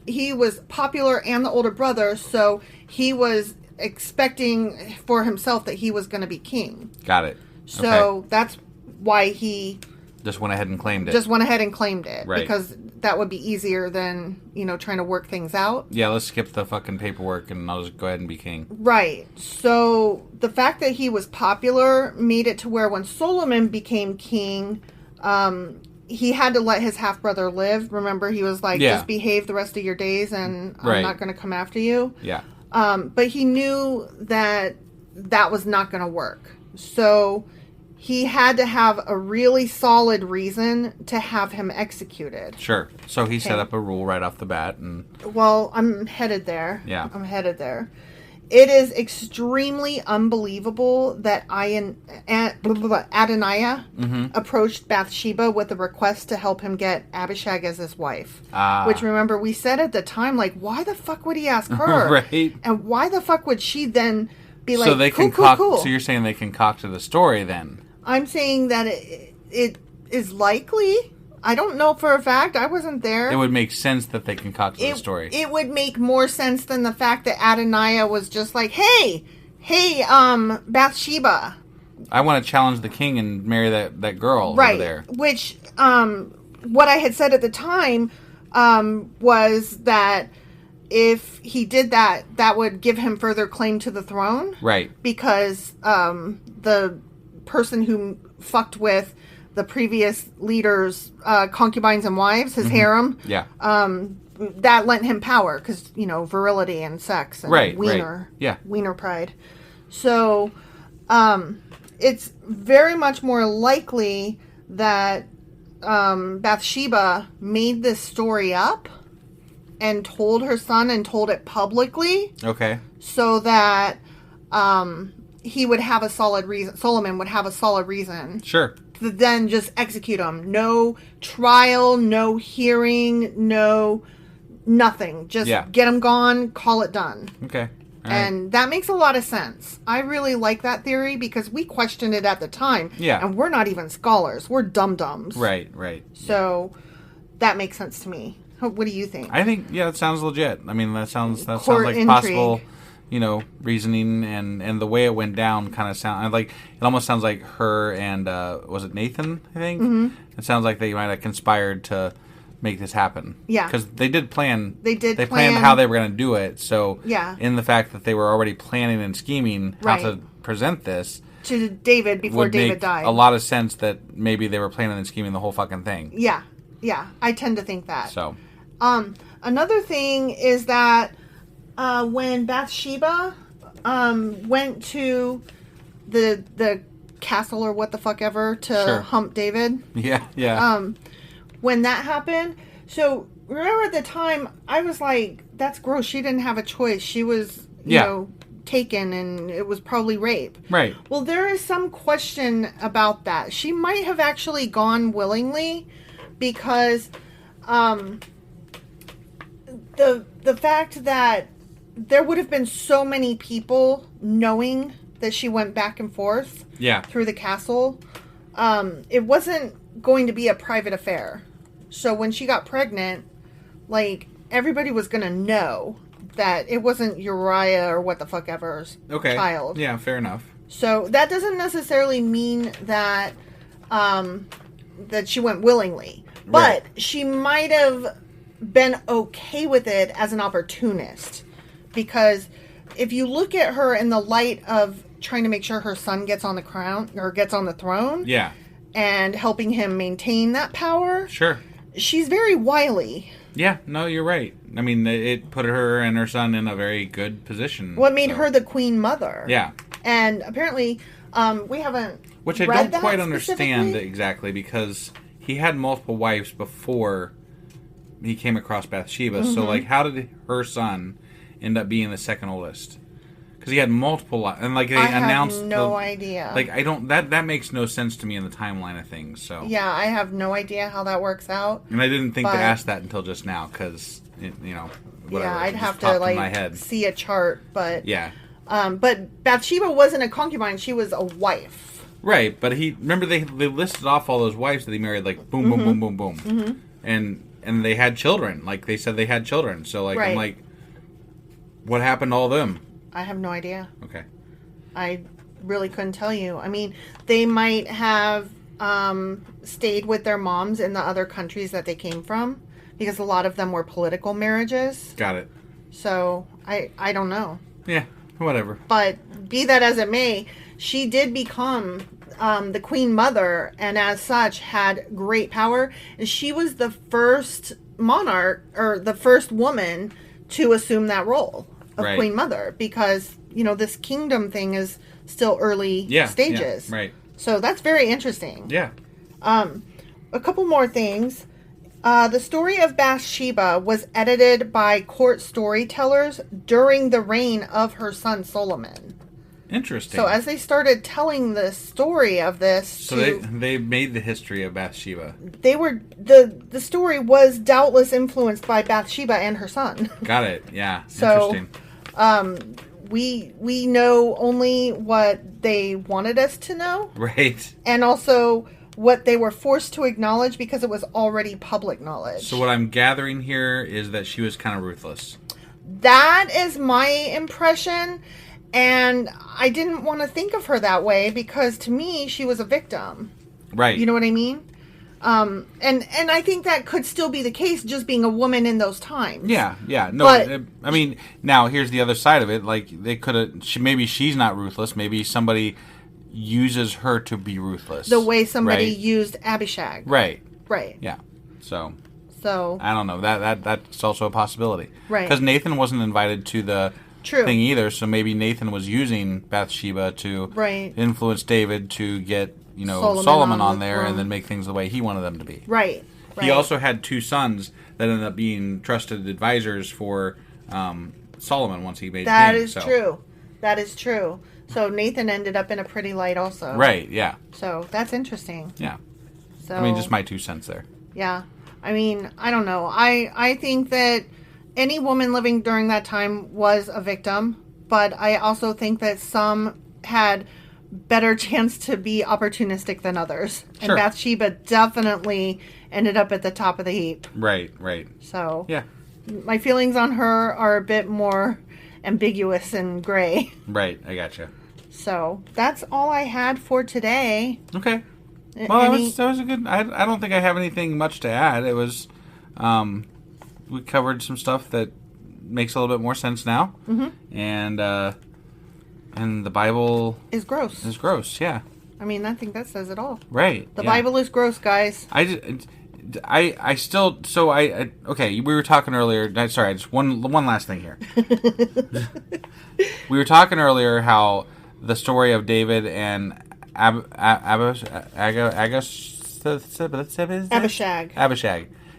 he was popular and the older brother, so he was expecting for himself that he was going to be king. Got it. So that's why he just went ahead and claimed it. Right. Because that would be easier than, trying to work things out. Yeah, let's skip the fucking paperwork and I'll just go ahead and be king. Right. So the fact that he was popular made it to where when Solomon became king, he had to let his half-brother live. Remember, he was like, just behave the rest of your days and I'm not going to come after you. Yeah. But he knew that was not going to work. So he had to have a really solid reason to have him executed. Sure. So he set up a rule right off the bat. Well, I'm headed there. Yeah. I'm headed there. It is extremely unbelievable that Adoniah approached Bathsheba with a request to help him get Abishag as his wife. Which, remember, we said at the time, like, why the fuck would he ask her? Right. And why the fuck would she then be like, so they cool. So you're saying they concocted the story then? I'm saying that it is likely. I don't know for a fact. I wasn't there. It would make sense that they concocted the story. It would make more sense than the fact that Adoniah was just like, hey, Bathsheba, I want to challenge the king and marry that girl over there. Which, what I had said at the time was that if he did that, that would give him further claim to the throne. Right. Because the person who fucked with the previous leader's concubines and wives, his harem, that lent him power because, virility and sex and wiener. Yeah. Wiener pride. So it's very much more likely that Bathsheba made this story up and told her son and told it publicly. Okay. So that he would have a solid reason. Solomon would have a solid reason. Sure. To then just execute him. No trial, no hearing, no nothing. Just get him gone, call it done. Okay. And that makes a lot of sense. I really like that theory because we questioned it at the time. Yeah. And we're not even scholars. We're dum-dums. Right. So that makes sense to me. What do you think? I think, that sounds legit. I mean, that sounds like intrigue. possible. reasoning and the way it went down kind of sound like it almost sounds like her and was it Nathan? I think it sounds like they might have conspired to make this happen. Yeah, because they did plan. They planned how they were going to do it. So yeah, in the fact that they were already planning and scheming how to present this to David before David died, a lot of sense that maybe they were planning and scheming the whole fucking thing. Yeah, I tend to think that. So, another thing is that when Bathsheba went to the castle or what the fuck ever to hump David. Yeah. When that happened, so remember at the time I was like, that's gross. She didn't have a choice. She was, you know, taken and it was probably rape. Right. Well, there is some question about that. She might have actually gone willingly because the fact that there would have been so many people knowing that she went back and forth through the castle. It wasn't going to be a private affair. So when she got pregnant, like, everybody was going to know that it wasn't Uriah or what the fuck ever's child. Yeah, fair enough. So that doesn't necessarily mean that that she went willingly. But she might have been okay with it as an opportunist. Because if you look at her in the light of trying to make sure her son gets on the crown or gets on the throne. Yeah. And helping him maintain that power. Sure. She's very wily. Yeah, no, you're right. I mean, it put her and her son in a very good position. What made her the queen mother. Yeah. And apparently, we haven't Which I don't quite understand exactly, because he had multiple wives before he came across Bathsheba. So, like, how did her son end up being the second oldest? Because he had multiple, and like they announced, have no idea. Like, I don't that makes no sense to me in the timeline of things. So yeah, I have no idea how that works out. And I didn't think to ask that until just now, because whatever. Yeah, I'd have to like see a chart, but yeah. But Bathsheba wasn't a concubine; she was a wife. Right, but remember they listed off all those wives that he married, like boom, boom, boom, boom, boom, and they had children. Like they said, they had children. So like I'm like, what happened to all of them? I have no idea. Okay. I really couldn't tell you. I mean, they might have stayed with their moms in the other countries that they came from, because a lot of them were political marriages. Got it. So, I don't know. Yeah, whatever. But be that as it may, she did become the queen mother, and as such had great power. And she was the first monarch, or the first woman to assume that role of queen mother, because this kingdom thing is still early stages. Yeah, right. So that's very interesting. Yeah. A couple more things. The story of Bathsheba was edited by court storytellers during the reign of her son Solomon. Interesting. So as they started telling the story of this, they made the history of Bathsheba. They were the story was doubtless influenced by Bathsheba and her son. Got it. Yeah. So, interesting. We know only what they wanted us to know. Right. And also what they were forced to acknowledge because it was already public knowledge. So what I'm gathering here is that she was kind of ruthless. That is my impression, and I didn't want to think of her that way because to me she was a victim. Right. You know what I mean? And I think that could still be the case, just being a woman in those times. Yeah. No, but, I mean, now here's the other side of it. Like, they could have. Maybe she's not ruthless. Maybe somebody uses her to be ruthless. The way somebody used Abishag. Right. Yeah. So I don't know. That's also a possibility. Right. Because Nathan wasn't invited to the thing either. So maybe Nathan was using Bathsheba to influence David to get Solomon on there and then make things the way he wanted them to be. Right. He also had two sons that ended up being trusted advisors for Solomon once he made king. That is true. So Nathan ended up in a pretty light also. Right, yeah. So that's interesting. Yeah. So I mean, just my 2 cents there. Yeah. I mean, I don't know. I think that any woman living during that time was a victim, but I also think that some had better chance to be opportunistic than others. Sure. And Bathsheba definitely ended up at the top of the heap. Right. So yeah, my feelings on her are a bit more ambiguous and gray. Right, I gotcha. So that's all I had for today. Okay. Well, that was a good... I don't think I have anything much to add. It was... we covered some stuff that makes a little bit more sense now. Mm-hmm. And the Bible... is gross. Is gross, yeah. I mean, I think that says it all. Right. The Bible is gross, guys. I still... So, okay, we were talking earlier... Sorry, just one last thing here. We were talking earlier how the story of David and Abishag.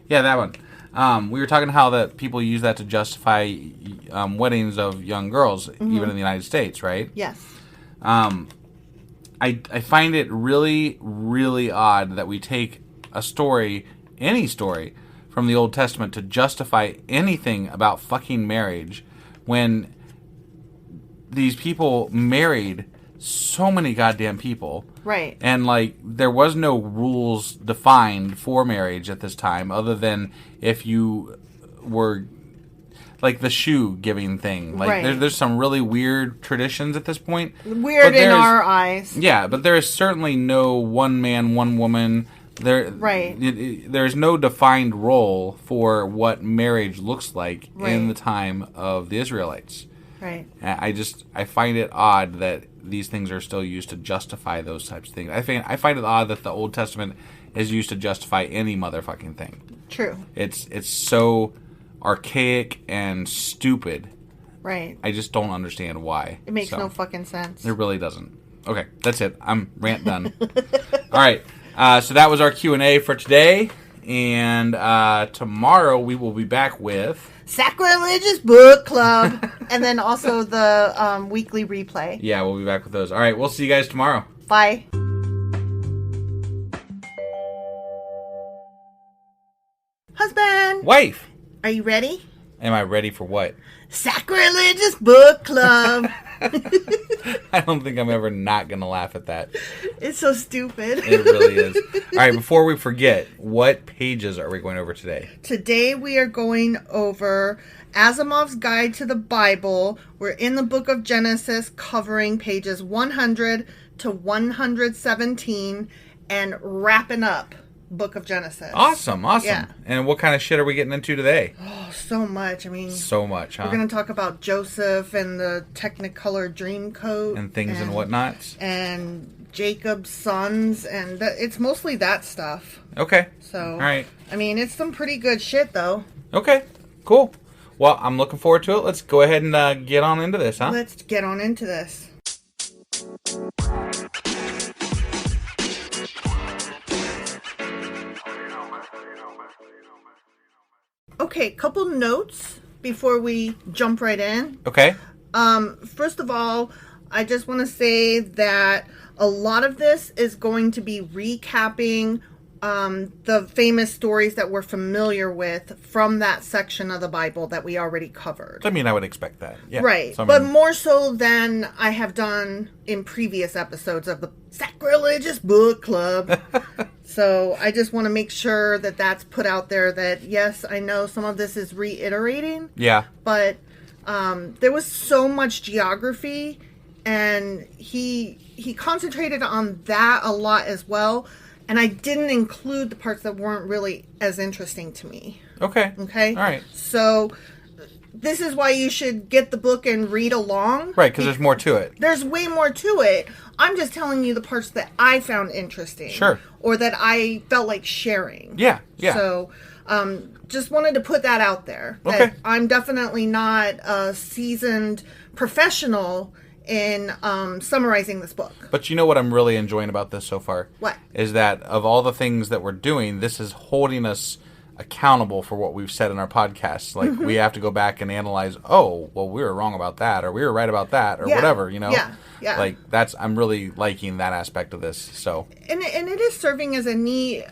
Yeah, that one. We were talking how that people use that to justify weddings of young girls, even in the United States, right? Yes. I find it really, really odd that we take a story, any story, from the Old Testament to justify anything about fucking marriage when these people married so many goddamn people. Right. And, like, there was no rules defined for marriage at this time other than if you were, like, the shoe giving thing. Like, right. There's some really weird traditions at this point. Weird in our eyes. Yeah, but there is certainly no one man, one woman. Right. There's no defined role for what marriage looks like right. in the time of the Israelites. Right. I find it odd that these things are still used to justify those types of things. I find it odd that the Old Testament is used to justify any motherfucking thing. True. It's so archaic and stupid. Right. I just don't understand why. It makes no fucking sense. It really doesn't. Okay, that's it. I'm rant done. All right. So that was our Q&A for today. And tomorrow we will be back with... Sacrilegious Book Club. And then also the weekly replay. Yeah, we'll be back with those. All right, we'll see you guys tomorrow. Bye. Husband. Wife. Are you ready? Am I ready for what? Sacrilegious Book Club. I don't think I'm ever not going to laugh at that. It's so stupid. It really is. All right, before we forget, what pages are we going over today? Today we are going over Asimov's Guide to the Bible. We're in the book of Genesis covering pages 100 to 117 and wrapping up book of Genesis. Awesome. Yeah. And what kind of shit are we getting into today? Oh, so much. I mean... So much, huh? We're going to talk about Joseph and the Technicolor Dreamcoat. And things and whatnots. And Jacob's sons. And it's mostly that stuff. Okay. So... All right. I mean, it's some pretty good shit, though. Okay. Cool. Well, I'm looking forward to it. Let's go ahead and get on into this, huh? Let's get on into this. Okay, couple notes before we jump right in. Okay. First of all, I just want to say that a lot of this is going to be recapping the famous stories that we're familiar with from that section of the Bible that we already covered. I mean, I would expect that. Yeah. Right. So, but more so than I have done in previous episodes of the Sacrilegious Book Club. So I just want to make sure that that's put out there that, yes, I know some of this is reiterating. Yeah. But there was so much geography, and he concentrated on that a lot as well. And I didn't include the parts that weren't really as interesting to me. Okay. Okay? All right. So this is why you should get the book and read along. Right, because there's more to it. There's way more to it. I'm just telling you the parts that I found interesting. Sure. Or that I felt like sharing. Yeah, yeah. So, just wanted to put that out there. That Okay. I'm definitely not a seasoned professional in summarizing this book. But you know what I'm really enjoying about this so far? What? Is that of all the things that we're doing, this is holding us accountable for what we've said in our podcasts. Like, we have to go back and analyze, oh, well, we were wrong about that, or we were right about that, or whatever, you know? Yeah, yeah. Like, I'm really liking that aspect of this, so. And it is serving as a neat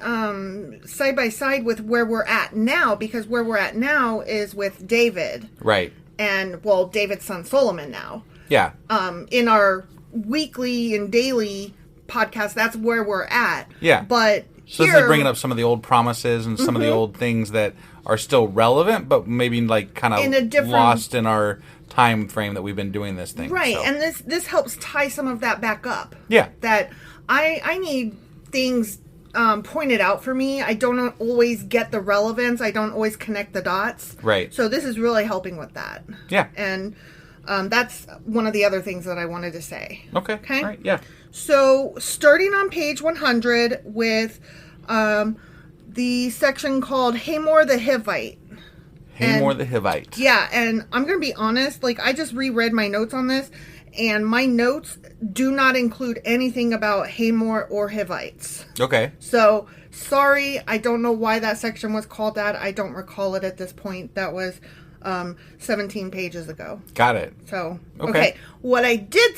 side-by-side with where we're at now, because where we're at now is with David. Right. And, well, David's son Solomon now. Yeah. In our weekly and daily podcast, that's where we're at. Yeah. But So this is bringing up some of the old promises and some of the old things that are still relevant, but maybe like kind of lost in our time frame that we've been doing this thing. Right, so. and this helps tie some of that back up. Yeah. That I need things pointed out for me. I don't always get the relevance. I don't always connect the dots. Right. So this is really helping with that. Yeah. And that's one of the other things that I wanted to say. Okay. Okay. All right. Yeah. So starting on page 100 with the section called Hamor the Hivite. Hamor the Hivite. Yeah, and I'm going to be honest, like I just reread my notes on this, and my notes do not include anything about Hamor or Hivites. Okay. So, sorry, I don't know why that section was called that. I don't recall it at this point. That was 17 pages ago. Got it. So, okay. What I did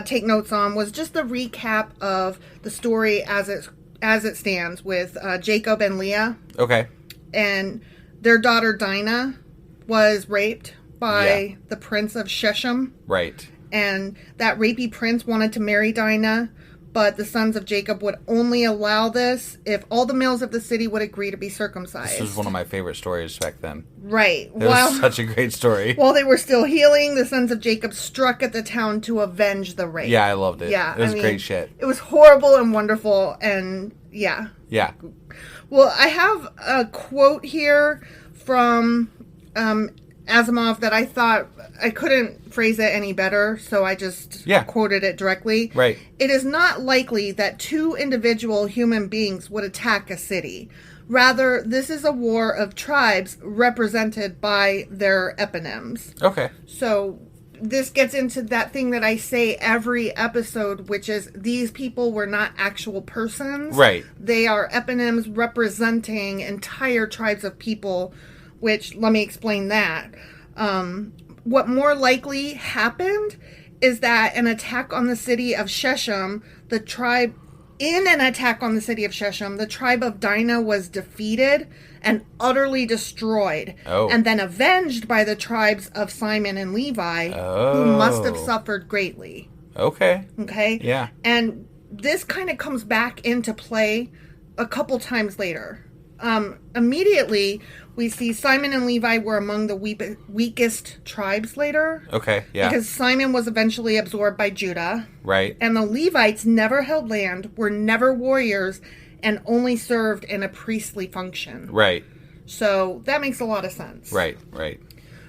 take notes on was just the recap of the story as it stands with Jacob and Leah. Okay. And their daughter Dinah was raped by the prince of Shechem. Right. And that rapey prince wanted to marry Dinah, but the sons of Jacob would only allow this if all the males of the city would agree to be circumcised. This was one of my favorite stories back then. Right. It was such a great story. While they were still healing, the sons of Jacob struck at the town to avenge the rape. Yeah, I loved it. Yeah. It was great shit. It was horrible and wonderful, and yeah. Yeah. Well, I have a quote here from Asimov that I thought I couldn't phrase it any better, so I just quoted it directly. Right. It is not likely that two individual human beings would attack a city. Rather, this is a war of tribes represented by their eponyms. Okay. So this gets into that thing that I say every episode, which is these people were not actual persons. Right. They are eponyms representing entire tribes of people, which, let me explain that. What more likely happened is that an attack on the city of Shechem, the tribe of Dinah was defeated and utterly destroyed, and then avenged by the tribes of Simon and Levi, who must have suffered greatly. Okay. Okay? Yeah. And this kind of comes back into play a couple times later. Immediately, we see Simon and Levi were among the weakest tribes later. Okay, yeah. Because Simon was eventually absorbed by Judah. Right. And the Levites never held land, were never warriors, and only served in a priestly function. Right. So that makes a lot of sense. Right, right.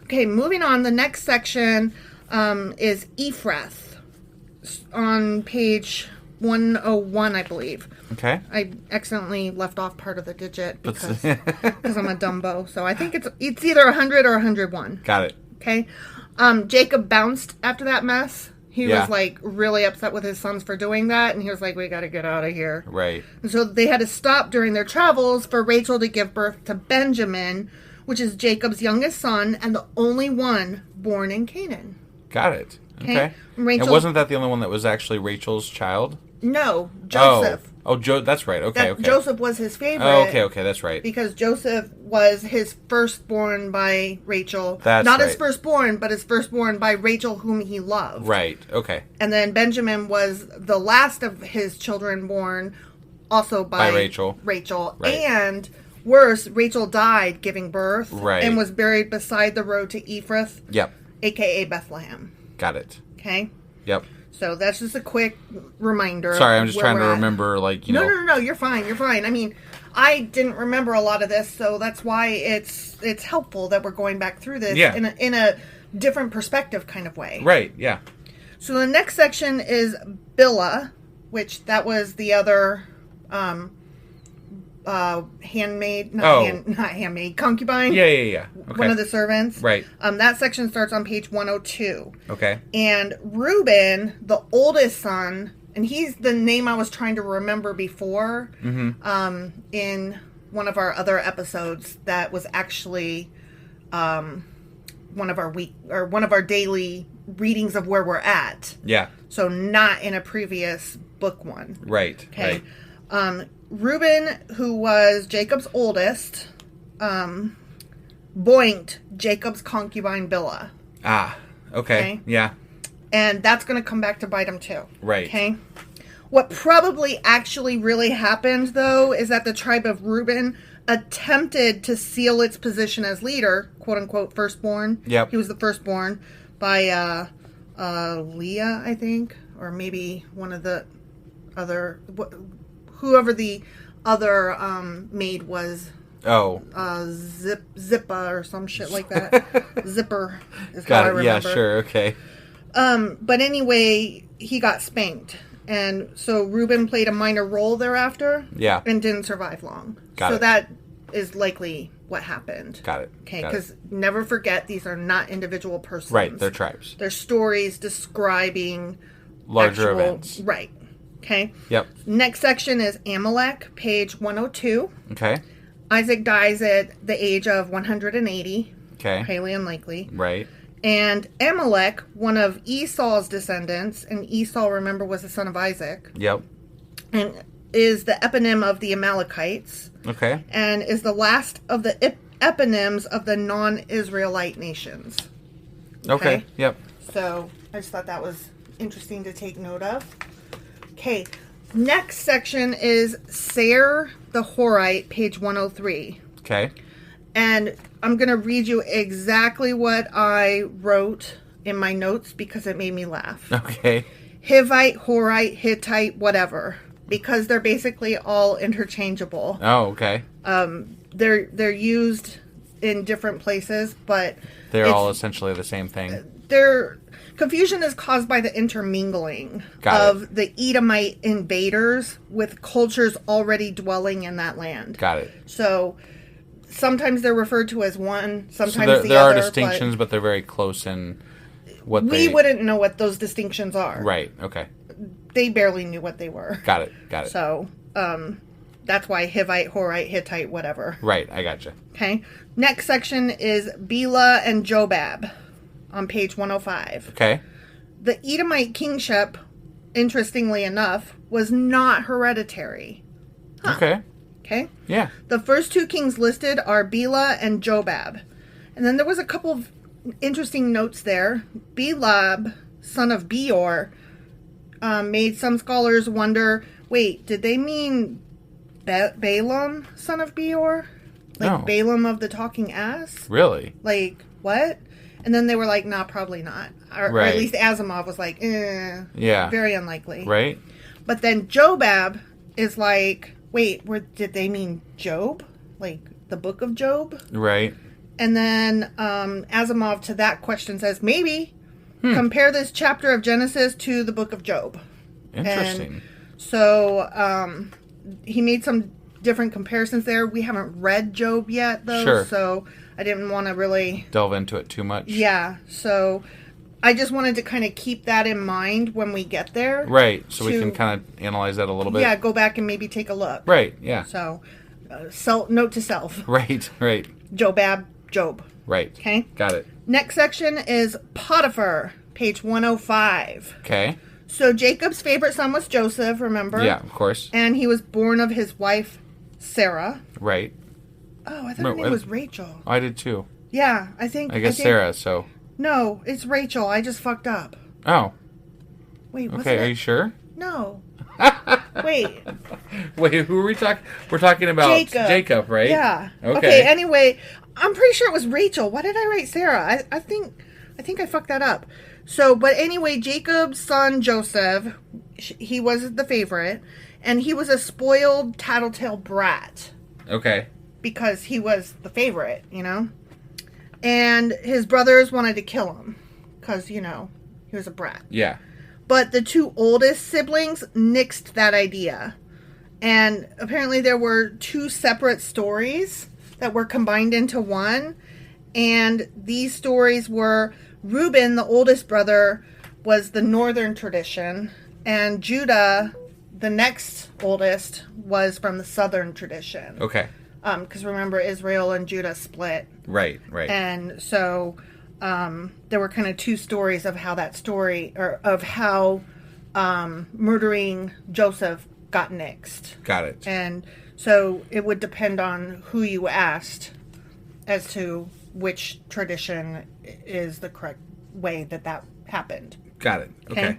Okay, moving on. The next section is Ephrath on page 101, I believe. Okay. I accidentally left off part of the digit because I'm a dumbo. So I think it's either 100 or 101. Got it. Okay. Jacob bounced after that mess. He was like really upset with his sons for doing that, and he was like, "We got to get out of here." Right. And so they had to stop during their travels for Rachel to give birth to Benjamin, which is Jacob's youngest son and the only one born in Canaan. Got it. Okay. Rachel, and wasn't that the only one that was actually Rachel's child? No, Joseph. Oh, that's right. Okay. Joseph was his favorite. Oh, okay, that's right. Because Joseph was his firstborn by Rachel. That's Not right. his firstborn, but his firstborn by Rachel, whom he loved. Right, okay. And then Benjamin was the last of his children born, also by Rachel. Right. And worse, Rachel died giving birth. Right. And was buried beside the road to Ephrath. Yep. A.k.a. Bethlehem. Got it. Okay? Yep. So that's just a quick reminder. Sorry, I'm just trying to remember, like, you know. No, you're fine. I mean, I didn't remember a lot of this, so that's why it's helpful that we're going back through this in a different perspective kind of way. Right, yeah. So the next section is Bilhah, which that was the other concubine. Yeah. Okay. One of the servants. Right. That section starts on page 102. Okay. And Reuben, the oldest son, and he's the name I was trying to remember before, in one of our other episodes that was actually one of our daily readings of where we're at. Yeah. So not in a previous book one. Right. Okay. Right. Reuben, who was Jacob's oldest, boinked Jacob's concubine Bilhah. Ah, okay. Yeah. And that's going to come back to bite him too. Right. Okay. What probably actually really happened, though, is that the tribe of Reuben attempted to seal its position as leader, quote-unquote firstborn. Yep. He was the firstborn by Leah, I think, or maybe one of the other... whoever the other maid was. Oh. Zippa or some shit like that. Zipper is how I remember. Yeah, sure, okay. But anyway, he got spanked. And so Reuben played a minor role thereafter. Yeah. And didn't survive long. Got so it. that is likely what happened. Got it. Okay, because never forget, these are not individual persons. Right, they're tribes. They're stories describing larger events. Right. Okay. Yep. Next section is Amalek, page 102. Okay. Isaac dies at the age of 180. Okay. Highly unlikely. Right. And Amalek, one of Esau's descendants, and Esau, remember, was the son of Isaac. Yep. And is the eponym of the Amalekites. Okay. And is the last of the eponyms of the non-Israelite nations. Okay. Yep. So I just thought that was interesting to take note of. Okay. Next section is Seir the Horite, page 103. Okay. And I'm going to read you exactly what I wrote in my notes because it made me laugh. Okay. Hivite, Horite, Hittite, whatever. Because they're basically all interchangeable. Oh, okay. They're used in different places, but... They're all essentially the same thing. Confusion is caused by the intermingling Got of the Edomite invaders with cultures already dwelling in that land. Got it. So... Sometimes they're referred to as one, sometimes the there other. There are distinctions, but they're very close in what we wouldn't know what those distinctions are. Right, okay. They barely knew what they were. Got it. So, that's why Hivite, Horite, Hittite, whatever. Right, I gotcha. Okay. Next section is Bela and Jobab on page 105. Okay. The Edomite kingship, interestingly enough, was not hereditary. Huh. Okay. Okay? Yeah. The first two kings listed are Bela and Jobab. And then there was a couple of interesting notes there. Belab, son of Beor, made some scholars wonder, wait, did they mean Balaam, son of Beor? Like No. Balaam of the talking ass? Really? Like, what? And then they were like, nah, probably not. Or at least Asimov was like, yeah. Very unlikely. Right? But then Jobab is like... Wait, did they mean Job? Like the book of Job? Right. And then Asimov to that question says, maybe. Compare this chapter of Genesis to the book of Job. Interesting. And so he made some different comparisons there. We haven't read Job yet, though. Sure. So I didn't want to really... delve into it too much. Yeah. So... I just wanted to kind of keep that in mind when we get there. Right, so we can kind of analyze that a little bit. Yeah, go back and maybe take a look. Right, yeah. So, note to self. Right. Jobab, Job. Right. Okay. Got it. Next section is Potiphar, page 105. Okay. So Jacob's favorite son was Joseph, remember? Yeah, of course. And he was born of his wife, Sarah. Right. Oh, I thought her name was Rachel. I did too. Yeah, I guess Sarah, so... No, it's Rachel. I just fucked up. Oh. Wait, what's okay, are you sure? No. Wait, who are we talking? We're talking about Jacob, right? Yeah. Okay. Anyway, I'm pretty sure it was Rachel. Why did I write Sarah? I think I fucked that up. So, but anyway, Jacob's son Joseph, he was the favorite, and he was a spoiled tattletale brat. Okay. Because he was the favorite, And his brothers wanted to kill him because, he was a brat. Yeah. But the two oldest siblings nixed that idea. And apparently there were two separate stories that were combined into one. And these stories were Reuben, the oldest brother, was the northern tradition. And Judah, the next oldest, was from the southern tradition. Okay. Because remember, Israel and Judah split. Right. And so there were kind of two stories of how that story, or of how murdering Joseph got nixed. Got it. And so it would depend on who you asked as to which tradition is the correct way that happened. Got it. Okay.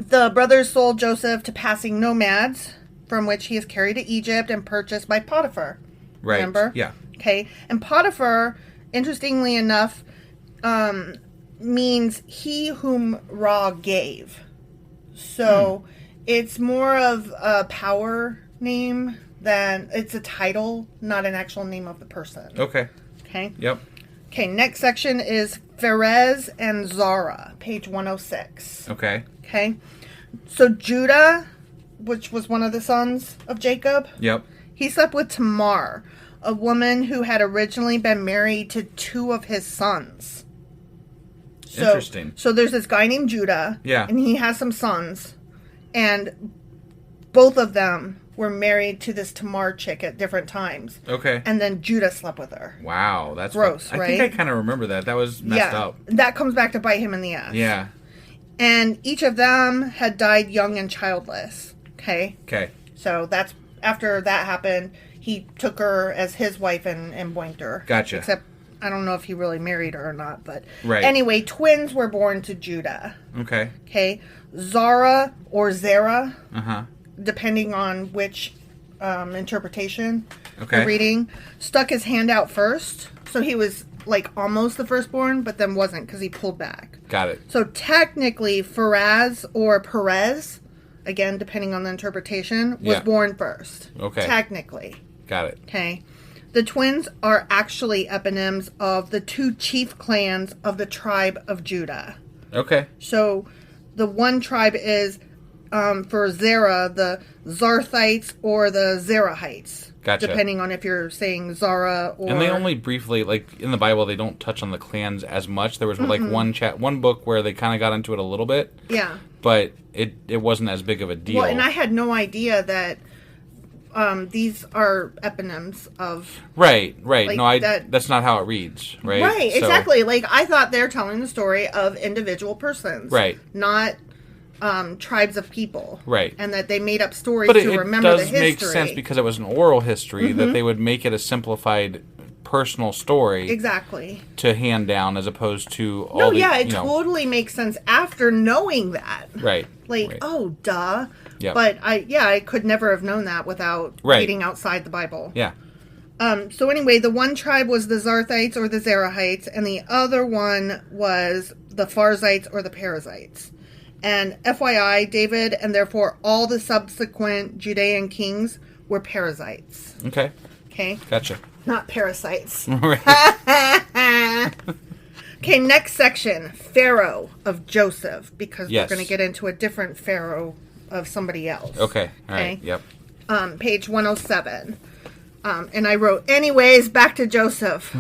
The brothers sold Joseph to passing nomads, from which he is carried to Egypt and purchased by Potiphar. Right. Remember? Yeah. Okay. And Potiphar, interestingly enough, means he whom Ra gave. So it's more of a power name than it's a title, not an actual name of the person. Okay. Okay. Yep. Okay. Next section is Pharez and Zara, page 106. Okay. Okay. So Judah, which was one of the sons of Jacob, Yep. he slept with Tamar, a woman who had originally been married to two of his sons. So, Interesting. So there's this guy named Judah. Yeah. And he has some sons. And both of them were married to this Tamar chick at different times. Okay. And then Judah slept with her. Wow, that's Gross, I right? think I kind of remember that. That was messed up. That comes back to bite him in the ass. Yeah. And each of them had died young and childless. Okay. Okay. So that's after that happened, he took her as his wife and boinked her. Gotcha. Except I don't know if he really married her or not, but Right. anyway, twins were born to Judah. Okay. Okay. Zara or Zerah, Uh-huh. depending on which interpretation Okay. you're reading, stuck his hand out first. So he was like almost the firstborn, but then wasn't because he pulled back. Got it. So technically, Pharez or Perez, again, depending on the interpretation, was Yeah. born first. Okay. Technically. Got it. Okay. The twins are actually eponyms of the two chief clans of the tribe of Judah. Okay. So the one tribe is, for Zerah, the Zarthites or the Zerahites. Gotcha. Depending on if you're saying Zara or... And they only briefly, like in the Bible, they don't touch on the clans as much. There was like one book where they kind of got into it a little bit. Yeah. But it wasn't as big of a deal. Well, and I had no idea that these are eponyms of... Right. Like No, that- that's not how it reads, right? Right, So- exactly. Like, I thought they're telling the story of individual persons. Right. Not tribes of people. Right. And that they made up stories But to it remember the does history. make sense because it was an oral history that they would make it a simplified personal story Exactly. to hand down as opposed to all No, the, yeah, it you know, totally makes sense after knowing that. right. Like, right. oh, duh. Yep. But I could never have known that without Right. reading outside the Bible. Yeah. So anyway, the one tribe was the Zarthites or the Zerahites, and the other one was the Pharzites or the Perizzites. And FYI, David, and therefore all the subsequent Judean kings were Perizzites. Okay. Okay? Gotcha. Not parasites. Right. Okay, next section. Pharaoh of Joseph, because Yes. we're going to get into a different Pharaoh of somebody else. Okay. All right. Okay. Yep. Page 107. And I wrote, anyways, back to Joseph.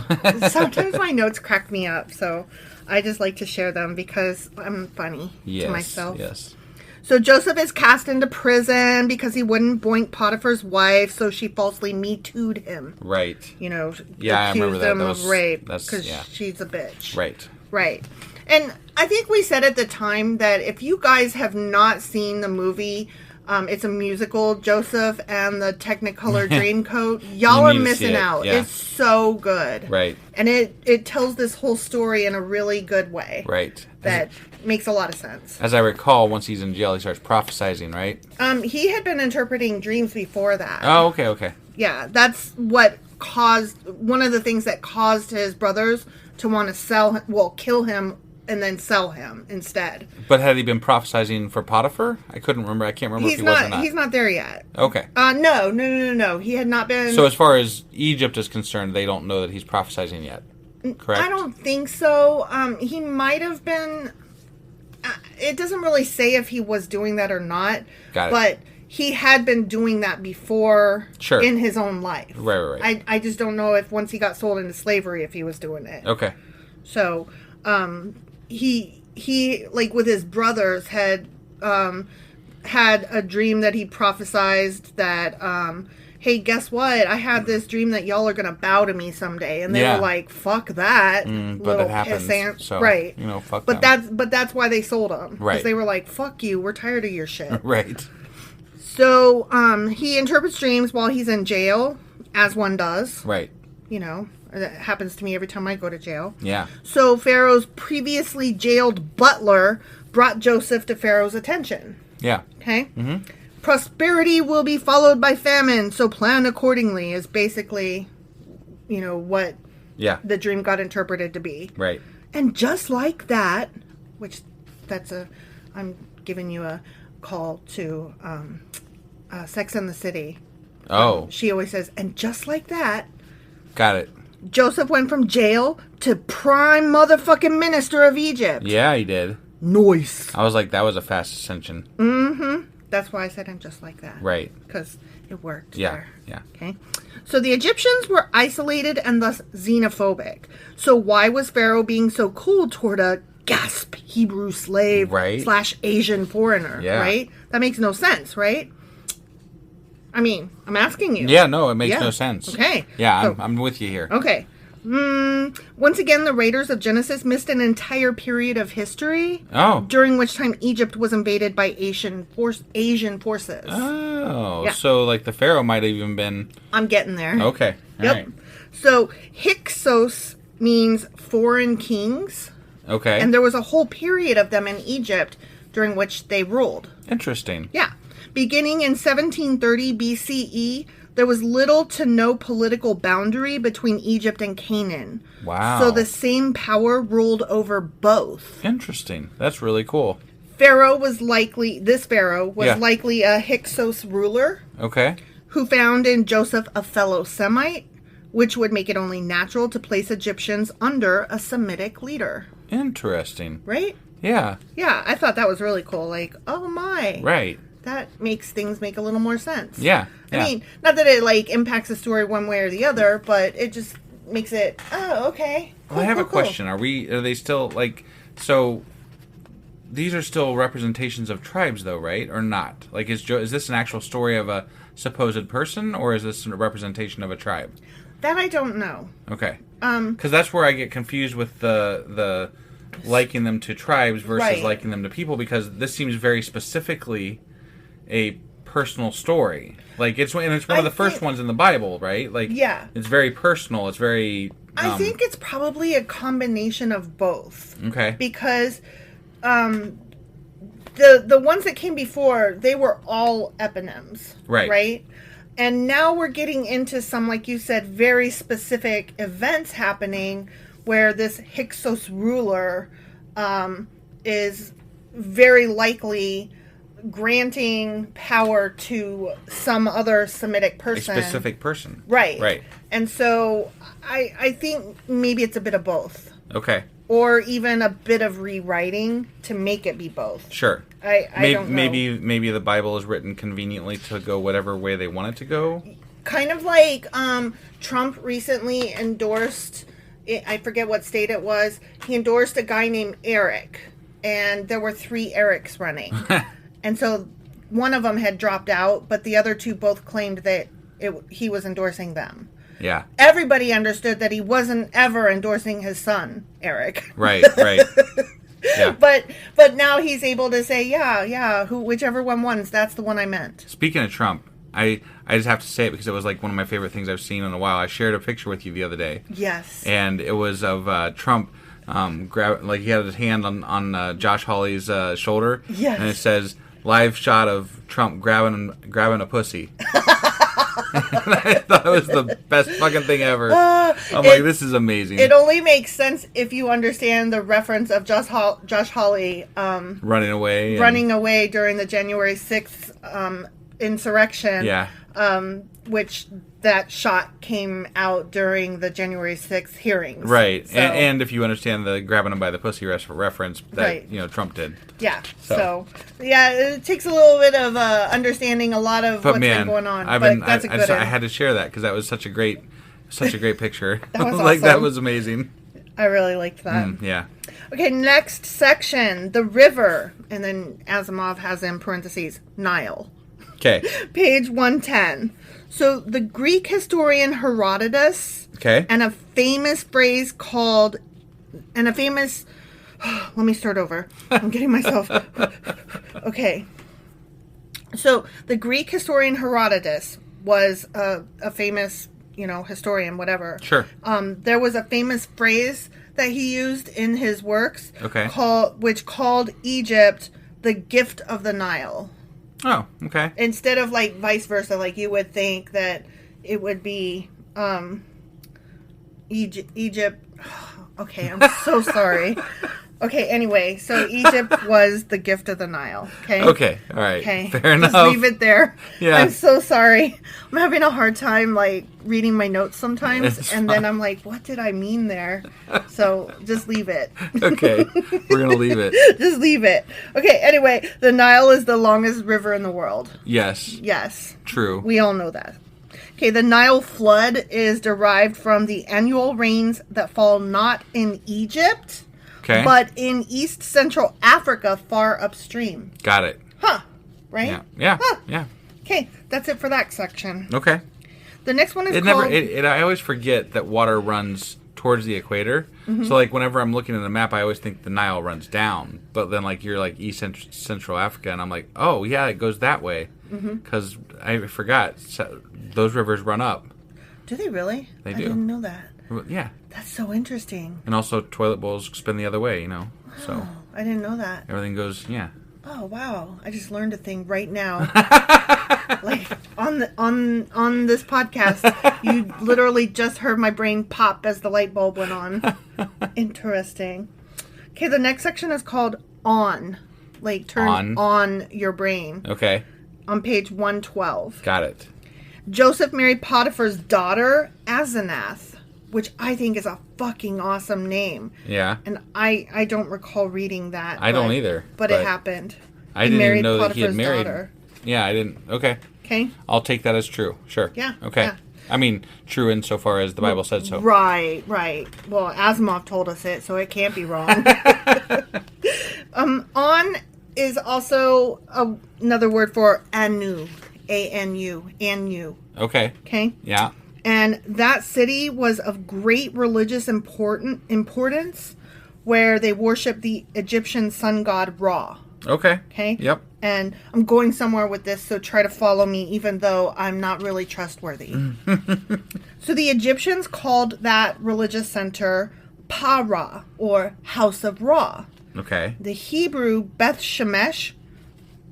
Sometimes my notes crack me up, so I just like to share them because I'm funny Yes. to myself. Yes. So Joseph is cast into prison because he wouldn't boink Potiphar's wife, so she falsely Me Too'd him. Right. You know, Yeah, I remember accused that. him That of was- rape that's- because yeah. she's a bitch. Right. Right. And I think we said at the time that if you guys have not seen the movie, it's a musical, Joseph and the Technicolor Dreamcoat, y'all You are need to see missing it, out. yeah. It's so good. Right. And it tells this whole story in a really good way. Right. That makes a lot of sense. As I recall, once he's in jail, he starts prophesizing, right? He had been interpreting dreams before that. Oh, okay, okay. Yeah, that's what caused, one of the things that caused his brothers to want to kill him and then sell him instead. But had he been prophesizing for Potiphar? I couldn't remember. I can't remember if he was or not. He's not there yet. Okay. No. He had not been. So as far as Egypt is concerned, they don't know that he's prophesizing yet. Correct? I don't think so. He might have been. It doesn't really say if he was doing that or not. Got it. But he had been doing that before Sure. in his own life. Right. I just don't know if once he got sold into slavery, if he was doing it. Okay. So, he like with his brothers had a dream that he prophesized that, hey, guess what? I had this dream that y'all are gonna bow to me someday, and they Yeah. were like, "Fuck that!" But little it happens. pissant. So, right? you know, fuck But them. that's why they sold him, Right. They were like, "Fuck you, we're tired of your shit." Right. So, he interprets dreams while he's in jail, as one does. Right. You know, that happens to me every time I go to jail. Yeah. So Pharaoh's previously jailed butler brought Joseph to Pharaoh's attention. Yeah. Okay? Mm-hmm. Prosperity will be followed by famine, so plan accordingly is basically, what the dream got interpreted to be. Right. And just like that, which I'm giving you a call to Sex and the City. Oh. She always says, and just like that. Got it. Joseph went from jail to prime motherfucking minister of Egypt. Yeah, he did. Nice. I was like, that was a fast ascension. Mm-hmm. That's why I said and just like that. Right. Because it worked. Yeah. There. Yeah. Okay. So the Egyptians were isolated and thus xenophobic. So why was Pharaoh being so cool toward a gasp Hebrew slave / Asian foreigner? Yeah. Right? That makes no sense, right? I mean, I'm asking you. Yeah, no, it makes no sense. Okay. Yeah, so, I'm with you here. Okay. Once again, the Raiders of Genesis missed an entire period of history. Oh. During which time Egypt was invaded by Asian forces. Oh. Yeah. So, like, the Pharaoh might have even been... I'm getting there. Okay. All yep. right. So, Hyksos means foreign kings. Okay. And there was a whole period of them in Egypt during which they ruled. Interesting. Yeah. Beginning in 1730 BCE, there was little to no political boundary between Egypt and Canaan. Wow. So the same power ruled over both. Interesting. That's really cool. This pharaoh was likely a Hyksos ruler. Okay. Who found in Joseph a fellow Semite, which would make it only natural to place Egyptians under a Semitic leader. Interesting. Right? Yeah. Yeah, I thought that was really cool. Like, oh my. Right. That makes things make a little more sense. Yeah. I mean, not that it, impacts the story one way or the other, but it just makes it, okay. Cool, well, I have cool, a question. Are they still, so these are still representations of tribes, though, right? Or not? Like, is this an actual story of a supposed person, or is this a representation of a tribe? That I don't know. Okay. Because that's where I get confused with the liking them to tribes versus liking them to people, because this seems very specifically a personal story. Like, it's one of the first ones in the Bible, right? Like, yeah. It's very personal. It's very... I think it's probably a combination of both. Okay. Because the ones that came before, they were all eponyms. Right. Right? And now we're getting into some, like you said, very specific events happening where this Hyksos ruler is very likely granting power to some other Semitic person. A specific person. Right. Right. And so I think maybe it's a bit of both. Okay. Or even a bit of rewriting to make it be both. Sure. I don't know. Maybe the Bible is written conveniently to go whatever way they want it to go. Kind of like Trump recently endorsed, I forget what state it was, he endorsed a guy named Eric. And there were 3 Erics running. And so one of them had dropped out, but the other 2 both claimed that he was endorsing them. Yeah. Everybody understood that he wasn't ever endorsing his son, Eric. Right. Yeah. But now he's able to say, whichever one wins, that's the one I meant. Speaking of Trump, I just have to say it because it was like one of my favorite things I've seen in a while. I shared a picture with you the other day. Yes. And it was of Trump he had his hand on Josh Hawley's shoulder. Yes. And it says, live shot of Trump grabbing a pussy. I thought it was the best fucking thing ever. I'm like, this is amazing. It only makes sense if you understand the reference of Josh Hawley running away during the January 6th insurrection. Yeah. Which that shot came out during the January 6th hearings. Right. So, and if you understand the grabbing him by the pussy reference that Trump did. Yeah. So it takes a little bit of understanding a lot of what's been going on. That's a good one. I had to share that because that was such a great picture. That was like, awesome. that was amazing. I really liked that. Yeah. Okay, next section, the river. And then Asimov has in parentheses, Nile. Okay. Page 110. So the Greek historian Herodotus and a famous phrase called, let me start over. I'm getting myself, okay. So the Greek historian Herodotus was a famous, historian, whatever. Sure. There was a famous phrase that he used in his works, which called Egypt the gift of the Nile. Oh, okay. Instead of like vice versa, like you would think that it would be Egypt. Okay, I'm so sorry. Okay, anyway, so Egypt was the gift of the Nile. Okay. Okay. All right. Okay. Fair enough. Just leave it there. Yeah. I'm so sorry. I'm having a hard time like reading my notes sometimes, It's and fine. then I'm like, what did I mean there? So just leave it. Okay. We're gonna leave it. Just leave it. Okay. Anyway, the Nile is the longest river in the world. Yes. Yes. True. We all know that. Okay, the Nile flood is derived from the annual rains that fall not in Egypt, Okay. but in East Central Africa far upstream. Got it. Huh. Right? Yeah. Yeah. Huh. Yeah. Okay, that's it for that section. Okay. The next one is It called... never. I always forget that water runs towards the equator. Mm-hmm. So like whenever I'm looking at a map, I always think the Nile runs down. But then like you're like East Central Africa, and I'm like, oh yeah, it goes that way. Because I forgot those rivers run up. Do they really? They I do. didn't know that. Yeah. That's so interesting. And also toilet bowls spin the other way. So Oh, I didn't know that. everything goes. Yeah. Oh wow! I just learned a thing right now. Like on this podcast, you literally just heard my brain pop as the light bulb went on. Interesting. Okay, the next section is called "On," like turn on your brain. Okay. On page 112. Got it. Joseph married Potiphar's daughter, Asenath, which I think is a fucking awesome name. Yeah. And I don't recall reading that. I don't either. But it happened. I didn't even know that he had married. Daughter. Yeah, I didn't. Okay. Okay. I'll take that as true. Sure. Yeah. Okay. Yeah. I mean, true insofar as the Bible said so. Right. Well, Asimov told us it, so it can't be wrong. On is also another word for Anu. A-N-U. Anu. Okay. Okay? Yeah. And that city was of great religious importance, where they worshiped the Egyptian sun god Ra. Okay. Okay? Yep. And I'm going somewhere with this, so try to follow me, even though I'm not really trustworthy. So the Egyptians called that religious center Pa-Ra, or House of Ra. Okay. The Hebrew Beth Shemesh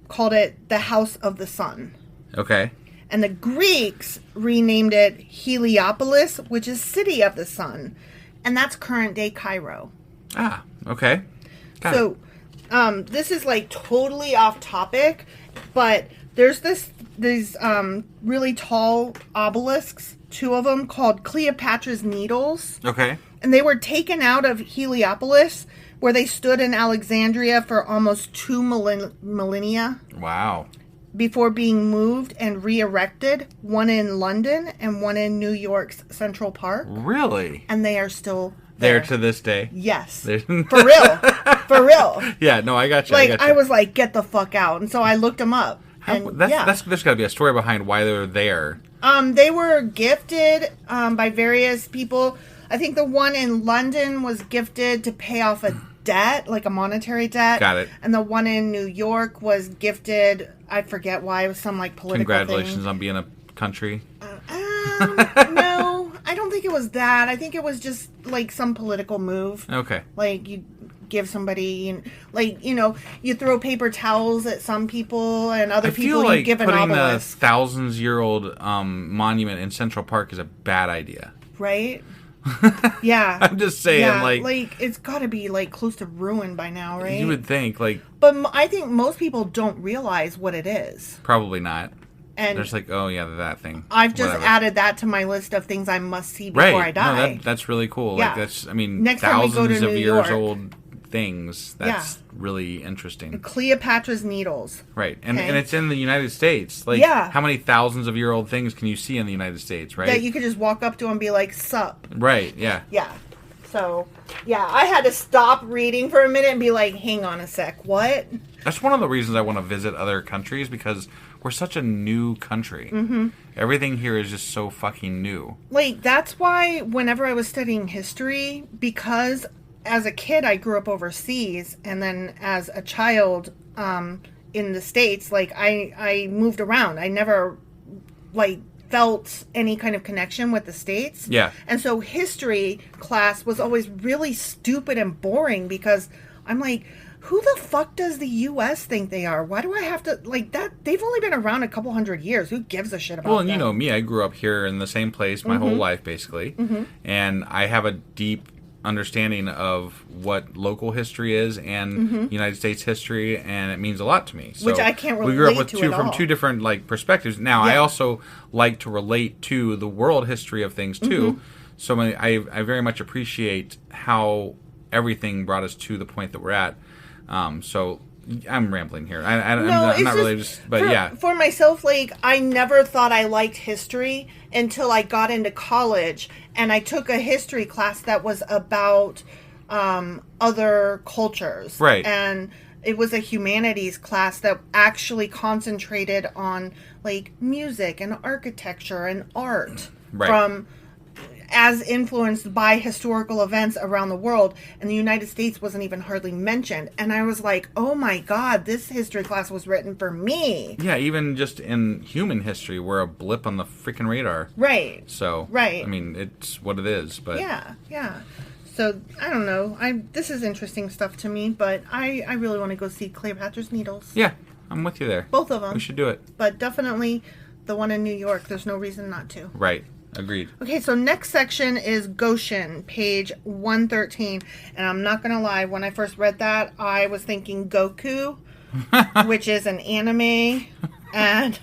called it the House of the Sun. Okay. And the Greeks renamed it Heliopolis, which is City of the Sun. And that's current day Cairo. Ah, okay. Got it. So, this is like totally off topic, but there's these really tall obelisks, 2 of them, called Cleopatra's Needles. Okay. And they were taken out of Heliopolis, where they stood in Alexandria for almost 2 millennia. Wow. Before being moved and re-erected, one in London and one in New York's Central Park. Really? And they are still there to this day? Yes. For For real. For real. Yeah, no, I got you. Like, I was like, get the fuck out. And so I looked them up. And there's got to be a story behind why they're there. They were gifted by various people. I think the one in London was gifted to pay off a debt, like a monetary debt. Got it. And the one in New York was gifted, I forget why, it was some like political Congratulations thing. on being a country. No, I don't think it was that. I think it was just like some political move. Okay. Like you give somebody, like, you throw paper towels at some people, and other people like you give an putting obelisk. a thousands-year-old monument in Central Park is a bad idea. Right? Yeah. I'm just saying, yeah, like it's got to be like close to ruin by now, right? You would think, like, but I think most people don't realize what it is. probably not. And there's like, oh yeah, that thing. I've just Whatever. added that to my list of things I must see before I die. No, that's really cool. Yeah. Like that's, I mean, Next time we go thousands to of New years York. old things. That's really interesting. Cleopatra's Needles. Right, and Okay. and it's in the United States. Like, Yeah. how many thousands of year old things can you see in the United States? Right. That you could just walk up to and be like, sup. Right. Yeah. Yeah. So, yeah, I had to stop reading for a minute and be like, hang on a sec, what? That's one of the reasons I want to visit other countries, because we're such a new country. Mm-hmm. Everything here is just so fucking new. Like, that's why whenever I was studying history, because as a kid I grew up overseas, and then as a child in the States, like, I moved around. I never, like, felt any kind of connection with the States. Yeah. And so history class was always really stupid and boring because I'm like, who the fuck does the U.S. think they are? Why do I have to, like, that? They've only been around a couple hundred years. Who gives a shit about Well, and them? you know me, I grew up here in the same place my whole life, basically. And I have a deep understanding of what local history is and United States history, and it means a lot to me. So Which I can't relate we grew up with to at from all. two different like perspectives. Now, I also like to relate to the world history of things too. So I very much appreciate how everything brought us to the point that we're at. So I'm rambling here. I'm not really just, but yeah. For myself, like, I never thought I liked history until I got into college and I took a history class that was about other cultures. Right. And it was a humanities class that actually concentrated on, like, music and architecture and art. Right. From as influenced by historical events around the world, and the United States wasn't even hardly mentioned. And I was like, oh my God, this history class was written for me. Yeah, even just in human history, we're a blip on the freaking radar. Right. So, Right. I mean, it's what it is, but... Yeah. So, I don't know. This is interesting stuff to me, but I really want to go see Cleopatra's Needles. Yeah, I'm with you there. Both of them. We should do it. But definitely the one in New York. There's no reason not to. Right. Agreed. Okay, so next section is Goshen, page 113. And I'm not going to lie, when I first read that, I was thinking Goku, which is an anime. And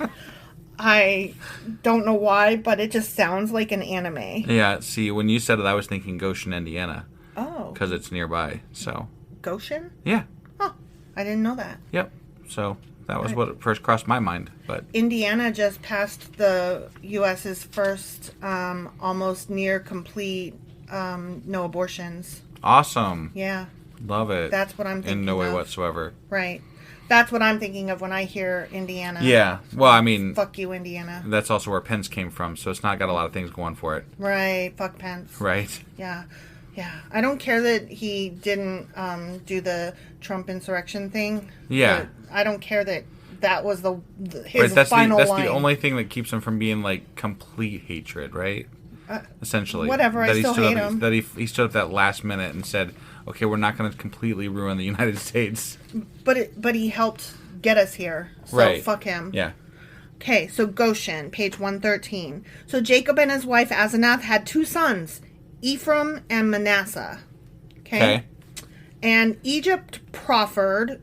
I don't know why, but it just sounds like an anime. Yeah, see, when you said it, I was thinking Goshen, Indiana. Oh. Because it's nearby, so... Goshen? Yeah. Huh. I didn't know that. Yep. So, that was what first crossed my mind, but... Indiana just passed the U.S.'s first almost near complete no abortions. Awesome. Yeah. Love it. That's what I'm thinking In no way of. whatsoever. Right. That's what I'm thinking of when I hear Indiana. Yeah. Well, I mean... Fuck you, Indiana. That's also where Pence came from, so it's not got a lot of things going for it. Right. Fuck Pence. Right. Yeah. I don't care that he didn't do the Trump insurrection thing. Yeah. I don't care that was his That's final line. That's the only thing that keeps him from being, like, complete hatred, right? Essentially. Whatever, I still hate him. That he stood up that last minute and said, okay, we're not going to completely ruin the United States. But he helped get us here. So right. Fuck him. Yeah. Okay, so Goshen, page 113. So Jacob and his wife Asenath had two sons, Ephraim and Manasseh. Okay. And Egypt prospered.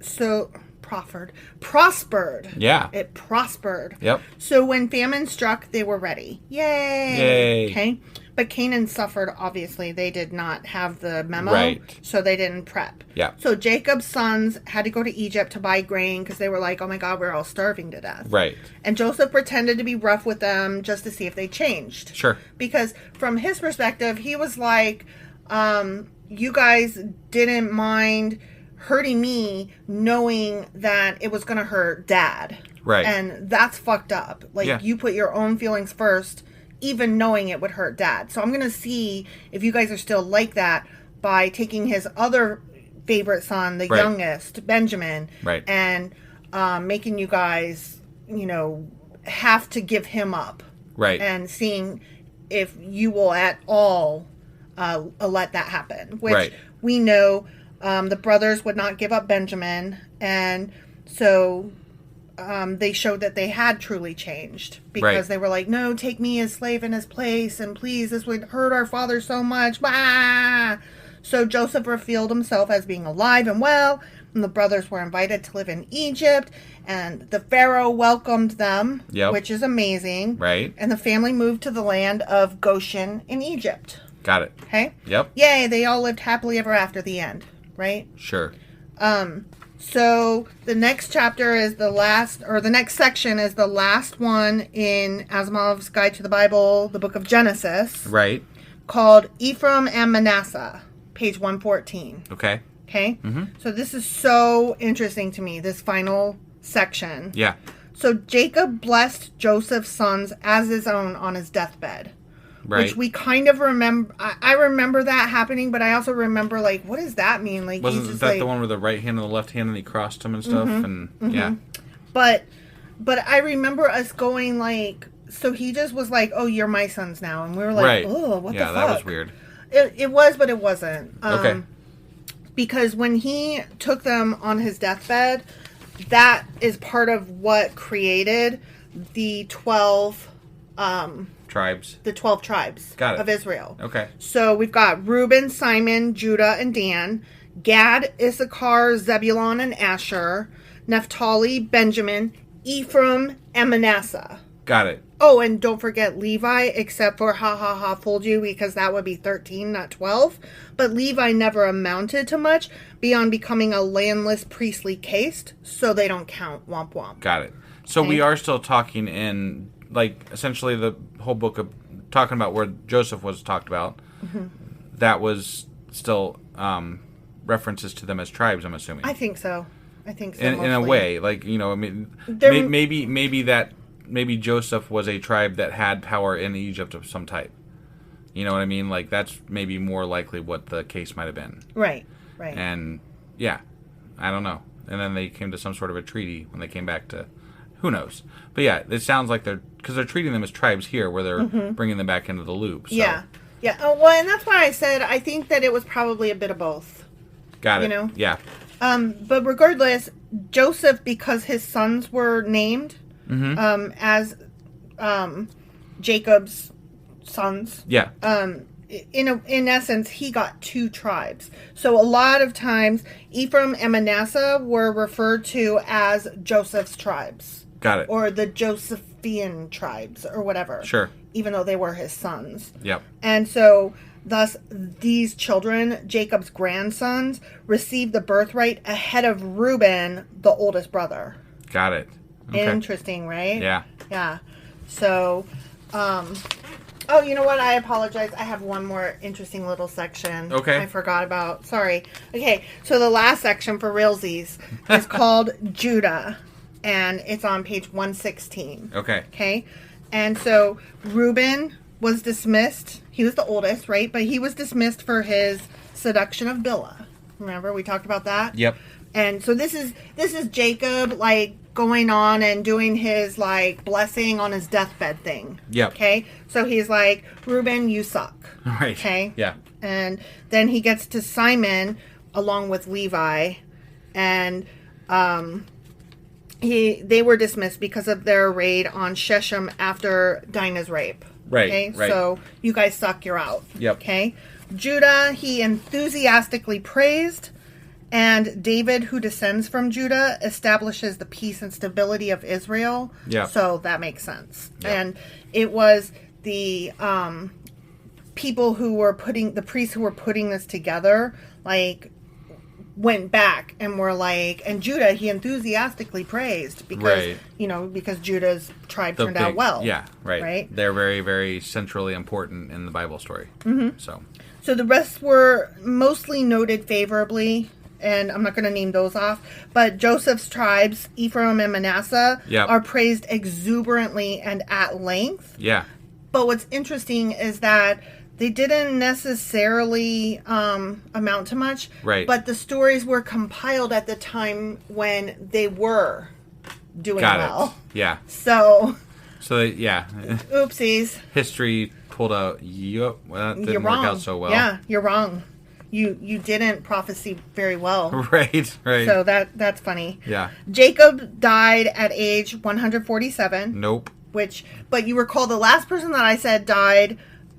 Yeah. It prospered. Yep. So when famine struck, they were ready. Yay. Okay. But Canaan suffered, obviously. They did not have the memo. Right. So they didn't prep. Yeah. So Jacob's sons had to go to Egypt to buy grain because they were like, oh my God, we're all starving to death. Right. And Joseph pretended to be rough with them just to see if they changed. Sure. Because from his perspective, he was like, you guys didn't mind hurting me knowing that it was going to hurt Dad. Right. And that's fucked up. Like, you put your own feelings first, even knowing it would hurt Dad. So I'm going to see if you guys are still like that by taking his other favorite son, the youngest, Benjamin, and making you guys, have to give him up. Right. And seeing if you will at all let that happen. Which we know the brothers would not give up Benjamin. And so... they showed that they had truly changed because they were like, no, take me as slave in his place, and please, this would hurt our father so much. Bah! So Joseph revealed himself as being alive and well, and the brothers were invited to live in Egypt, and the Pharaoh welcomed them, which is amazing. Right. And the family moved to the land of Goshen in Egypt. Got it. Okay? Yep. Yay, they all lived happily ever after the end, right? Sure. So the next chapter is the last, or the next section is the last one in Asimov's Guide to the Bible, the book of Genesis. Right. Called Ephraim and Manasseh, page 114. Okay. Okay? Mm-hmm. So this is so interesting to me, this final section. Yeah. So Jacob blessed Joseph's sons as his own on his deathbed. Right. Which we kind of remember. I remember that happening, but I also remember, like, what does that mean? Like, wasn't that the one with the right hand and the left hand, and he crossed them and stuff? Yeah. But I remember us going, like, so he just was like, "Oh, you're my sons now," and we were like, Right. "Oh, what the fuck?" Yeah, that was weird. It was, but it wasn't. Okay. Because when he took them on his deathbed, that is part of what created the 12 Tribes. the 12 tribes Got it. of Israel. Okay. So we've got Reuben, Simon, Judah, and Dan, Gad, Issachar, Zebulon, and Asher, Naphtali, Benjamin, Ephraim, and Manasseh. Got it. Oh, and don't forget Levi, except for fooled you, because that would be 13, not 12. But Levi never amounted to much beyond becoming a landless priestly caste, so they don't count. Womp womp. Got it. So Okay. we are still talking in, like, essentially the whole book of talking about where Joseph was talked about. Mm-hmm. That was still references to them as tribes, I'm assuming. I think so. In in a way, like, you know, I mean, There- maybe Joseph was a tribe that had power in Egypt of some type. You know what I mean? Like, that's maybe more likely what the case might have been. Right. And yeah, I don't know. And then they came to some sort of a treaty when they came back to, who knows? But yeah, it sounds like they're treating them as tribes here, where they're bringing them back into the loop. So. Yeah. Oh, well, and that's why I said I think that it was probably a bit of both. Got it. You know? Yeah. But regardless, Joseph, because his sons were named as Jacob's sons. Yeah. In essence, he got two tribes. So a lot of times, Ephraim and Manasseh were referred to as Joseph's tribes. Got it. Or the Josephian tribes, or whatever. Sure. Even though they were his sons. Yep. And so, thus, these children, Jacob's grandsons, received the birthright ahead of Reuben, the oldest brother. Got it. Okay. Interesting, right? Yeah. Yeah. So, oh, you know what? I apologize. I have one more interesting little section. Okay. I forgot about. Sorry. Okay. So the last section for realsies is called Judah, and it's on page 116. Okay. Okay. And so Reuben was dismissed. He was the oldest, right? But he was dismissed for his seduction of Bilhah. Remember, we talked about that? Yep. And so this is Jacob, like, going on and doing his, like, blessing on his deathbed thing. Yep. Okay? So he's like, Reuben, you suck. Right. Okay? Yeah. And then he gets to Simon along with Levi, and they were dismissed because of their raid on Shechem after Dinah's rape. Right, Okay? right. So you guys suck, you're out. Yep. Okay? Judah, he enthusiastically praised. And David, who descends from Judah, establishes the peace and stability of Israel. Yeah. So that makes sense. Yeah. And it was the people who were the priests who were putting this together, like, went back and were like, and Judah, he enthusiastically praised because, Right. Because Judah's tribe turned out well. Yeah, right. Right? They're very, very centrally important in the Bible story. Mm-hmm. So the rest were mostly noted favorably. And I'm not going to name those off. But Joseph's tribes, Ephraim and Manasseh, Yep. are praised exuberantly and at length. Yeah. But what's interesting is that they didn't necessarily amount to much. Right. But the stories were compiled at the time when they were doing Got well. it. Yeah. So, Yeah. oopsies. History pulled out. Yep. Well, that You're didn't wrong. work out so well. Yeah, you're wrong. You didn't prophesy very well. Right. So that's funny. Yeah. Jacob died at age 147. Nope. But you recall the last person that I said died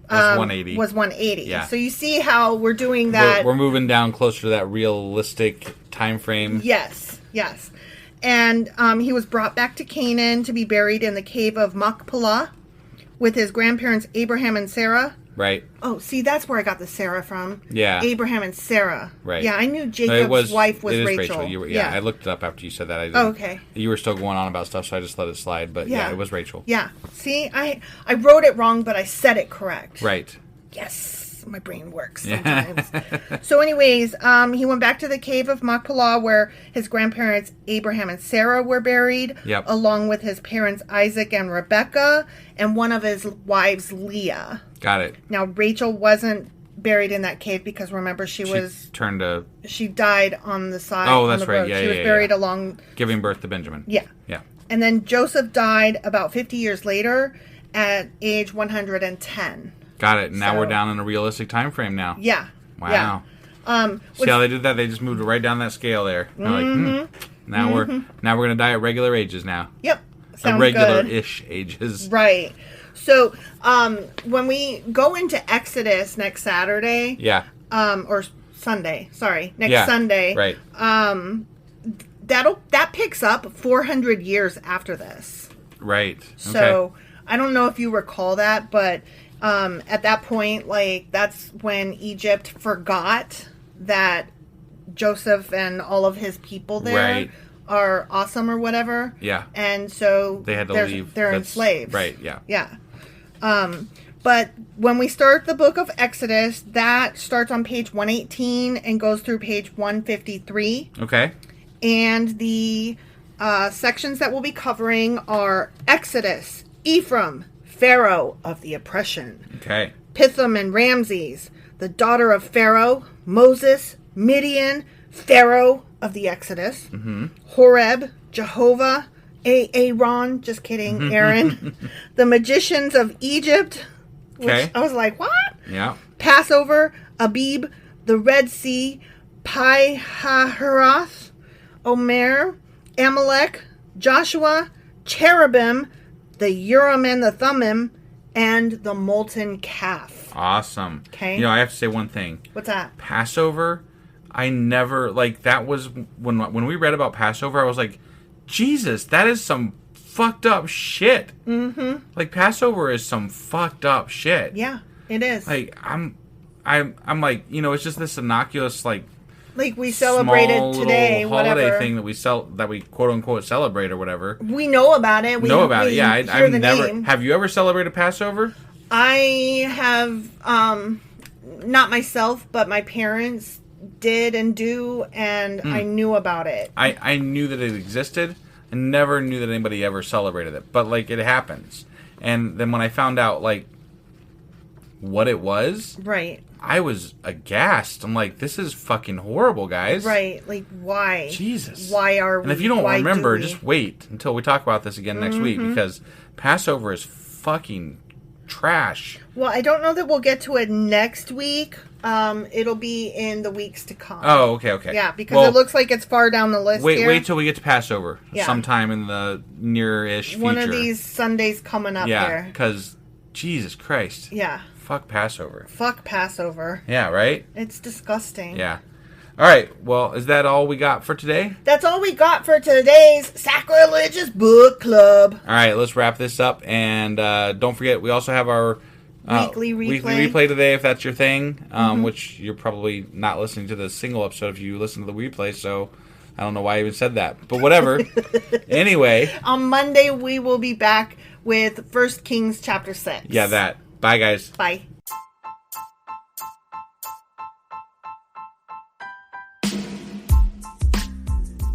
Was 180. Was 180. Yeah. So you see how we're doing that. We're moving down closer to that realistic time frame. Yes. And he was brought back to Canaan to be buried in the cave of Machpelah with his grandparents Abraham and Sarah. Right. Oh, see, that's where I got the Sarah from. Yeah. Abraham and Sarah. Right. Yeah, I knew Jacob's wife was it is Rachel. Yeah, I looked it up after you said that. I didn't, Oh, okay. You were still going on about stuff, so I just let it slide. But yeah, it was Rachel. Yeah. See, I wrote it wrong, but I said it correct. Right. Yes. My brain works sometimes. So anyways, he went back to the cave of Machpelah where his grandparents Abraham and Sarah were buried, Yep. along with his parents Isaac and Rebekah, and one of his wives Leah. Got it. Now Rachel wasn't buried in that cave because remember she died on the side. Oh, that's on the right. road. Yeah, she was yeah, buried yeah. along. Giving birth to Benjamin. Yeah. Yeah. And then Joseph died about 50 years later, at age 110. Got it. Now So- we're down in a realistic time frame now. Yeah. Wow. Yeah. See how they did that? They just moved right down that scale there. They're like, now we're gonna die at regular ages now. Yep. Sounds Regular-ish ages. Right. So when we go into Exodus next Saturday, Yeah. or Sunday, sorry, next Sunday, Right. that picks up 400 years after this. Right. So I don't know if you recall that, but at that point, like, that's when Egypt forgot that Joseph and all of his people there are awesome or whatever. Yeah. And so they had to leave. They're enslaved. Right. Yeah. Yeah. But when we start the book of Exodus, that starts on page 118 and goes through page 153. Okay. And the sections that we'll be covering are Exodus, Ephraim, Pharaoh of the oppression, Okay. Pithom and Ramses, the daughter of Pharaoh, Moses, Midian, Pharaoh of the Exodus, Horeb, Jehovah, Aaron, just kidding, Aaron, the magicians of Egypt, which I was like, what? Yeah. Passover, Abib, the Red Sea, Pi-hahiroth, Omer, Amalek, Joshua, Cherubim, the Urim and the Thummim, and the molten calf. Awesome. Okay. You know, I have to say one thing. What's that? Passover, I never, like, that was, when we read about Passover, I was like, Jesus, that is some fucked up shit. Mm-hmm. Like, Passover is some fucked up shit. Yeah, it is. Like, I'm like, you know, it's just this innocuous, like we celebrated small today, little holiday whatever thing that we quote unquote celebrate or whatever. We know about it. We know about it. Yeah, hear I've the never. name. Have you ever celebrated Passover? I have, not myself, but my parents did and do, and I knew about it. I knew that it existed. I never knew that anybody ever celebrated it, but like it happens. And then when I found out like what it was, Right. I was aghast. I'm like, this is fucking horrible, guys. Right. Like, why? Jesus. Why are we? And if you don't why do remember, we? just wait until we talk about this again next week because Passover is fucking trash. Well, I don't know that we'll get to it next week. It'll be in the weeks to come. Oh, okay. Yeah, because Well, it looks like it's far down the list here. Wait till we get to Passover Yeah. sometime in the near-ish future. One of these Sundays coming up Yeah, here. because Jesus Christ. Yeah. Fuck Passover. Fuck Passover. Yeah, right? It's disgusting. Yeah. All right. Well, is that all we got for today? That's all we got for today's Sacrilegious Book Club. All right. Let's wrap this up. And don't forget, we also have our Weekly replay today, if that's your thing, which you're probably not listening to the single episode if you listen to the replay. So I don't know why I even said that. But whatever. Anyway. On Monday, we will be back with 1 Kings chapter 6. Yeah, that. Bye, guys. Bye.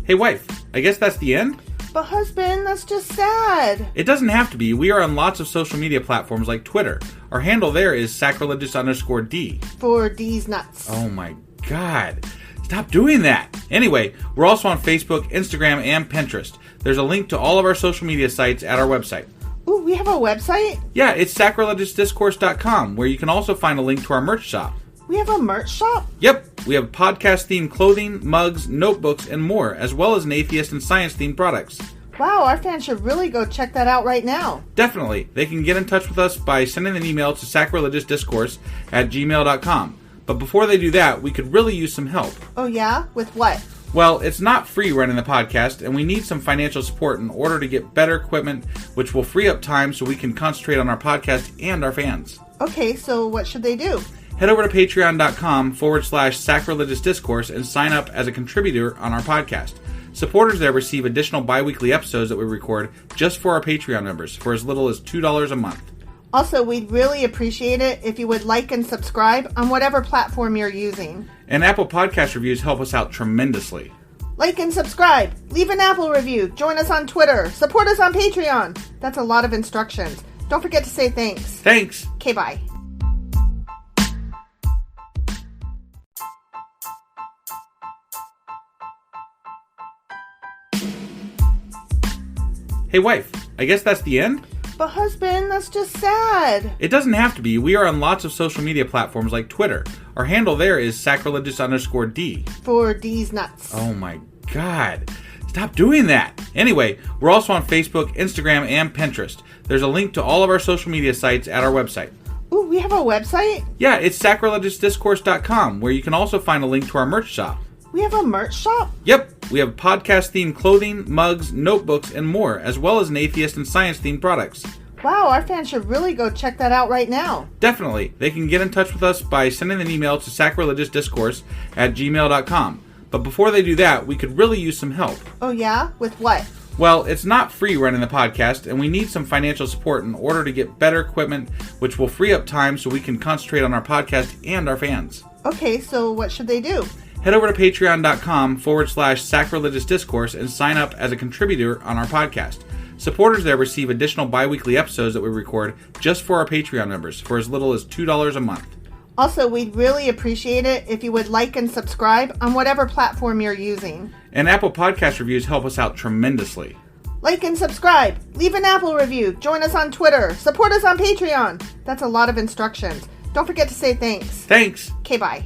Hey, wife. I guess that's the end? But husband, that's just sad. It doesn't have to be. We are on lots of social media platforms like Twitter. Our handle there is sacrilegious_D. For D's nuts. Oh my God. Stop doing that. Anyway, we're also on Facebook, Instagram, and Pinterest. There's a link to all of our social media sites at our website. Ooh, we have a website? Yeah, it's sacrilegiousdiscourse.com, where you can also find a link to our merch shop. We have a merch shop? Yep, we have podcast-themed clothing, mugs, notebooks, and more, as well as an atheist and science-themed products. Wow, our fans should really go check that out right now. Definitely. They can get in touch with us by sending an email to sacrilegiousdiscourse@gmail.com. But before they do that, we could really use some help. Oh yeah? With what? Well, it's not free running the podcast, and we need some financial support in order to get better equipment, which will free up time so we can concentrate on our podcast and our fans. Okay, so what should they do? Head over to patreon.com/sacrilegious discourse and sign up as a contributor on our podcast. Supporters there receive additional bi-weekly episodes that we record just for our Patreon members for as little as $2 a month. Also, we'd really appreciate it if you would like and subscribe on whatever platform you're using. And Apple Podcast reviews help us out tremendously. Like and subscribe. Leave an Apple review. Join us on Twitter. Support us on Patreon. That's a lot of instructions. Don't forget to say thanks. Thanks. Okay, bye. Hey, wife, I guess that's the end? But husband, that's just sad. It doesn't have to be. We are on lots of social media platforms like Twitter. Our handle there is sacrilegious_D. For D's nuts. Oh my God. Stop doing that. Anyway, we're also on Facebook, Instagram, and Pinterest. There's a link to all of our social media sites at our website. Ooh, we have a website? Yeah, it's sacrilegiousdiscourse.com, where you can also find a link to our merch shop. We have a merch shop? Yep, we have podcast-themed clothing, mugs, notebooks, and more, as well as an atheist and science-themed products. Wow, our fans should really go check that out right now. Definitely. They can get in touch with us by sending an email to sacrilegiousdiscourse@gmail.com. But before they do that, we could really use some help. Oh yeah? With what? Well, it's not free running the podcast, and we need some financial support in order to get better equipment, which will free up time so we can concentrate on our podcast and our fans. Okay, so what should they do? Head over to patreon.com/sacrilegious discourse and sign up as a contributor on our podcast. Supporters there receive additional bi-weekly episodes that we record just for our Patreon members for as little as $2 a month. Also, we'd really appreciate it if you would like and subscribe on whatever platform you're using. And Apple Podcast reviews help us out tremendously. Like and subscribe. Leave an Apple review. Join us on Twitter. Support us on Patreon. That's a lot of instructions. Don't forget to say thanks. Thanks. Okay, bye.